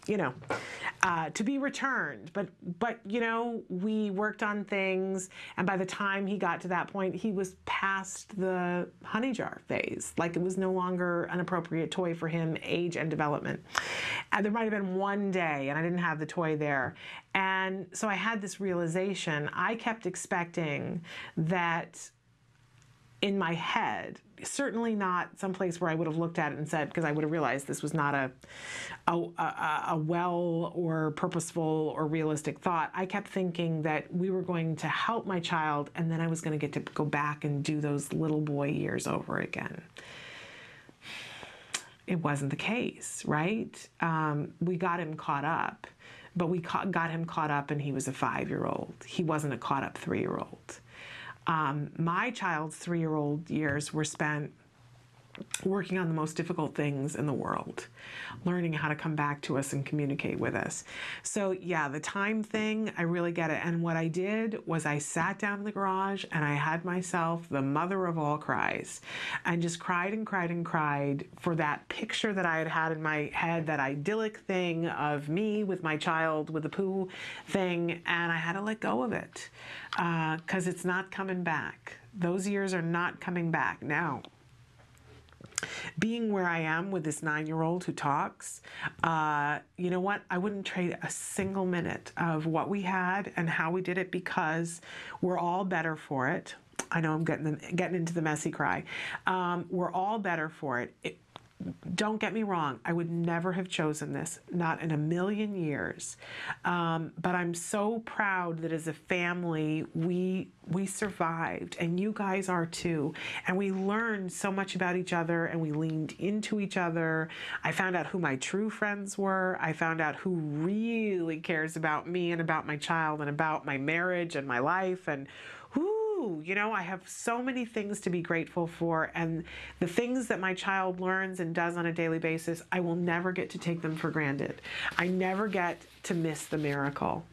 to be returned. But we worked on things, and by the time he got to that point, he was past the honey jar phase. Like, it was no longer an appropriate toy for him, age and development. And there might have been one day, and I didn't have the toy there. And so I had this realization. I kept expecting that in my head, certainly not someplace where I would have looked at it and said, because I would have realized this was not a well or purposeful or realistic thought. I kept thinking that we were going to help my child, and then I was going to get to go back and do those little boy years over again. It wasn't the case, right? We got him caught up, but we got him caught up, and he was a 5-year-old. He wasn't a caught up 3-year-old. My child's 3-year-old years were spent working on the most difficult things in the world, learning how to come back to us and communicate with us. So yeah, the time thing, I really get it. And what I did was I sat down in the garage and I had myself the mother of all cries, and just cried and cried and cried for that picture that I had had in my head, that idyllic thing of me with my child with the poo thing, and I had to let go of it because it's not coming back. Those years are not coming back. Now, being where I am with this 9-year-old who talks, you know what? I wouldn't trade a single minute of what we had and how we did it, because we're all better for it. I know I'm getting into the messy cry. We're all better for it. Don't get me wrong, I would never have chosen this, not in a million years. But I'm so proud that as a family, we survived, and you guys are too. And we learned so much about each other, and we leaned into each other. I found out who my true friends were. I found out who really cares about me and about my child and about my marriage and my life. And I have so many things to be grateful for, and the things that my child learns and does on a daily basis, I will never get to take them for granted. I never get to miss the miracle.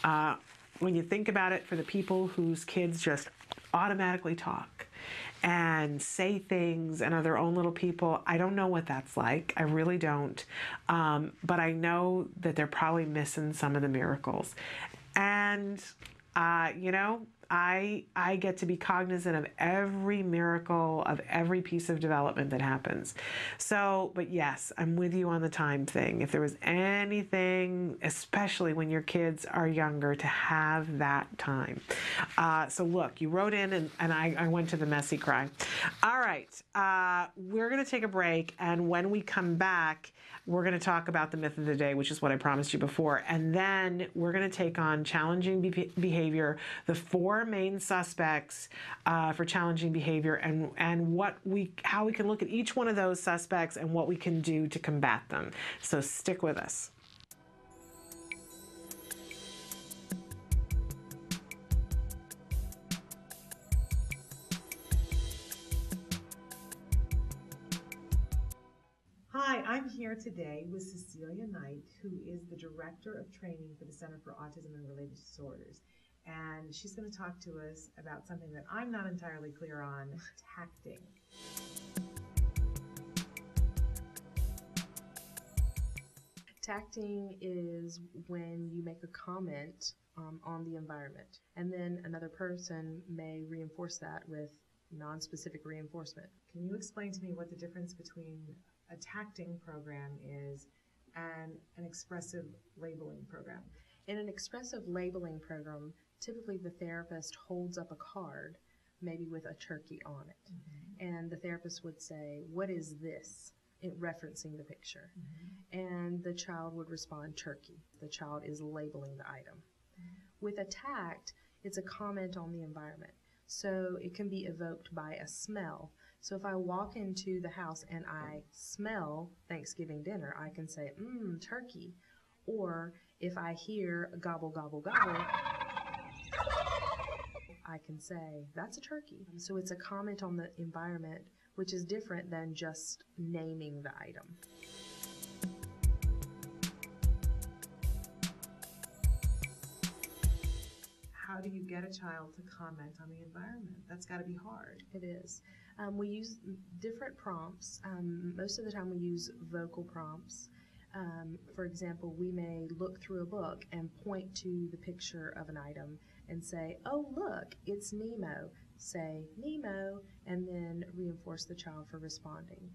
When you think about it, for the people whose kids just automatically talk and say things and are their own little people, I don't know what that's like. I really don't. But I know that they're probably missing some of the miracles. And, I get to be cognizant of every miracle, of every piece of development that happens. So, but yes, I'm with you on the time thing. If there was anything, especially when your kids are younger, to have that time. So look, you wrote in and I went to the messy cry. All right, we're going to take a break, and when we come back, we're going to talk about the myth of the day, which is what I promised you before. And then we're going to take on challenging behavior, the 4 main suspects for challenging behavior, and how we can look at each one of those suspects and what we can do to combat them. So stick with us. Hi, I'm here today with Cecilia Knight, who is the Director of Training for the Center for Autism and Related Disorders. And she's going to talk to us about something that I'm not entirely clear on, tacting. Tacting is when you make a comment on the environment, and then another person may reinforce that with non-specific reinforcement. Can you explain to me what the difference between a tacting program is and an expressive labeling program? In an expressive labeling program, typically the therapist holds up a card, maybe with a turkey on it. Mm-hmm. And the therapist would say, "What is this?" referencing the picture. Mm-hmm. And the child would respond, "Turkey." The child is labeling the item. Mm-hmm. With a tact, it's a comment on the environment. So it can be evoked by a smell. So if I walk into the house and I smell Thanksgiving dinner, I can say, turkey. Or if I hear gobble, gobble, gobble, I can say, that's a turkey. So it's a comment on the environment, which is different than just naming the item. How do you get a child to comment on the environment? That's got to be hard. It is. We use different prompts. Most of the time we use vocal prompts. For example, we may look through a book and point to the picture of an item and say, oh, look, it's Nemo. Say, Nemo, and then reinforce the child for responding.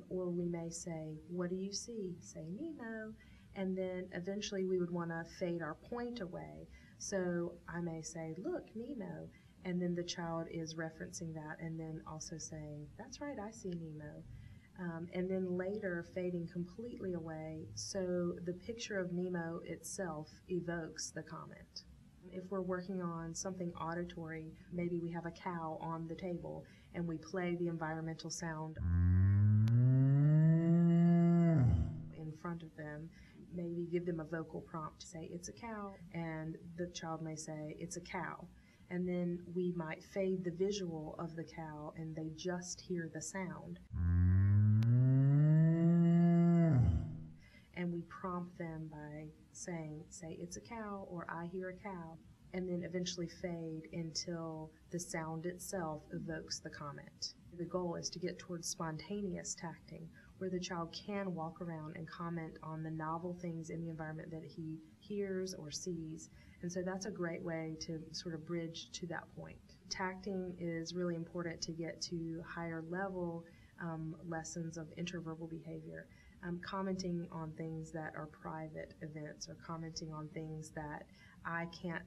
Or we may say, what do you see? Say, Nemo. And then eventually we would want to fade our point away. So I may say, look, Nemo. And then the child is referencing that and then also saying, that's right, I see Nemo. And then later fading completely away so the picture of Nemo itself evokes the comment. If we're working on something auditory, maybe we have a cow on the table and we play the environmental sound in front of them, maybe give them a vocal prompt to say, it's a cow, and the child may say, it's a cow. And then we might fade the visual of the cow and they just hear the sound. And we prompt them by saying, say, it's a cow, or I hear a cow, and then eventually fade until the sound itself evokes the comment. The goal is to get towards spontaneous tacting, where the child can walk around and comment on the novel things in the environment that he hears or sees. And so that's a great way to sort of bridge to that point. Tacting is really important to get to higher level lessons of interverbal behavior. Commenting on things that are private events or commenting on things that I can't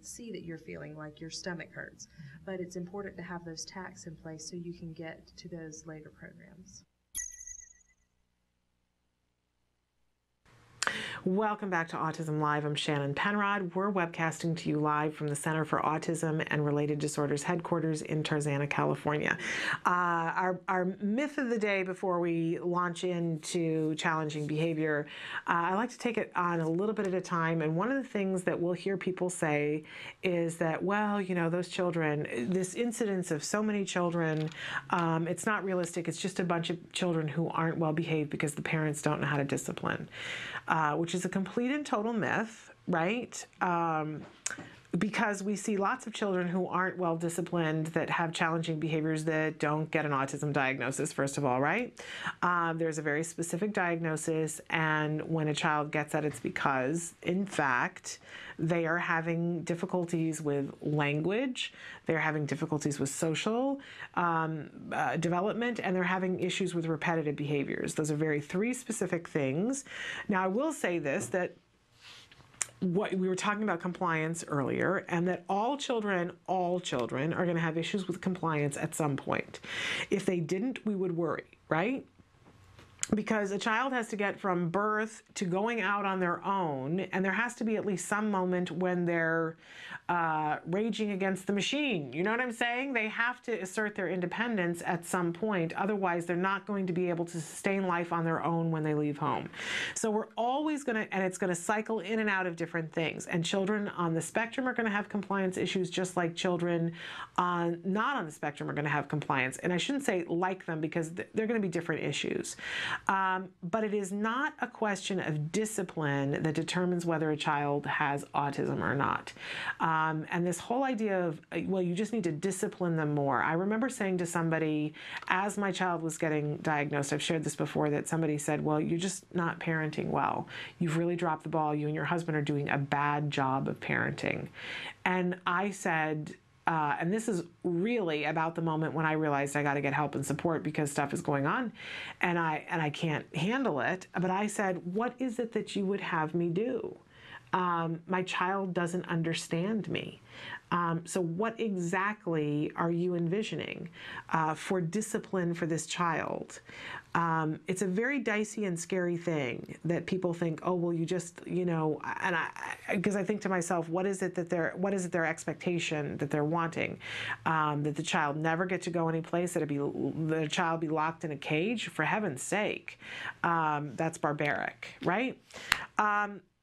see that you're feeling, like your stomach hurts. But it's important to have those tacts in place so you can get to those later programs. Welcome back to Autism Live. I'm Shannon Penrod. We're webcasting to you live from the Center for Autism and Related Disorders headquarters in Tarzana, California. Our myth of the day before we launch into challenging behavior, I like to take it on a little bit at a time. And one of the things that we'll hear people say is that, well, you know, those children, this incidence of so many children, it's not realistic. It's just a bunch of children who aren't well behaved because the parents don't know how to discipline. Which is a complete and total myth, right? Because we see lots of children who aren't well disciplined, that have challenging behaviors, that don't get an autism diagnosis, first of all, right? There's a very specific diagnosis, and when a child gets that, it's because, in fact, they are having difficulties with language, they're having difficulties with social development, and they're having issues with repetitive behaviors. Those are three specific things. Now, I will say this, that what we were talking about compliance earlier, and that all children are going to have issues with compliance at some point. If they didn't, we would worry, right? Because a child has to get from birth to going out on their own, and there has to be at least some moment when they're raging against the machine. You know what I'm saying? They have to assert their independence at some point. Otherwise, they're not going to be able to sustain life on their own when they leave home. So we're always going to, and it's going to cycle in and out of different things. And children on the spectrum are going to have compliance issues, just like children not on the spectrum are going to have compliance. And I shouldn't say like them, because they're going to be different issues. But it is not a question of discipline that determines whether a child has autism or not. And this whole idea of, well, you just need to discipline them more. I remember saying to somebody, as my child was getting diagnosed, I've shared this before, that somebody said, well, you're just not parenting well. You've really dropped the ball. You and your husband are doing a bad job of parenting. And I said, and this is really about the moment when I realized I got to get help and support because stuff is going on and I can't handle it. But I said, what is it that you would have me do? My child doesn't understand me. So what exactly are you envisioning for discipline for this child? It's a very dicey and scary thing that people think, oh, well, you just, you know, and because I think to myself, what is it their expectation that they're wanting? That the child never get to go any place, that the child be locked in a cage? For heaven's sake, that's barbaric, right?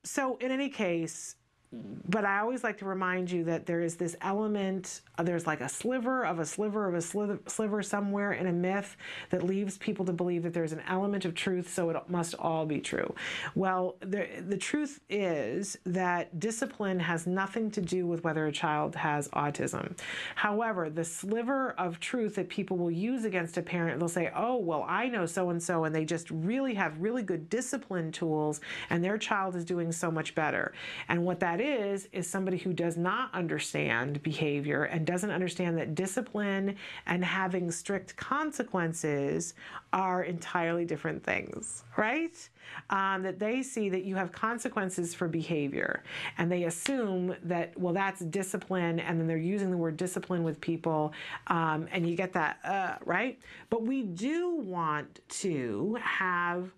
So in any case, But I always like to remind you that there is this element, there's like a sliver of a sliver of a sliver somewhere in a myth that leaves people to believe that there's an element of truth, so it must all be true. Well, the truth is that discipline has nothing to do with whether a child has autism. However, the sliver of truth that people will use against a parent, they'll say, oh, well, I know so-and-so, and they just really have really good discipline tools, and their child is doing so much better. And what that is somebody who does not understand behavior and doesn't understand that discipline and having strict consequences are entirely different things, right? That they see that you have consequences for behavior, and they assume that, well, that's discipline, and then they're using the word discipline with people, and you get that, right? But we do want to have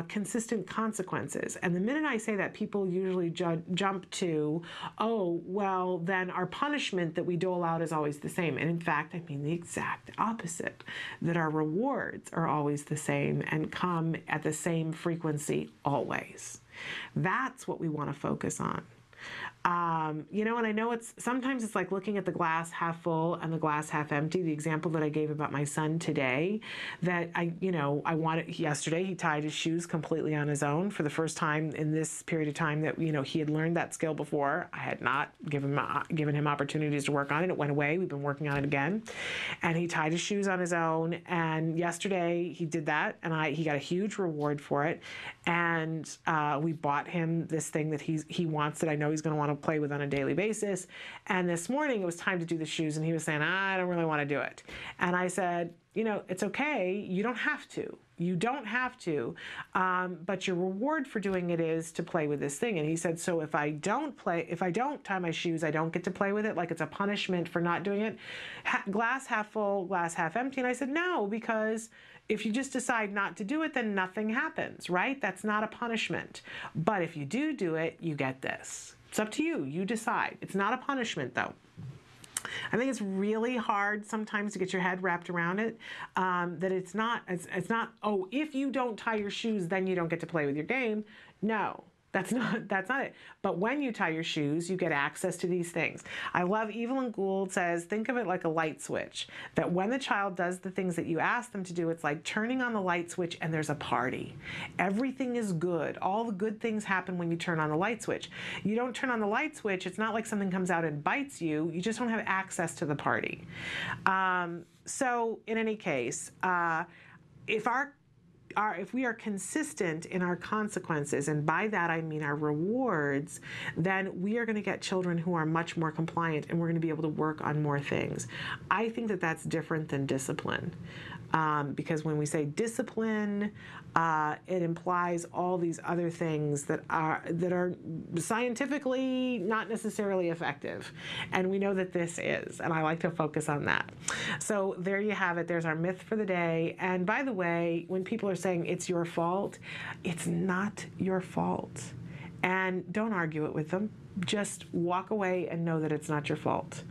consistent consequences. And the minute I say that, people usually jump to, oh, well, then our punishment that we dole out is always the same. And in fact, I mean the exact opposite, that our rewards are always the same and come at the same frequency always. That's what we want to focus on. You know, and I know sometimes it's like looking at the glass half full and the glass half empty. The example that I gave about my son today, that yesterday he tied his shoes completely on his own for the first time in this period of time that, he had learned that skill before. I had not given him opportunities to work on it. It went away. We've been working on it again. And he tied his shoes on his own. And yesterday he did that, and he got a huge reward for it. And we bought him this thing that he wants, that I know he's going to want to play with on a daily basis. And this morning it was time to do the shoes, and he was saying, I don't really want to do it. And I said, it's okay. You don't have to. You don't have to, but your reward for doing it is to play with this thing. And he said, so if I don't tie my shoes, I don't get to play with it, like it's a punishment for not doing it. Glass half full, glass half empty. And I said, no, because if you just decide not to do it, then nothing happens, right? That's not a punishment. But if you do it, you get this. It's up to you. You decide. It's not a punishment, though. I think it's really hard sometimes to get your head wrapped around it, that it's not, oh, if you don't tie your shoes, then you don't get to play with your game. No. That's not it. But when you tie your shoes, you get access to these things. I love Evelyn Gould says, think of it like a light switch, that when the child does the things that you ask them to do, it's like turning on the light switch and there's a party. Everything is good. All the good things happen when you turn on the light switch. You don't turn on the light switch, it's not like something comes out and bites you. You just don't have access to the party. So in any case, if we are consistent in our consequences, and by that I mean our rewards, then we are going to get children who are much more compliant, and we're going to be able to work on more things. I think that that's different than discipline. Because when we say discipline, it implies all these other things that are scientifically not necessarily effective. And we know that this is, and I like to focus on that. So there you have it. There's our myth for the day. And by the way, when people are saying it's your fault, it's not your fault. And don't argue it with them. Just walk away and know that it's not your fault.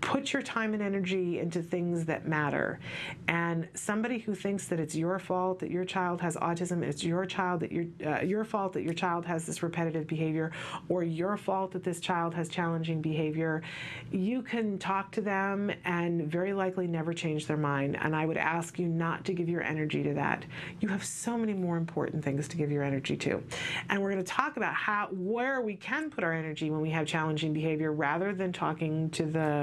Put your time and energy into things that matter. And somebody who thinks that it's your fault that your child has autism, it's your fault that your child has this repetitive behavior, or your fault that this child has challenging behavior, you can talk to them and very likely never change their mind. And I would ask you not to give your energy to that. You have so many more important things to give your energy to. And we're going to talk about where we can put our energy when we have challenging behavior, rather than talking to the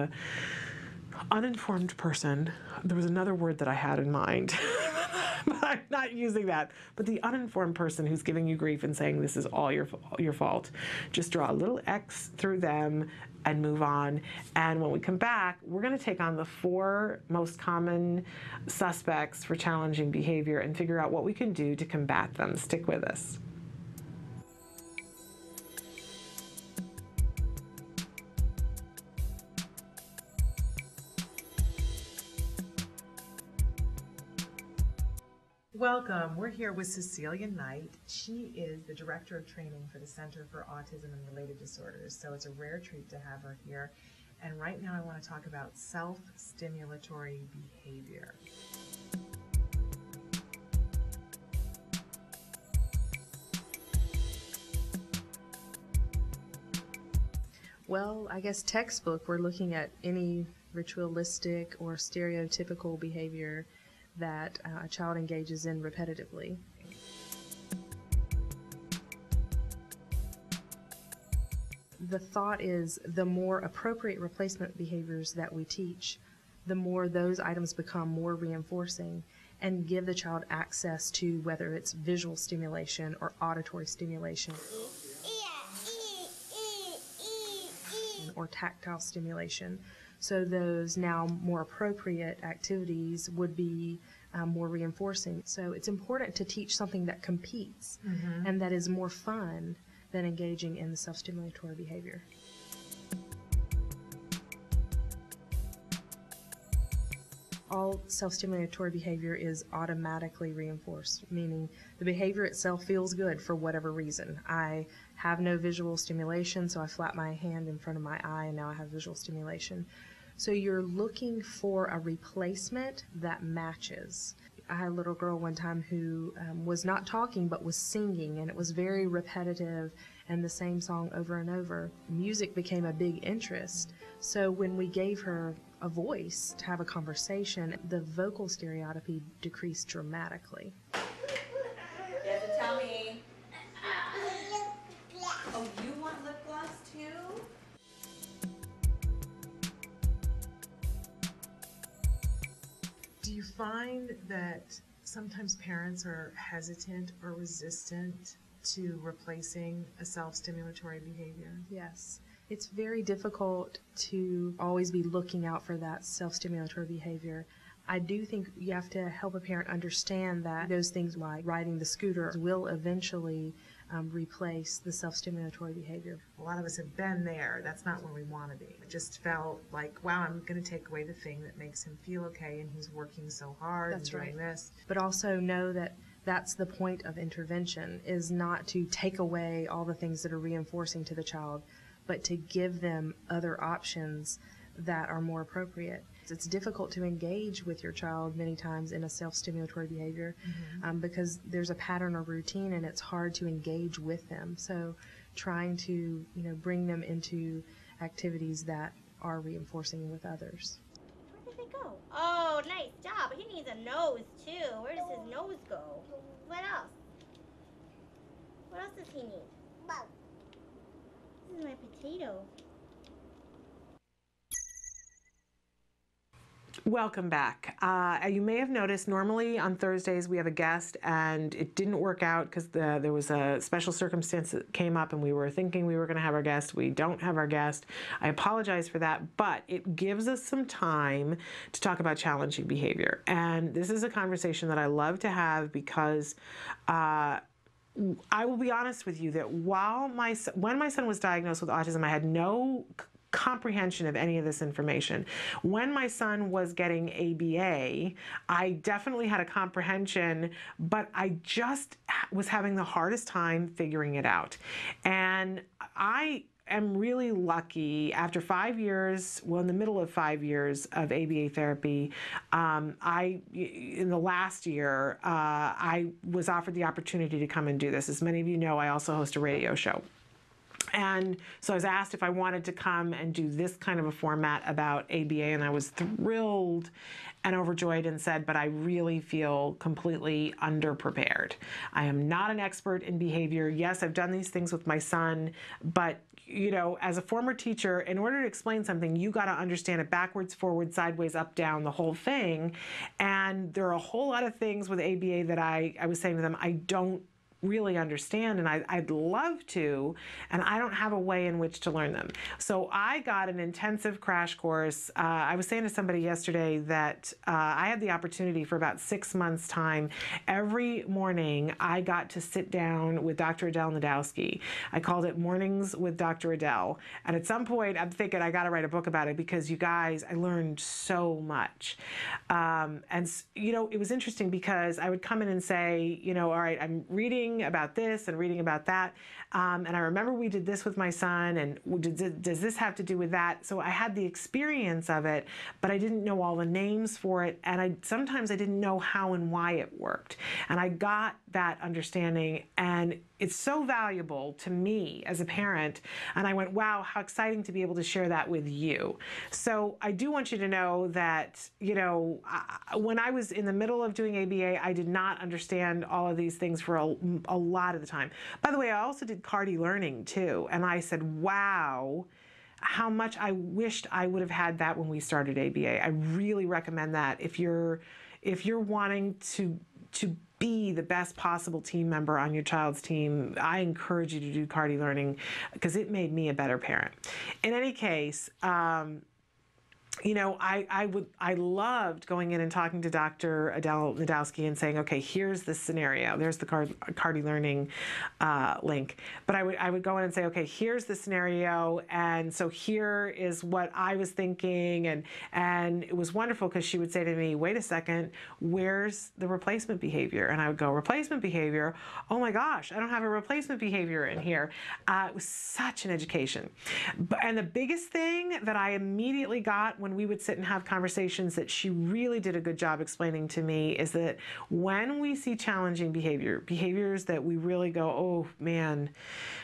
uninformed person. There was another word that I had in mind, but I'm not using that. But the uninformed person who's giving you grief and saying this is all your fault. Just draw a little X through them and move on. And when we come back, we're going to take on the 4 most common suspects for challenging behavior and figure out what we can do to combat them. Stick with us. Welcome. We're here with Cecilia Knight. She is the Director of Training for the Center for Autism and Related Disorders, so it's a rare treat to have her here. And right now I want to talk about self-stimulatory behavior. Well, I guess textbook, we're looking at any ritualistic or stereotypical behavior that a child engages in repetitively. The thought is the more appropriate replacement behaviors that we teach, the more those items become more reinforcing and give the child access to whether it's visual stimulation or auditory stimulation or tactile stimulation. So those now more appropriate activities would be more reinforcing. So it's important to teach something that competes and that is more fun than engaging in the self-stimulatory behavior. All self-stimulatory behavior is automatically reinforced, meaning the behavior itself feels good for whatever reason. I have no visual stimulation, so I flap my hand in front of my eye and now I have visual stimulation. So you're looking for a replacement that matches. I had a little girl one time who was not talking but was singing, and it was very repetitive and the same song over and over. Music became a big interest. So when we gave her a voice to have a conversation, the vocal stereotypy decreased dramatically. You have to tell me. Oh, you want lip gloss too? Do you find that sometimes parents are hesitant or resistant to replacing a self-stimulatory behavior? Yes. It's very difficult to always be looking out for that self-stimulatory behavior. I do think you have to help a parent understand that those things like riding the scooter will eventually replace the self-stimulatory behavior. A lot of us have been there. That's not where we want to be. It just felt like, wow, I'm going to take away the thing that makes him feel okay, and he's working so hard and doing this. But also know that that's the point of intervention, is not to take away all the things that are reinforcing to the child, but to give them other options that are more appropriate. It's difficult to engage with your child many times in a self-stimulatory behavior because there's a pattern or routine, and it's hard to engage with them. So trying to bring them into activities that are reinforcing with others. Where did they go? Oh, nice job. He needs a nose too. Where does his nose go? What else? What else does he need? This is my potato. Welcome back. You may have noticed normally on Thursdays we have a guest, and it didn't work out because there was a special circumstance that came up and we were thinking we were going to have our guest. We don't have our guest. I apologize for that, but it gives us some time to talk about challenging behavior. And this is a conversation that I love to have because I will be honest with you that when my son was diagnosed with autism, I had no comprehension of any of this information. When my son was getting ABA, I definitely had a comprehension, but I just was having the hardest time figuring it out. And I am really lucky. After 5 years, well, in the middle of 5 years of ABA therapy, in the last year, I was offered the opportunity to come and do this. As many of you know, I also host a radio show. And so I was asked if I wanted to come and do this kind of a format about ABA, and I was thrilled and overjoyed and said, but I really feel completely underprepared. I am not an expert in behavior. Yes, I've done these things with my son, but as a former teacher, in order to explain something, you got to understand it backwards, forward, sideways, up, down, the whole thing. And there are a whole lot of things with ABA that I was saying to them, I don't really understand, and I'd love to, and I don't have a way in which to learn them. So I got an intensive crash course. I was saying to somebody yesterday that I had the opportunity for about 6 months' time. Every morning I got to sit down with Dr. Adele Nadowski. I called it Mornings with Dr. Adele. And at some point I'm thinking I got to write a book about it because you guys, I learned so much. And it was interesting because I would come in and say, all right, I'm reading about this and reading about that. And I remember we did this with my son, and does this have to do with that? So I had the experience of it, but I didn't know all the names for it. And sometimes I didn't know how and why it worked. And I got that understanding, and it's so valuable to me as a parent. And I went, wow, how exciting to be able to share that with you. So I do want you to know that, you know, when I was in the middle of doing ABA, I did not understand all of these things for a lot of the time. By the way, I also did CARD e-learning too. And I said, wow, how much I wished I would have had that when we started ABA. I really recommend that if you're wanting to be the best possible team member on your child's team. I encourage you to do CARD e-learning because it made me a better parent. In any case, you know, I loved going in and talking to Dr. Adele Nadowski and saying, okay, here's the scenario. There's the CARD e-learning link. But I would go in and say, okay, here's the scenario, and so here is what I was thinking, and it was wonderful because she would say to me, wait a second, where's the replacement behavior? And I would go, replacement behavior? Oh my gosh, I don't have a replacement behavior in here. It was such an education. And the biggest thing that I immediately got when we would sit and have conversations that she really did a good job explaining to me is that when we see challenging behaviors that we really go, oh man,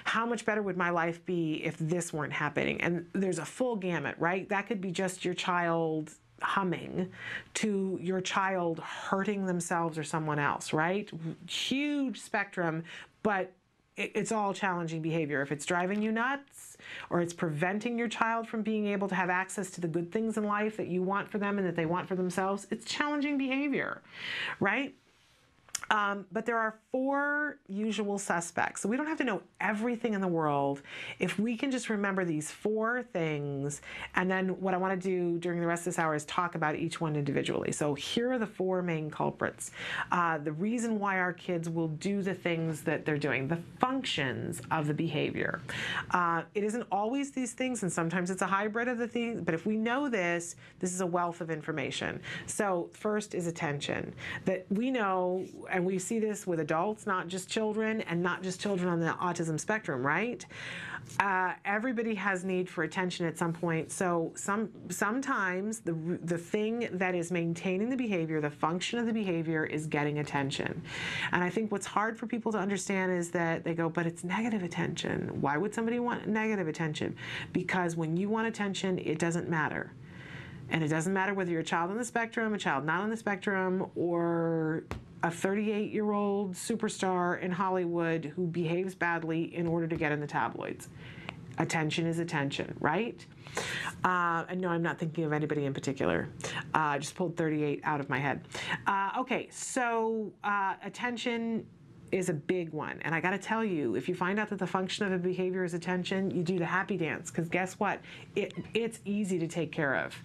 how much better would my life be if this weren't happening? And there's a full gamut, right? That could be just your child humming to your child hurting themselves or someone else, right? Huge spectrum, but it's all challenging behavior. If it's driving you nuts or it's preventing your child from being able to have access to the good things in life that you want for them and that they want for themselves, it's challenging behavior, right? But there are 4 usual suspects. So we don't have to know everything in the world. If we can just remember these 4 things, and then what I want to do during the rest of this hour is talk about each one individually. So here are the 4 main culprits. The reason why our kids will do the things that they're doing, the functions of the behavior. It isn't always these things, and sometimes it's a hybrid of the things, but if we know this is a wealth of information. So first is attention. That we know, and we see this with adults, not just children, and not just children on the autism spectrum, right? Everybody has need for attention at some point. So sometimes the thing that is maintaining the behavior, the function of the behavior, is getting attention. And I think what's hard for people to understand is that they go, but it's negative attention. Why would somebody want negative attention? Because when you want attention, it doesn't matter. And it doesn't matter whether you're a child on the spectrum, a child not on the spectrum, or a 38-year-old superstar in Hollywood who behaves badly in order to get in the tabloids. Attention is attention, right? And no, I'm not thinking of anybody in particular. I just pulled 38 out of my head. Okay, so attention is a big one. And I got to tell you, if you find out that the function of a behavior is attention, you do the happy dance, because guess what? It's easy to take care of.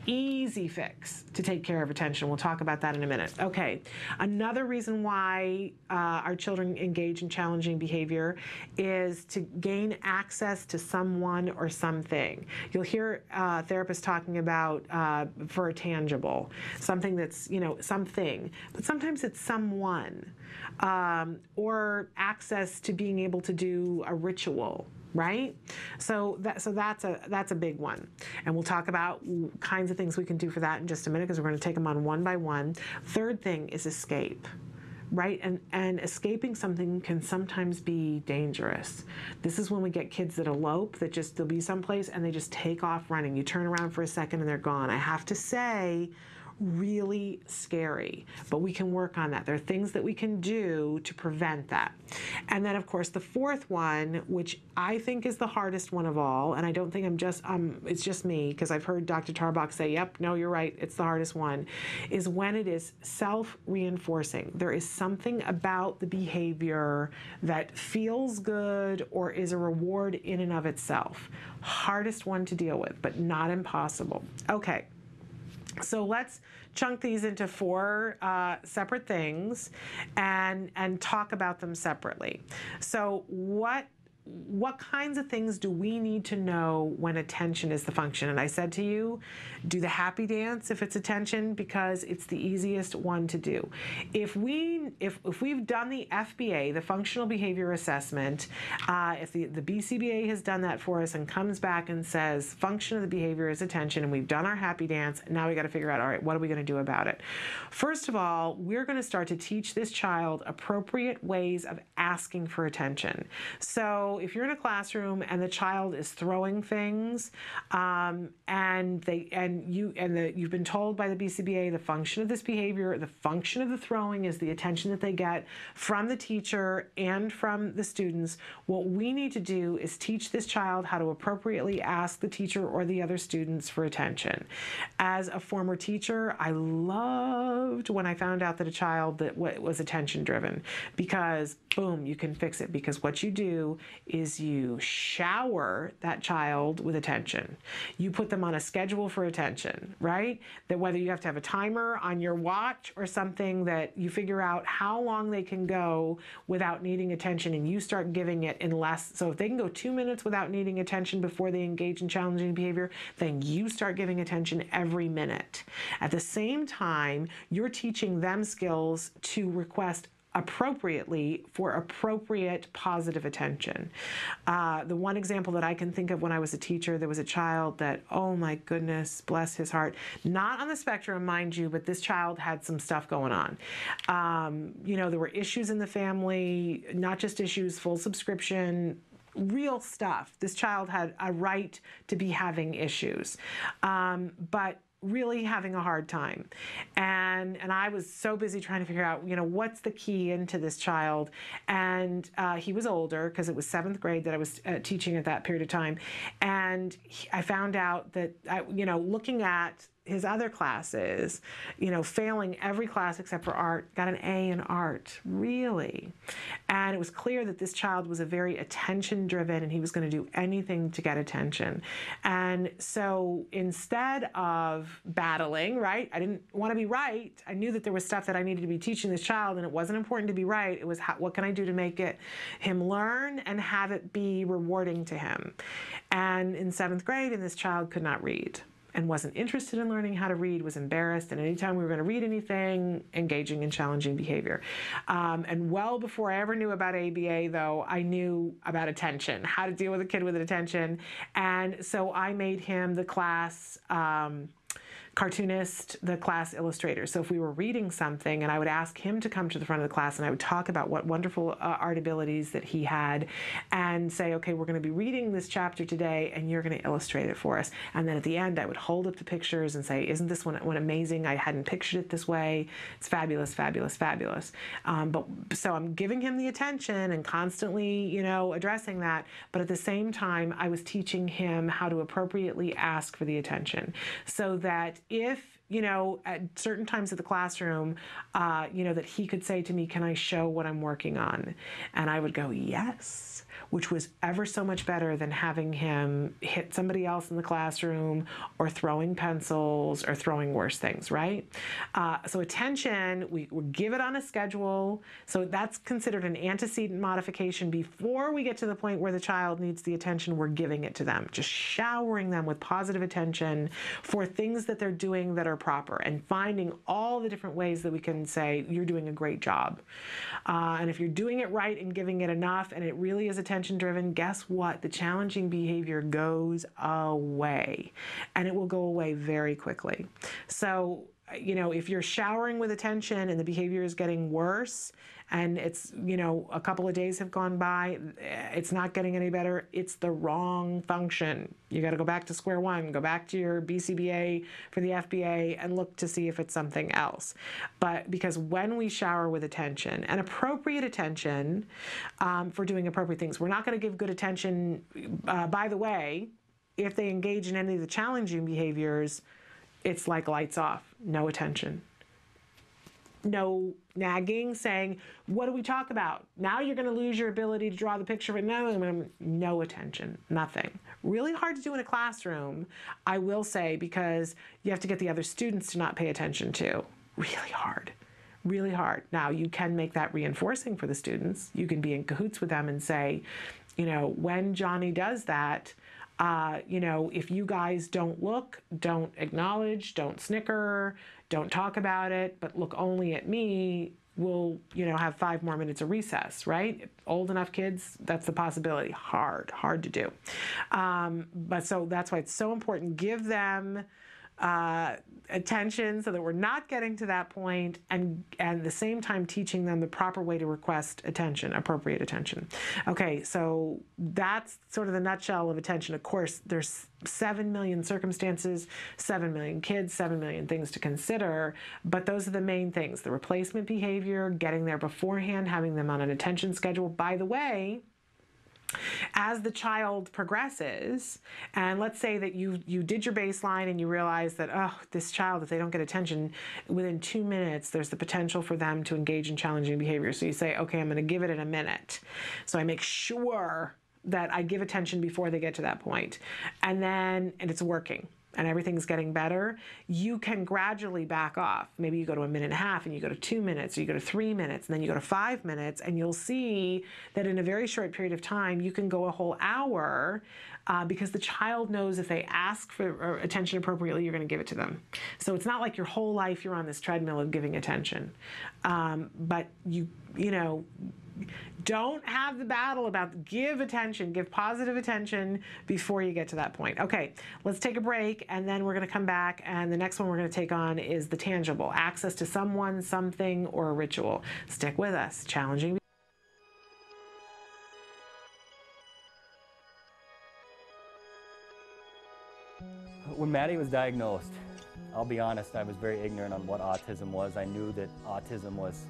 Easy fix to take care of attention. We'll talk about that in a minute. Okay, another reason why our children engage in challenging behavior is to gain access to someone or something. You'll hear therapists talking about for a tangible, something that's, you know, something, but sometimes it's someone, or access to being able to do a ritual. Right? So that's a big one. And we'll talk about kinds of things we can do for that in just a minute, because we're going to take them on one by one. Third thing is escape. Right? And escaping something can sometimes be dangerous. This is when we get kids that elope, that just, they'll be someplace and they just take off running. You turn around for a second and they're gone. I have to say, really scary, but we can work on that. There are things that we can do to prevent that. And then of course the 4th one, which I think is the hardest one of all, and I don't think it's just me, because I've heard Dr. Tarbach say, yep, no, you're right, it's the hardest one, is when it is self-reinforcing. There is something about the behavior that feels good or is a reward in and of itself. Hardest one to deal with, but not impossible. Okay. So let's chunk these into 4 separate things and talk about them separately. So what what kinds of things do we need to know when attention is the function? And I said to you, do the happy dance if it's attention, because it's the easiest one to do. If we've done the FBA, the functional behavior assessment, if the BCBA has done that for us and comes back and says function of the behavior is attention, and we've done our happy dance, now we got to figure out, all right, what are we going to do about it? First of all, we're going to start to teach this child appropriate ways of asking for attention. So if you're in a classroom and the child is throwing things, you've been told by the BCBA the function of this behavior, the function of the throwing is the attention that they get from the teacher and from the students, what we need to do is teach this child how to appropriately ask the teacher or the other students for attention. As a former teacher, I loved when I found out that a child that was attention driven, because boom, you can fix it, because what you do is you shower that child with attention. You put them on a schedule for attention, right? That whether you have to have a timer on your watch or something, that you figure out how long they can go without needing attention, and you start giving it in less. So if they can go 2 minutes without needing attention before they engage in challenging behavior, then you start giving attention every minute. At the same time, you're teaching them skills to request appropriately for appropriate positive attention. The one example that I can think of when I was a teacher, there was a child that, oh my goodness, bless his heart, not on the spectrum, mind you, but this child had some stuff going on. There were issues in the family, not just issues, full subscription, real stuff. This child had a right to be having issues, but really having a hard time. And I was so busy trying to figure out, what's the key into this child. And he was older, because it was 7th grade that I was teaching at that period of time. And I found out that, looking at his other classes, failing every class except for art, got an A in art, really. And it was clear that this child was a very attention-driven, and he was going to do anything to get attention. And so instead of battling, right, I didn't want to be right. I knew that there was stuff that I needed to be teaching this child, and it wasn't important to be right. It was, what can I do to make him learn and have it be rewarding to him? And in 7th grade, and this child could not read, and wasn't interested in learning how to read, was embarrassed, and anytime we were going to read anything, engaging in challenging behavior. And well before I ever knew about ABA, though, I knew about attention, how to deal with a kid with attention. And so I made him the class cartoonist, the class illustrator. So if we were reading something, and I would ask him to come to the front of the class, and I would talk about what wonderful art abilities that he had, and say, okay, we're going to be reading this chapter today, and you're going to illustrate it for us. And then at the end, I would hold up the pictures and say, isn't this one amazing? I hadn't pictured it this way. It's fabulous, fabulous, fabulous. So I'm giving him the attention and constantly, addressing that. But at the same time, I was teaching him how to appropriately ask for the attention, so that if, at certain times of the classroom, that he could say to me, can I show what I'm working on? And I would go, yes, which was ever so much better than having him hit somebody else in the classroom, or throwing pencils, or throwing worse things, right? So attention, we give it on a schedule. So that's considered an antecedent modification. Before we get to the point where the child needs the attention, we're giving it to them, just showering them with positive attention for things that they're doing that are proper, and finding all the different ways that we can say, you're doing a great job. And if you're doing it right and giving it enough, and it really is attention driven, guess what? The challenging behavior goes away, and it will go away very quickly. So, if you're showering with attention and the behavior is getting worse, and it's, a couple of days have gone by, it's not getting any better, it's the wrong function. You got to go back to square one, go back to your BCBA for the FBA, and look to see if it's something else. But because when we shower with attention, and appropriate attention for doing appropriate things, we're not going to give good attention, by the way, if they engage in any of the challenging behaviors, it's like lights off, no attention. No nagging, saying, what do we talk about? Now you're going to lose your ability to draw the picture, but no attention, nothing. Really hard to do in a classroom, I will say, because you have to get the other students to not pay attention to. Really hard. Really hard. Now, you can make that reinforcing for the students. You can be in cahoots with them and say, You know, when Johnny does that, you know, if you guys don't look, don't acknowledge, don't snicker, don't talk about it, but look only at me, we'll, you know, have 5 more minutes of recess, right? Old enough kids, that's the possibility. Hard to do. But so that's why it's so important. Give them attention so that we're not getting to that point, and at the same time teaching them the proper way to request attention, appropriate attention. Okay, so that's sort of the nutshell of attention. Of course, there's 7 million circumstances, 7 million kids, 7 million things to consider, but those are the main things. The replacement behavior, getting there beforehand, having them on an attention schedule. By the way, as the child progresses, and let's say that you did your baseline and you realize that, oh, this child, if they don't get attention within 2 minutes, there's the potential for them to engage in challenging behavior. So you say, okay, I'm going to give it in a minute. So I make sure that I give attention before they get to that point. And it's working, and everything's getting better. You can gradually back off. Maybe you go to 1.5 minutes and you go to 2 minutes, or you go to 3 minutes, and then you go to 5 minutes, and you'll see that in a very short period of time, you can go a whole hour because the child knows if they ask for attention appropriately, you're going to give it to them. So it's not like your whole life you're on this treadmill of giving attention. But you know, don't have the battle about give attention, give positive attention before you get to that point. Okay, let's take a break, and then we're going to come back, and the next one we're going to take on is the tangible, access to someone, something, or a ritual. Stick with us. Challenging. When Maddie was diagnosed, I'll be honest, I was very ignorant on what autism was. I knew that autism was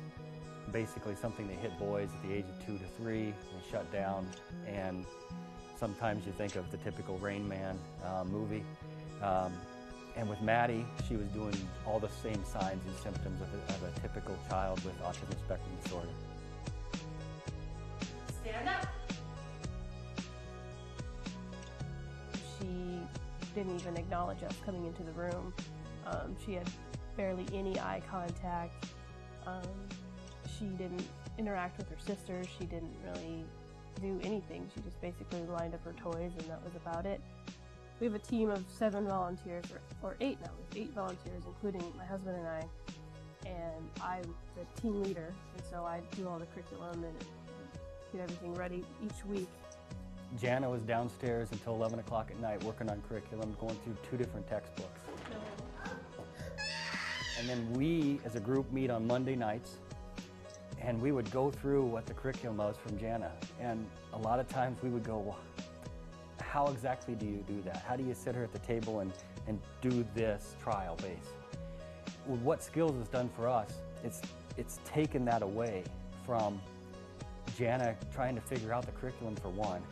basically something that hit boys at the age of 2 to 3. They shut down, and sometimes you think of the typical Rain Man movie. And with Maddie, she was doing all the same signs and symptoms of a typical child with autism spectrum disorder. Stand up. She didn't even acknowledge us coming into the room. She had barely any eye contact. She didn't interact with her sisters. She didn't really do anything. She just basically lined up her toys, and that was about it. We have a team of 7 volunteers, or 8 now. We have 8 volunteers, including my husband and I. And I'm the team leader, and so I do all the curriculum and get everything ready each week. Jana was downstairs until 11 o'clock at night working on curriculum, going through 2 different textbooks. And then we, as a group, meet on Monday nights, and we would go through what the curriculum was from Jana. And a lot of times we would go, well, how exactly do you do that? How do you sit her at the table and do this trial base? What Skills has done for us, it's taken that away from Jana trying to figure out the curriculum for one.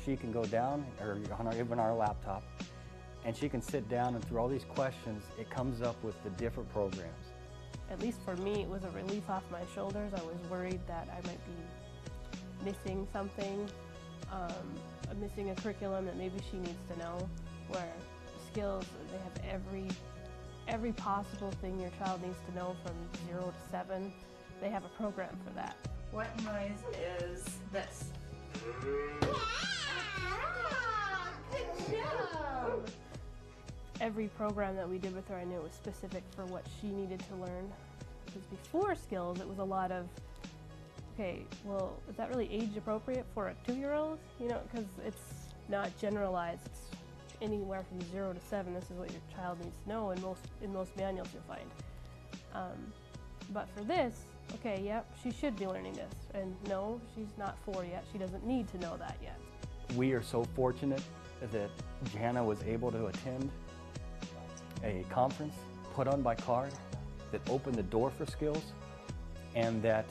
She can go down, or even our laptop, and she can sit down, and through all these questions, it comes up with the different programs. At least for me, it was a relief off my shoulders. I was worried that I might be missing something, missing a curriculum that maybe she needs to know, where Skills, they have every possible thing your child needs to know from 0 to 7. They have a program for that. What noise is this? Good job! Every program that we did with her, I knew it was specific for what she needed to learn. Because before Skills, it was a lot of, okay, well, is that really age appropriate for a 2-year-old? You know, because it's not generalized. It's anywhere from 0 to 7. This is what your child needs to know. In most manuals you'll find. But for this, okay, yep, she should be learning this. And no, she's not 4 yet. She doesn't need to know that yet. We are so fortunate that Jana was able to attend a conference put on by CARD that opened the door for Skills, and that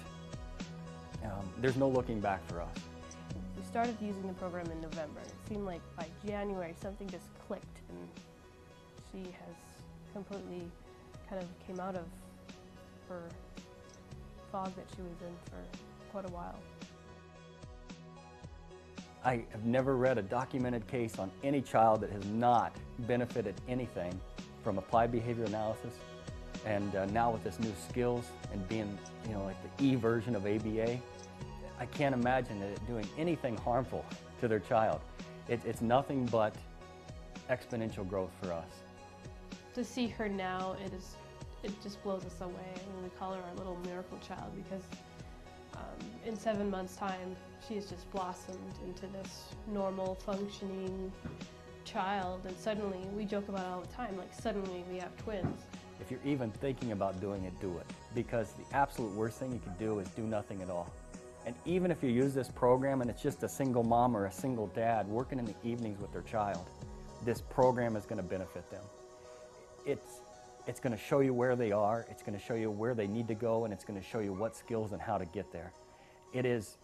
there's no looking back for us. We started using the program in November. It seemed like by January something just clicked, and she has completely kind of came out of her fog that she was in for quite a while. I have never read a documented case on any child that has not benefited anything from applied behavior analysis, and now with this new Skills and being, you know, like the E version of ABA, I can't imagine it doing anything harmful to their child. It's nothing but exponential growth for us. To see her now, it just blows us away. I mean, we call her our little miracle child because in 7 months' time, she's just blossomed into this normal, functioning child. And suddenly, we joke about it all the time, like suddenly we have twins. If you're even thinking about doing it, do it. Because the absolute worst thing you can do is do nothing at all. And even if you use this program and it's just a single mom or a single dad working in the evenings with their child, this program is going to benefit them. It's going to show you where they are, it's going to show you where they need to go, and it's going to show you what skills and how to get there. It is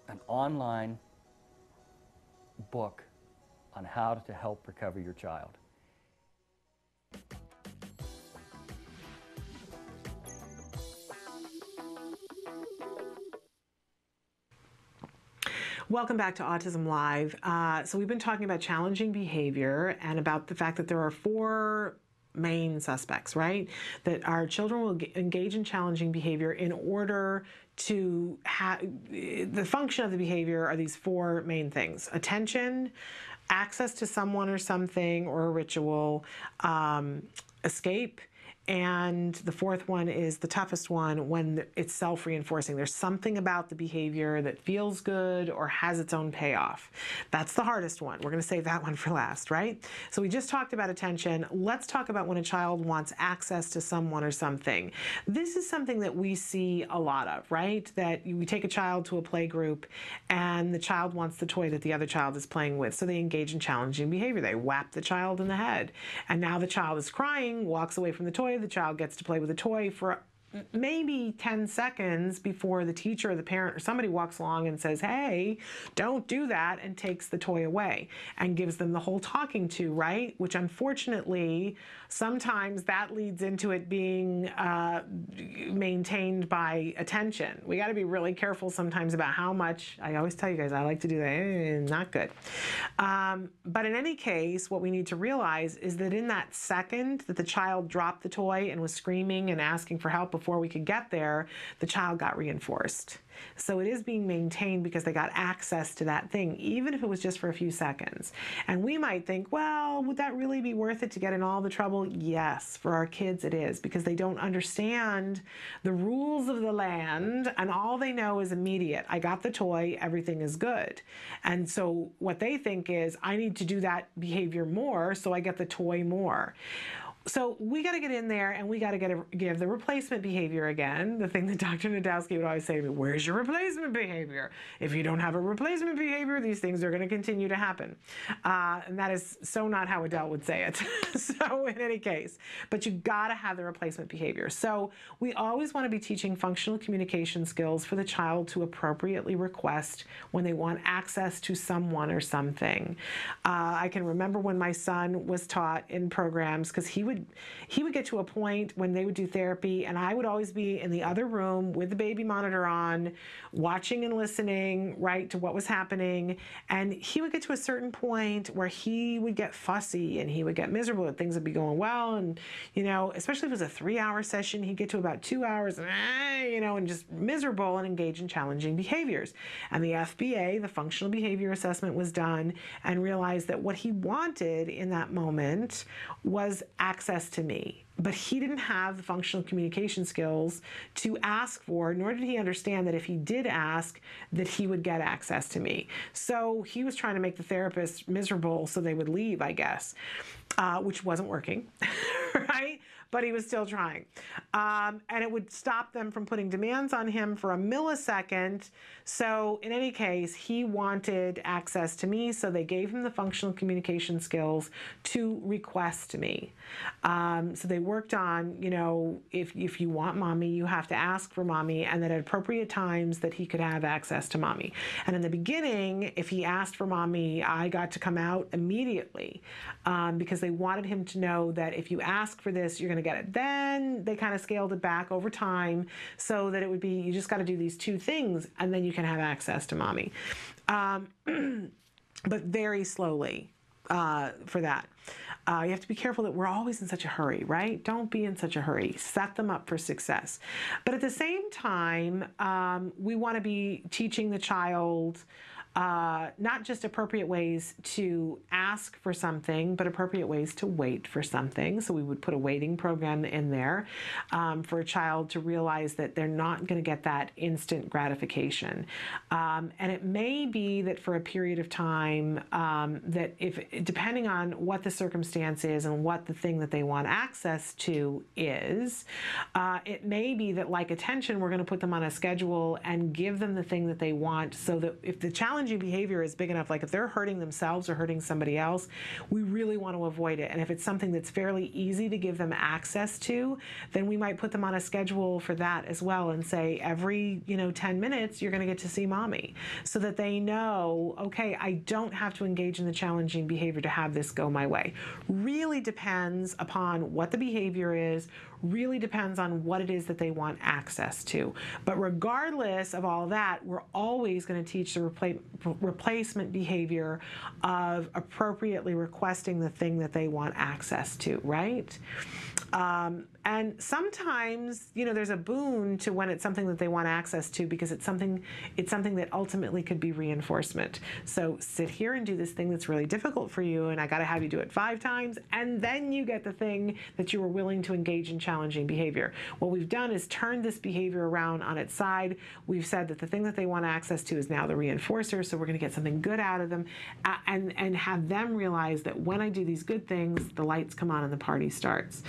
an online book on how to help recover your child. Welcome back to Autism Live. So we've been talking about challenging behavior and about the fact that there are 4 main suspects, right? That our children will engage in challenging behavior in order to have the function of the behavior are these 4 main things: attention, access to someone or something or a ritual, escape, and the 4th one is the toughest one, when it's self-reinforcing. There's something about the behavior that feels good or has its own payoff. That's the hardest one. We're going to save that one for last, right? So we just talked about attention. Let's talk about when a child wants access to someone or something. This is something that we see a lot of, right? That we take a child to a play group and the child wants the toy that the other child is playing with, so they engage in challenging behavior. They whap the child in the head, and now the child is crying, walks away from the toy. The child gets to play with the toy for maybe 10 seconds before the teacher or the parent or somebody walks along and says, hey, don't do that, and takes the toy away and gives them the whole talking to, right? Which unfortunately, sometimes that leads into it being maintained by attention. We got to be really careful sometimes about how much. I always tell you guys, I like to do that. Not good. But in any case, what we need to realize is that in that second that the child dropped the toy and was screaming and asking for help before we could get there, the child got reinforced. So it is being maintained because they got access to that thing, even if it was just for a few seconds. And we might think, well, would that really be worth it to get in all the trouble? Yes, for our kids it is, because they don't understand the rules of the land, and all they know is immediate. I got the toy, everything is good. And so what they think is, I need to do that behavior more, so I get the toy more. So we got to get in there and we got to give the replacement behavior again, the thing that Dr. Nadowski would always say to me, where's your replacement behavior? If you don't have a replacement behavior, these things are going to continue to happen. And that is so not how Adele would say it. So in any case, but you got to have the replacement behavior. So we always want to be teaching functional communication skills for the child to appropriately request when they want access to someone or something. I can remember when my son was taught in programs, because he would get to a point when they would do therapy and I would always be in the other room with the baby monitor on, watching and listening, right, to what was happening. And he would get to a certain point where he would get fussy and he would get miserable and things would be going well. And, you know, especially if it was a 3-hour session, he'd get to about 2 hours and, you know, and just miserable and engage in challenging behaviors. And the FBA, the functional behavior assessment, was done and realized that what he wanted in that moment was access to me. But he didn't have the functional communication skills to ask for, nor did he understand that if he did ask, that he would get access to me. So he was trying to make the therapist miserable so they would leave, I guess, which wasn't working, right? But he was still trying. And it would stop them from putting demands on him for a millisecond. So in any case, he wanted access to me, so they gave him the functional communication skills to request me. So they worked on, you know, if you want mommy, you have to ask for mommy, and that at appropriate times that he could have access to mommy. And in the beginning, if he asked for mommy, I got to come out immediately because they wanted him to know that if you ask for this, you're going to get it. Then they kind of scaled it back over time so that it would be, you just got to do these 2 things and then you can have access to mommy. But very slowly for that. You have to be careful that we're always in such a hurry, right? Don't be in such a hurry. Set them up for success. But at the same time, we want to be teaching the child not just appropriate ways to ask for something, but appropriate ways to wait for something. So we would put a waiting program in there for a child to realize that they're not going to get that instant gratification. And it may be that for a period of time, that depending on what the circumstance is and what the thing that they want access to is, it may be that, like attention, we're going to put them on a schedule and give them the thing that they want, so that if the challenging behavior is big enough, like if they're hurting themselves or hurting somebody else, we really want to avoid it. And if it's something that's fairly easy to give them access to, then we might put them on a schedule for that as well and say every 10 minutes you're going to get to see mommy, so that they know, okay, I don't have to engage in the challenging behavior to have this go my way. Really depends upon what the behavior is, really depends on what it is that they want access to. But regardless of all that, we're always going to teach the replacement behavior of appropriately requesting the thing that they want access to, right? And sometimes, there's a boon to when it's something that they want access to, because it's something that ultimately could be reinforcement. So sit here and do this thing that's really difficult for you, and I got to have you do it 5 times, and then you get the thing that you were willing to engage in challenging behavior. What we've done is turned this behavior around on its side. We've said that the thing that they want access to is now the reinforcer, so we're going to get something good out of them, and have them realize that when I do these good things, the lights come on and the party starts.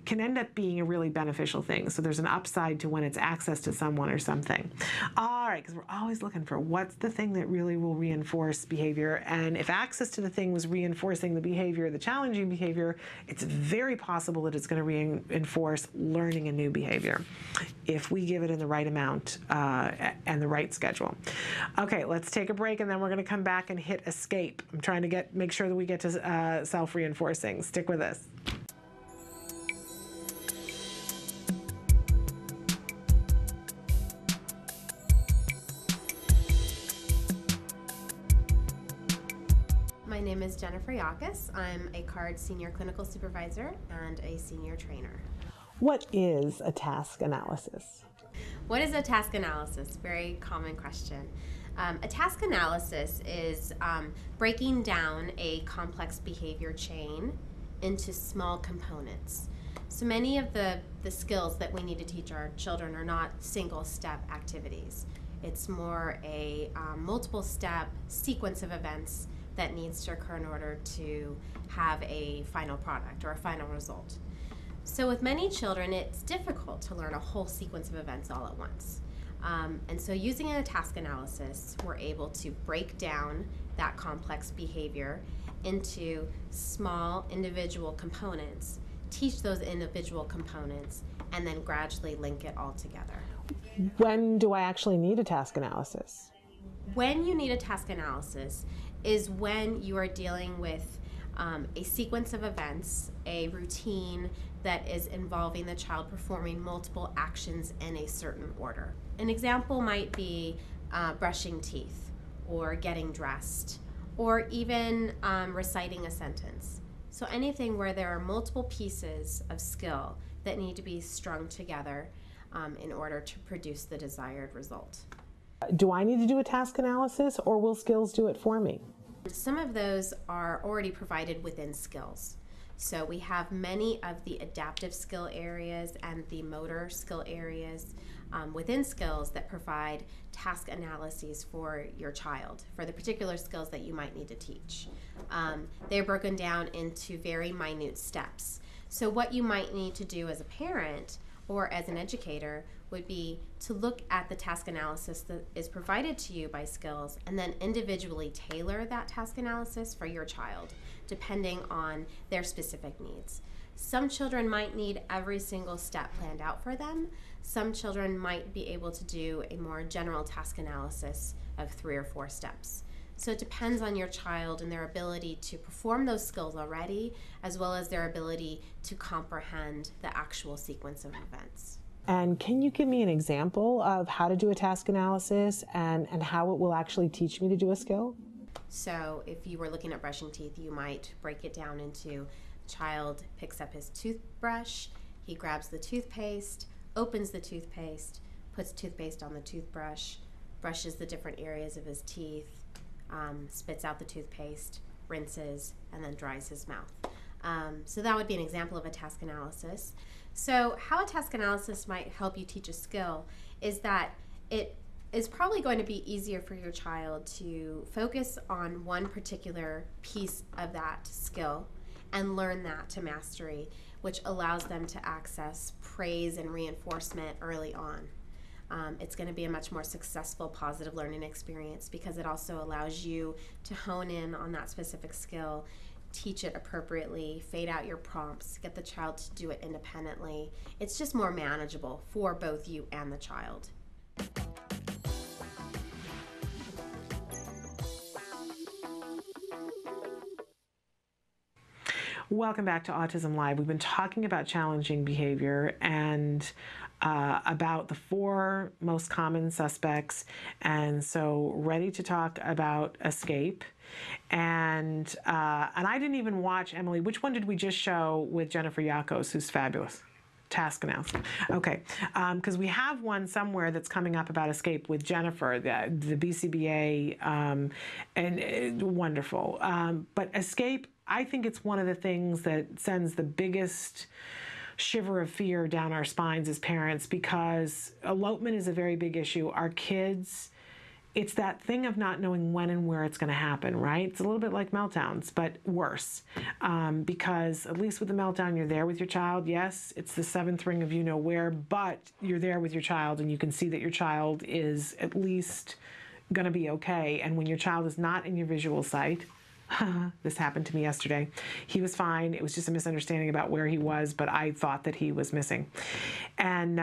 Can end up being a really beneficial thing. So there's an upside to when it's access to someone or something. All right, because we're always looking for what's the thing that really will reinforce behavior. And if access to the thing was reinforcing the behavior, the challenging behavior, it's very possible that it's going to reinforce learning a new behavior if we give it in the right amount and the right schedule. Okay, let's take a break, and then we're going to come back and hit escape. I'm trying to make sure that we get to self-reinforcing. Stick with us. My name is Jennifer Yakis. I'm a CARD Senior Clinical Supervisor and a Senior Trainer. What is a task analysis? What is a task analysis? Very common question. A task analysis is breaking down a complex behavior chain into small components. So many of the skills that we need to teach our children are not single-step activities. It's more a multiple-step sequence of events that needs to occur in order to have a final product or a final result. So with many children, it's difficult to learn a whole sequence of events all at once. And so using a task analysis, we're able to break down that complex behavior into small individual components, teach those individual components, and then gradually link it all together. When do I actually need a task analysis? When you need a task analysis is when you are dealing with a sequence of events, a routine that is involving the child performing multiple actions in a certain order. An example might be brushing teeth, or getting dressed, or even reciting a sentence. So anything where there are multiple pieces of skill that need to be strung together in order to produce the desired result. Do I need to do a task analysis, or will skills do it for me? Some of those are already provided within skills. So we have many of the adaptive skill areas and the motor skill areas within skills that provide task analyses for your child, for the particular skills that you might need to teach. They're broken down into very minute steps. So what you might need to do as a parent or as an educator would be to look at the task analysis that is provided to you by skills and then individually tailor that task analysis for your child, depending on their specific needs. Some children might need every single step planned out for them. Some children might be able to do a more general task analysis of 3 or 4 steps. So it depends on your child and their ability to perform those skills already, as well as their ability to comprehend the actual sequence of events. And can you give me an example of how to do a task analysis and how it will actually teach me to do a skill? So if you were looking at brushing teeth, you might break it down into child picks up his toothbrush, he grabs the toothpaste, opens the toothpaste, puts toothpaste on the toothbrush, brushes the different areas of his teeth, spits out the toothpaste, rinses, and then dries his mouth. So that would be an example of a task analysis. So how a task analysis might help you teach a skill is that it is probably going to be easier for your child to focus on one particular piece of that skill and learn that to mastery, which allows them to access praise and reinforcement early on. It's going to be a much more successful, positive learning experience because it also allows you to hone in on that specific skill, teach it appropriately, fade out your prompts, get the child to do it independently. It's just more manageable for both you and the child. Welcome back to Autism Live. We've been talking about challenging behavior and about the 4 most common suspects, and so ready to talk about escape. And I didn't even watch, Emily, which one did we just show with Jennifer Yakos, who's fabulous? Task announcement. Okay, because we have one somewhere that's coming up about escape with Jennifer, the BCBA, and wonderful. But escape, I think it's one of the things that sends the biggest shiver of fear down our spines as parents, because elopement is a very big issue. Our kids, it's that thing of not knowing when and where it's going to happen, right? It's a little bit like meltdowns, but worse. Because at least with the meltdown, you're there with your child. Yes, it's the 7th ring of you know where, but you're there with your child and you can see that your child is at least going to be okay. And when your child is not in your visual sight, this happened to me yesterday. He was fine. It was just a misunderstanding about where he was, but I thought that he was missing. And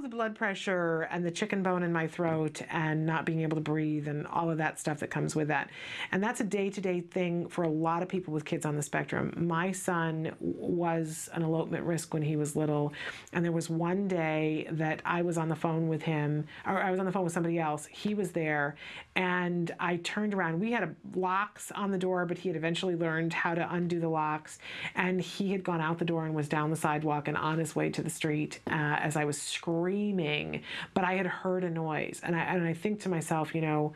the blood pressure and the chicken bone in my throat and not being able to breathe and all of that stuff that comes with that. And that's a day-to-day thing for a lot of people with kids on the spectrum. My son was an elopement risk when he was little, and there was one day that I was on the phone with him, or I was on the phone with somebody else. He was there, and I turned around. We had locks on the door, but he had eventually learned how to undo the locks, and he had gone out the door and was down the sidewalk and on his way to the street as I was screaming, but I had heard a noise, and I think to myself, you know,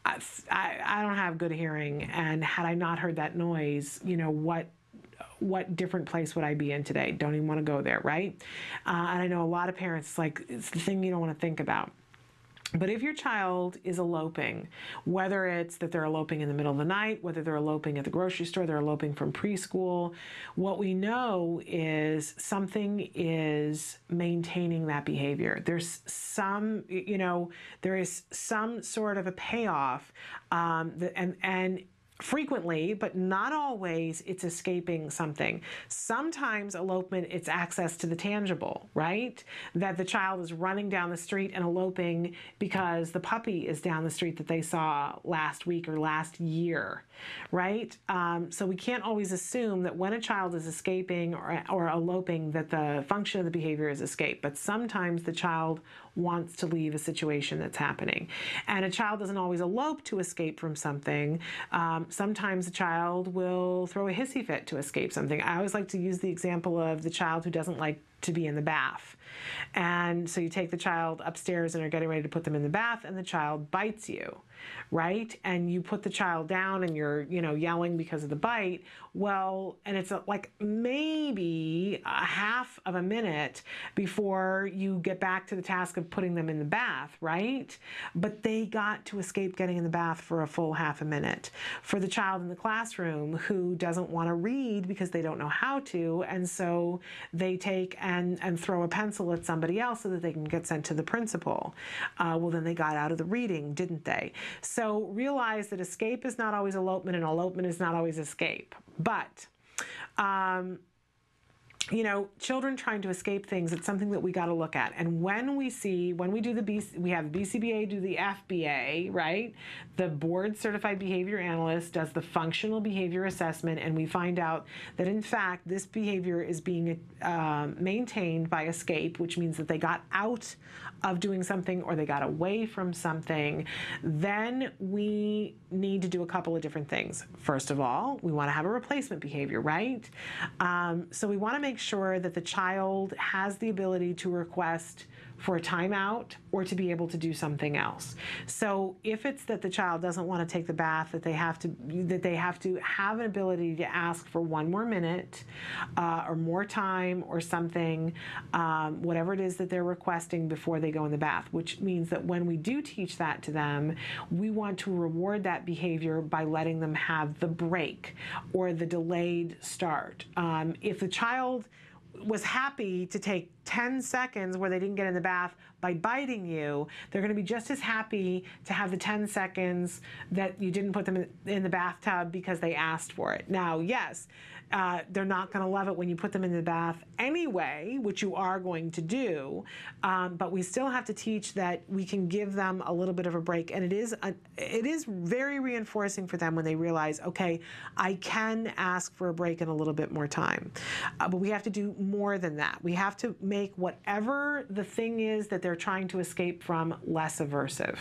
I don't have good hearing, and had I not heard that noise, you know, what different place would I be in today? Don't even want to go there, right? And I know a lot of parents, like, it's the thing you don't want to think about. But if your child is eloping, whether it's that they're eloping in the middle of the night, whether they're eloping at the grocery store, they're eloping from preschool, what we know is something is maintaining that behavior. There's some, you know, there is some sort of a payoff, and frequently, but not always, it's escaping something. Sometimes elopement, it's access to the tangible, right? That the child is running down the street and eloping because the puppy is down the street that they saw last week or last year, right? So we can't always assume that when a child is escaping or eloping that the function of the behavior is escape, but sometimes the child wants to leave a situation that's happening. And a child doesn't always elope to escape from something. Sometimes a child will throw a hissy fit to escape something. I always like to use the example of the child who doesn't like to be in the bath. And so you take the child upstairs and are getting ready to put them in the bath, and the child bites you, right? And you put the child down and you're, you know, yelling because of the bite. Well, and it's like maybe a half of a minute before you get back to the task of putting them in the bath, right? But they got to escape getting in the bath for a full half a minute. For the child in the classroom who doesn't want to read because they don't know how to, and so they take and throw a pencil at somebody else so that they can get sent to the principal. Well, then they got out of the reading, didn't they? So realize that escape is not always elopement, and elopement is not always escape. But you know, children trying to escape things, it's something that we got to look at. And when we do we have the BCBA do the FBA, right? The board certified behavior analyst does the functional behavior assessment, and we find out that in fact this behavior is being maintained by escape, which means that they got out of doing something or they got away from something. Then we need to do a couple of different things. First of all, we want to have a replacement behavior, right? So we want to make sure that the child has the ability to request for a timeout or to be able to do something else. So if it's that the child doesn't want to take the bath, that they have to have an ability to ask for 1 more minute or more time or something, whatever it is that they're requesting before they go in the bath, which means that when we do teach that to them, we want to reward that behavior by letting them have the break or the delayed start. If the child was happy to take 10 seconds where they didn't get in the bath by biting you, they're going to be just as happy to have the 10 seconds that you didn't put them in the bathtub because they asked for it. Now, yes, they're not going to love it when you put them in the bath anyway, which you are going to do, but we still have to teach that we can give them a little bit of a break, and it is very reinforcing for them when they realize, okay, I can ask for a break and a little bit more time. But we have to do more than that. We have to make whatever the thing is that they're trying to escape from less aversive.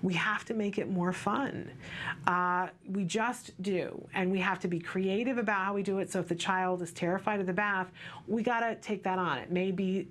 We have to make it more fun. We just do, and we have to be creative about how we do it. So if the child is terrified of the bath, we got to take that on. It may be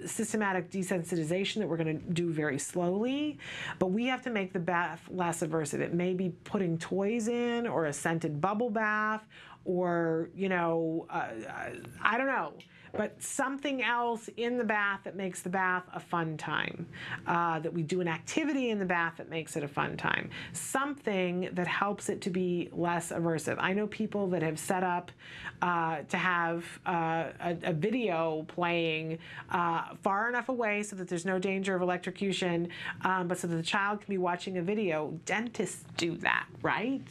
systematic desensitization that we're going to do very slowly, but we have to make the bath less aversive. It may be putting toys in, or a scented bubble bath, or, I don't know, but something else in the bath that makes the bath a fun time, that we do an activity in the bath that makes it a fun time, something that helps it to be less aversive. I know people that have set up to have a video playing far enough away so that there's no danger of electrocution, but so that the child can be watching a video. Dentists do that, right?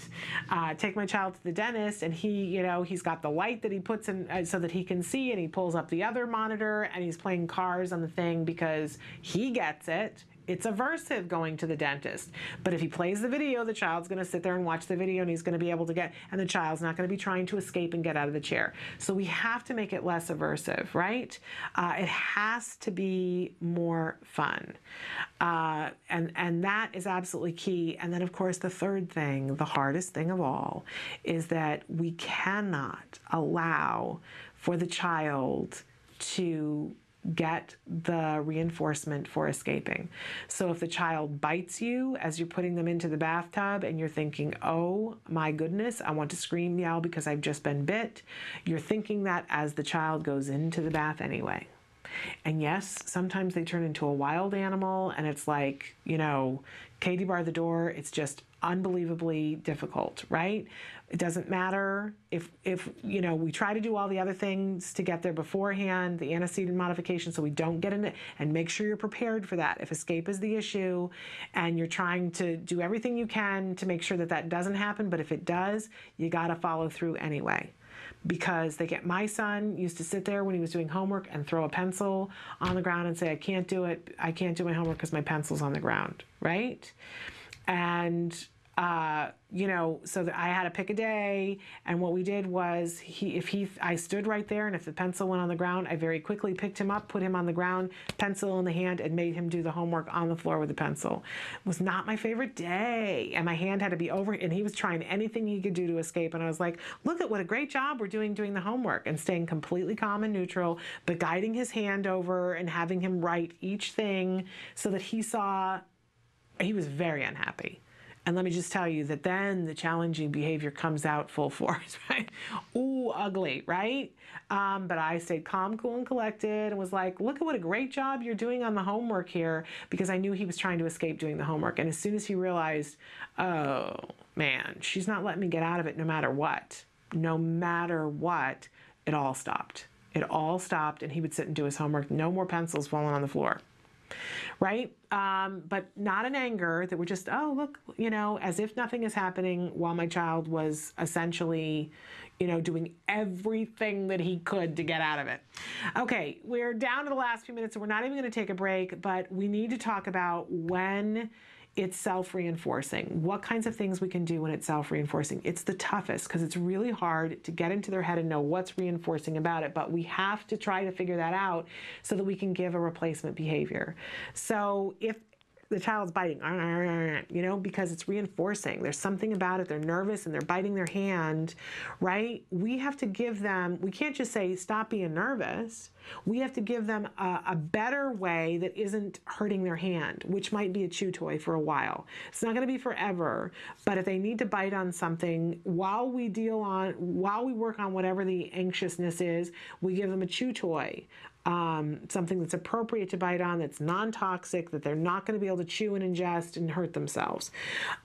Take my child to the dentist, and he's got the light that he puts in so that he can see, and he pulls up the other monitor, and he's playing Cars on the thing because he gets it. It's aversive going to the dentist. But if he plays the video, the child's going to sit there and watch the video, and he's going to be able to and the child's not going to be trying to escape and get out of the chair. So we have to make it less aversive, right? It has to be more fun. And that is absolutely key. And then, of course, the third thing, the hardest thing of all, is that we cannot allow for the child to get the reinforcement for escaping. So if the child bites you as you're putting them into the bathtub and you're thinking, oh my goodness, I want to scream, yell because I've just been bit, you're thinking that as the child goes into the bath anyway. And yes, sometimes they turn into a wild animal, and it's like, Katie bar the door. It's just unbelievably difficult, right? It doesn't matter if we try to do all the other things to get there beforehand, the antecedent modification, so we don't get in it, and make sure you're prepared for that. If escape is the issue and you're trying to do everything you can to make sure that that doesn't happen, but if it does, you got to follow through anyway. Because my son used to sit there when he was doing homework and throw a pencil on the ground and say, I can't do it. I can't do my homework because my pencil's on the ground, right? And so that I had to pick a day, and what we did was I stood right there, and if the pencil went on the ground, I very quickly picked him up, put him on the ground, pencil in the hand, and made him do the homework on the floor with the pencil. It was not my favorite day, and my hand had to be over, and he was trying anything he could do to escape, and I was like, look at what a great job we're doing the homework, and staying completely calm and neutral, but guiding his hand over and having him write each thing so that he was very unhappy. And let me just tell you that then the challenging behavior comes out full force, right? Ooh, ugly, right? But I stayed calm, cool, and collected, and was like, look at what a great job you're doing on the homework here, because I knew he was trying to escape doing the homework. And as soon as he realized, oh, man, she's not letting me get out of it no matter what, it all stopped. It all stopped, and he would sit and do his homework. No more pencils falling on the floor. Right? But not in anger, that we're just, oh, look, as if nothing is happening, while my child was essentially, doing everything that he could to get out of it. Okay, we're down to the last few minutes, so we're not even going to take a break, but we need to talk about when it's self-reinforcing. What kinds of things we can do when it's self-reinforcing. It's the toughest because it's really hard to get into their head and know what's reinforcing about it, but we have to try to figure that out so that we can give a replacement behavior. So if the child's biting, you know, because it's reinforcing. There's something about it. They're nervous and they're biting their hand, right? We have to give them, we can't just say, stop being nervous. We have to give them a better way that isn't hurting their hand, which might be a chew toy for a while. It's not going to be forever, but if they need to bite on something, while we work on whatever the anxiousness is, we give them a chew toy. Something that's appropriate to bite on, that's non-toxic, that they're not going to be able to chew and ingest and hurt themselves.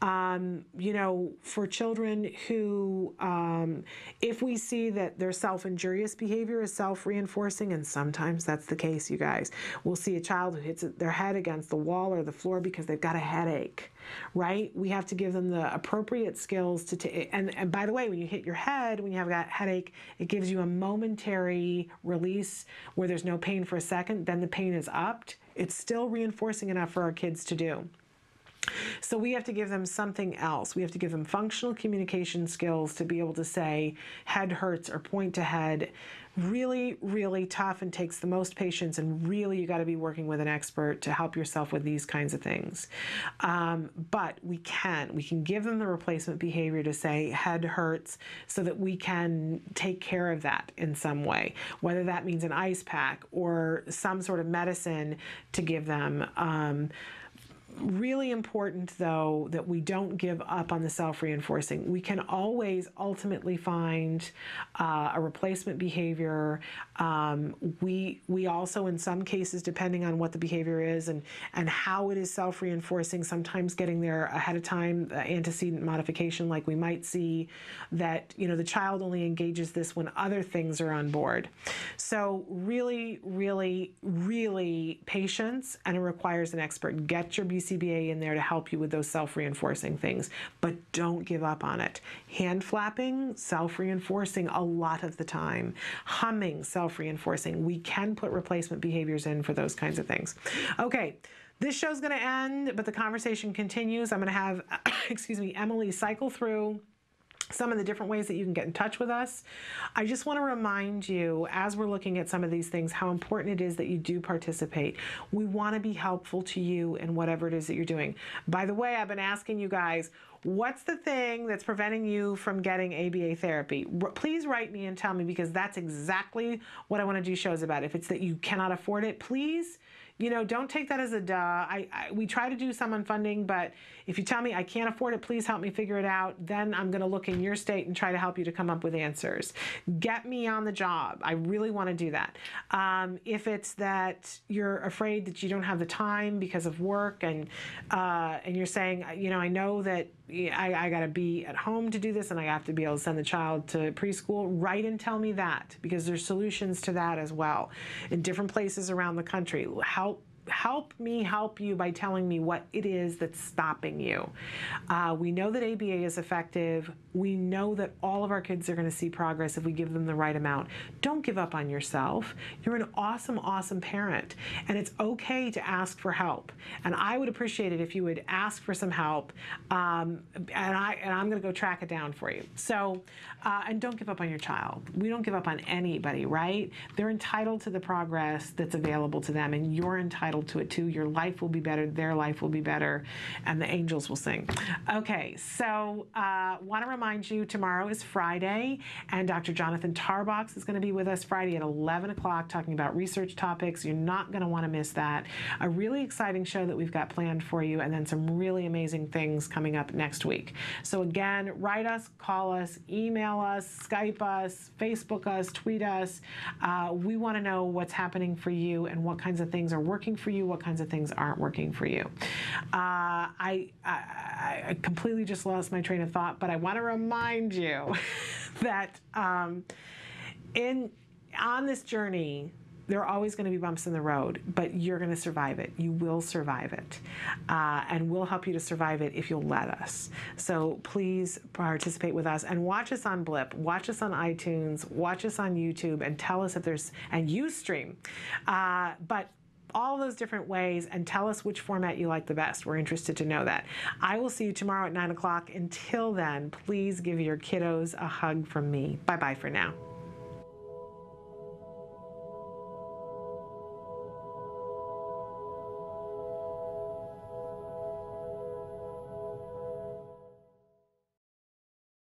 You know, for children who, if we see that their self-injurious behavior is self-reinforcing, and sometimes that's the case, you guys, we'll see a child who hits their head against the wall or the floor because they've got a headache, right? We have to give them the appropriate skills to and by the way, when you hit your head, when you have that headache, it gives you a momentary release where there's no pain for a second, then the pain is upped. It's still reinforcing enough for our kids to do. So we have to give them something else. We have to give them functional communication skills to be able to say head hurts or point to head. Really, really tough and takes the most patience, and really you got to be working with an expert to help yourself with these kinds of things. But we can give them the replacement behavior to say head hurts so that we can take care of that in some way, whether that means an ice pack or some sort of medicine to give them. Really important, though, that we don't give up on the self-reinforcing. We can always ultimately find a replacement behavior. We also, in some cases, depending on what the behavior is and how it is self-reinforcing, sometimes getting there ahead of time, antecedent modification, like we might see that, you know, the child only engages this when other things are on board. So really, really, really patience, and it requires an expert. Get your BCBA in there to help you with those self-reinforcing things, but don't give up on it. Hand flapping, self-reinforcing a lot of the time. Humming, self-reinforcing. We can put replacement behaviors in for those kinds of things. Okay. This show's going to end, but the conversation continues. I'm going to have, excuse me, Emily cycle through some of the different ways that you can get in touch with us. I just want to remind you, as we're looking at some of these things, how important it is that you do participate. We want to be helpful to you in whatever it is that you're doing. By the way, I've been asking you guys, what's the thing that's preventing you from getting ABA therapy? Please write me and tell me, because that's exactly what I want to do shows about. If it's that you cannot afford it, please, you know, don't take that as a duh. We try to do some on funding, but if you tell me I can't afford it, please help me figure it out. Then I'm going to look in your state and try to help you to come up with answers. Get me on the job. I really want to do that. If it's that you're afraid that you don't have the time because of work, and you're saying, you know, I know that I got to be at home to do this, and I have to be able to send the child to preschool, write and tell me that, because there's solutions to that as well in different places around the country. Help me help you by telling me what it is that's stopping you. We know that ABA is effective. We know that all of our kids are going to see progress if we give them the right amount. Don't give up on yourself. You're an awesome, awesome parent, and it's okay to ask for help. And I would appreciate it if you would ask for some help, and I'm going to go track it down for you. So, and don't give up on your child. We don't give up on anybody, right? They're entitled to the progress that's available to them, and you're entitled to it too. Your life will be better, their life will be better, and the angels will sing. Okay, so want to remind you, tomorrow is Friday, and Dr. Jonathan Tarbox is going to be with us Friday at 11 o'clock talking about research topics. You're not going to want to miss that. A really exciting show that we've got planned for you, and then some really amazing things coming up next week. So again, write us, call us, email us, Skype us, Facebook us, tweet us. We want to know what's happening for you and what kinds of things are working for you, what kinds of things aren't working for you. I completely just lost my train of thought, but I want to remind you that on this journey, there are always going to be bumps in the road, but you're going to survive it. You will survive it. And we'll help you to survive it if you'll let us. So please participate with us and watch us on Blip, watch us on iTunes, watch us on YouTube, and tell us if there's, and Ustream. But all those different ways, and tell us which format you like the best. We're interested to know that. I will see you tomorrow at 9 o'clock. Until then, please give your kiddos a hug from me. Bye-bye for now.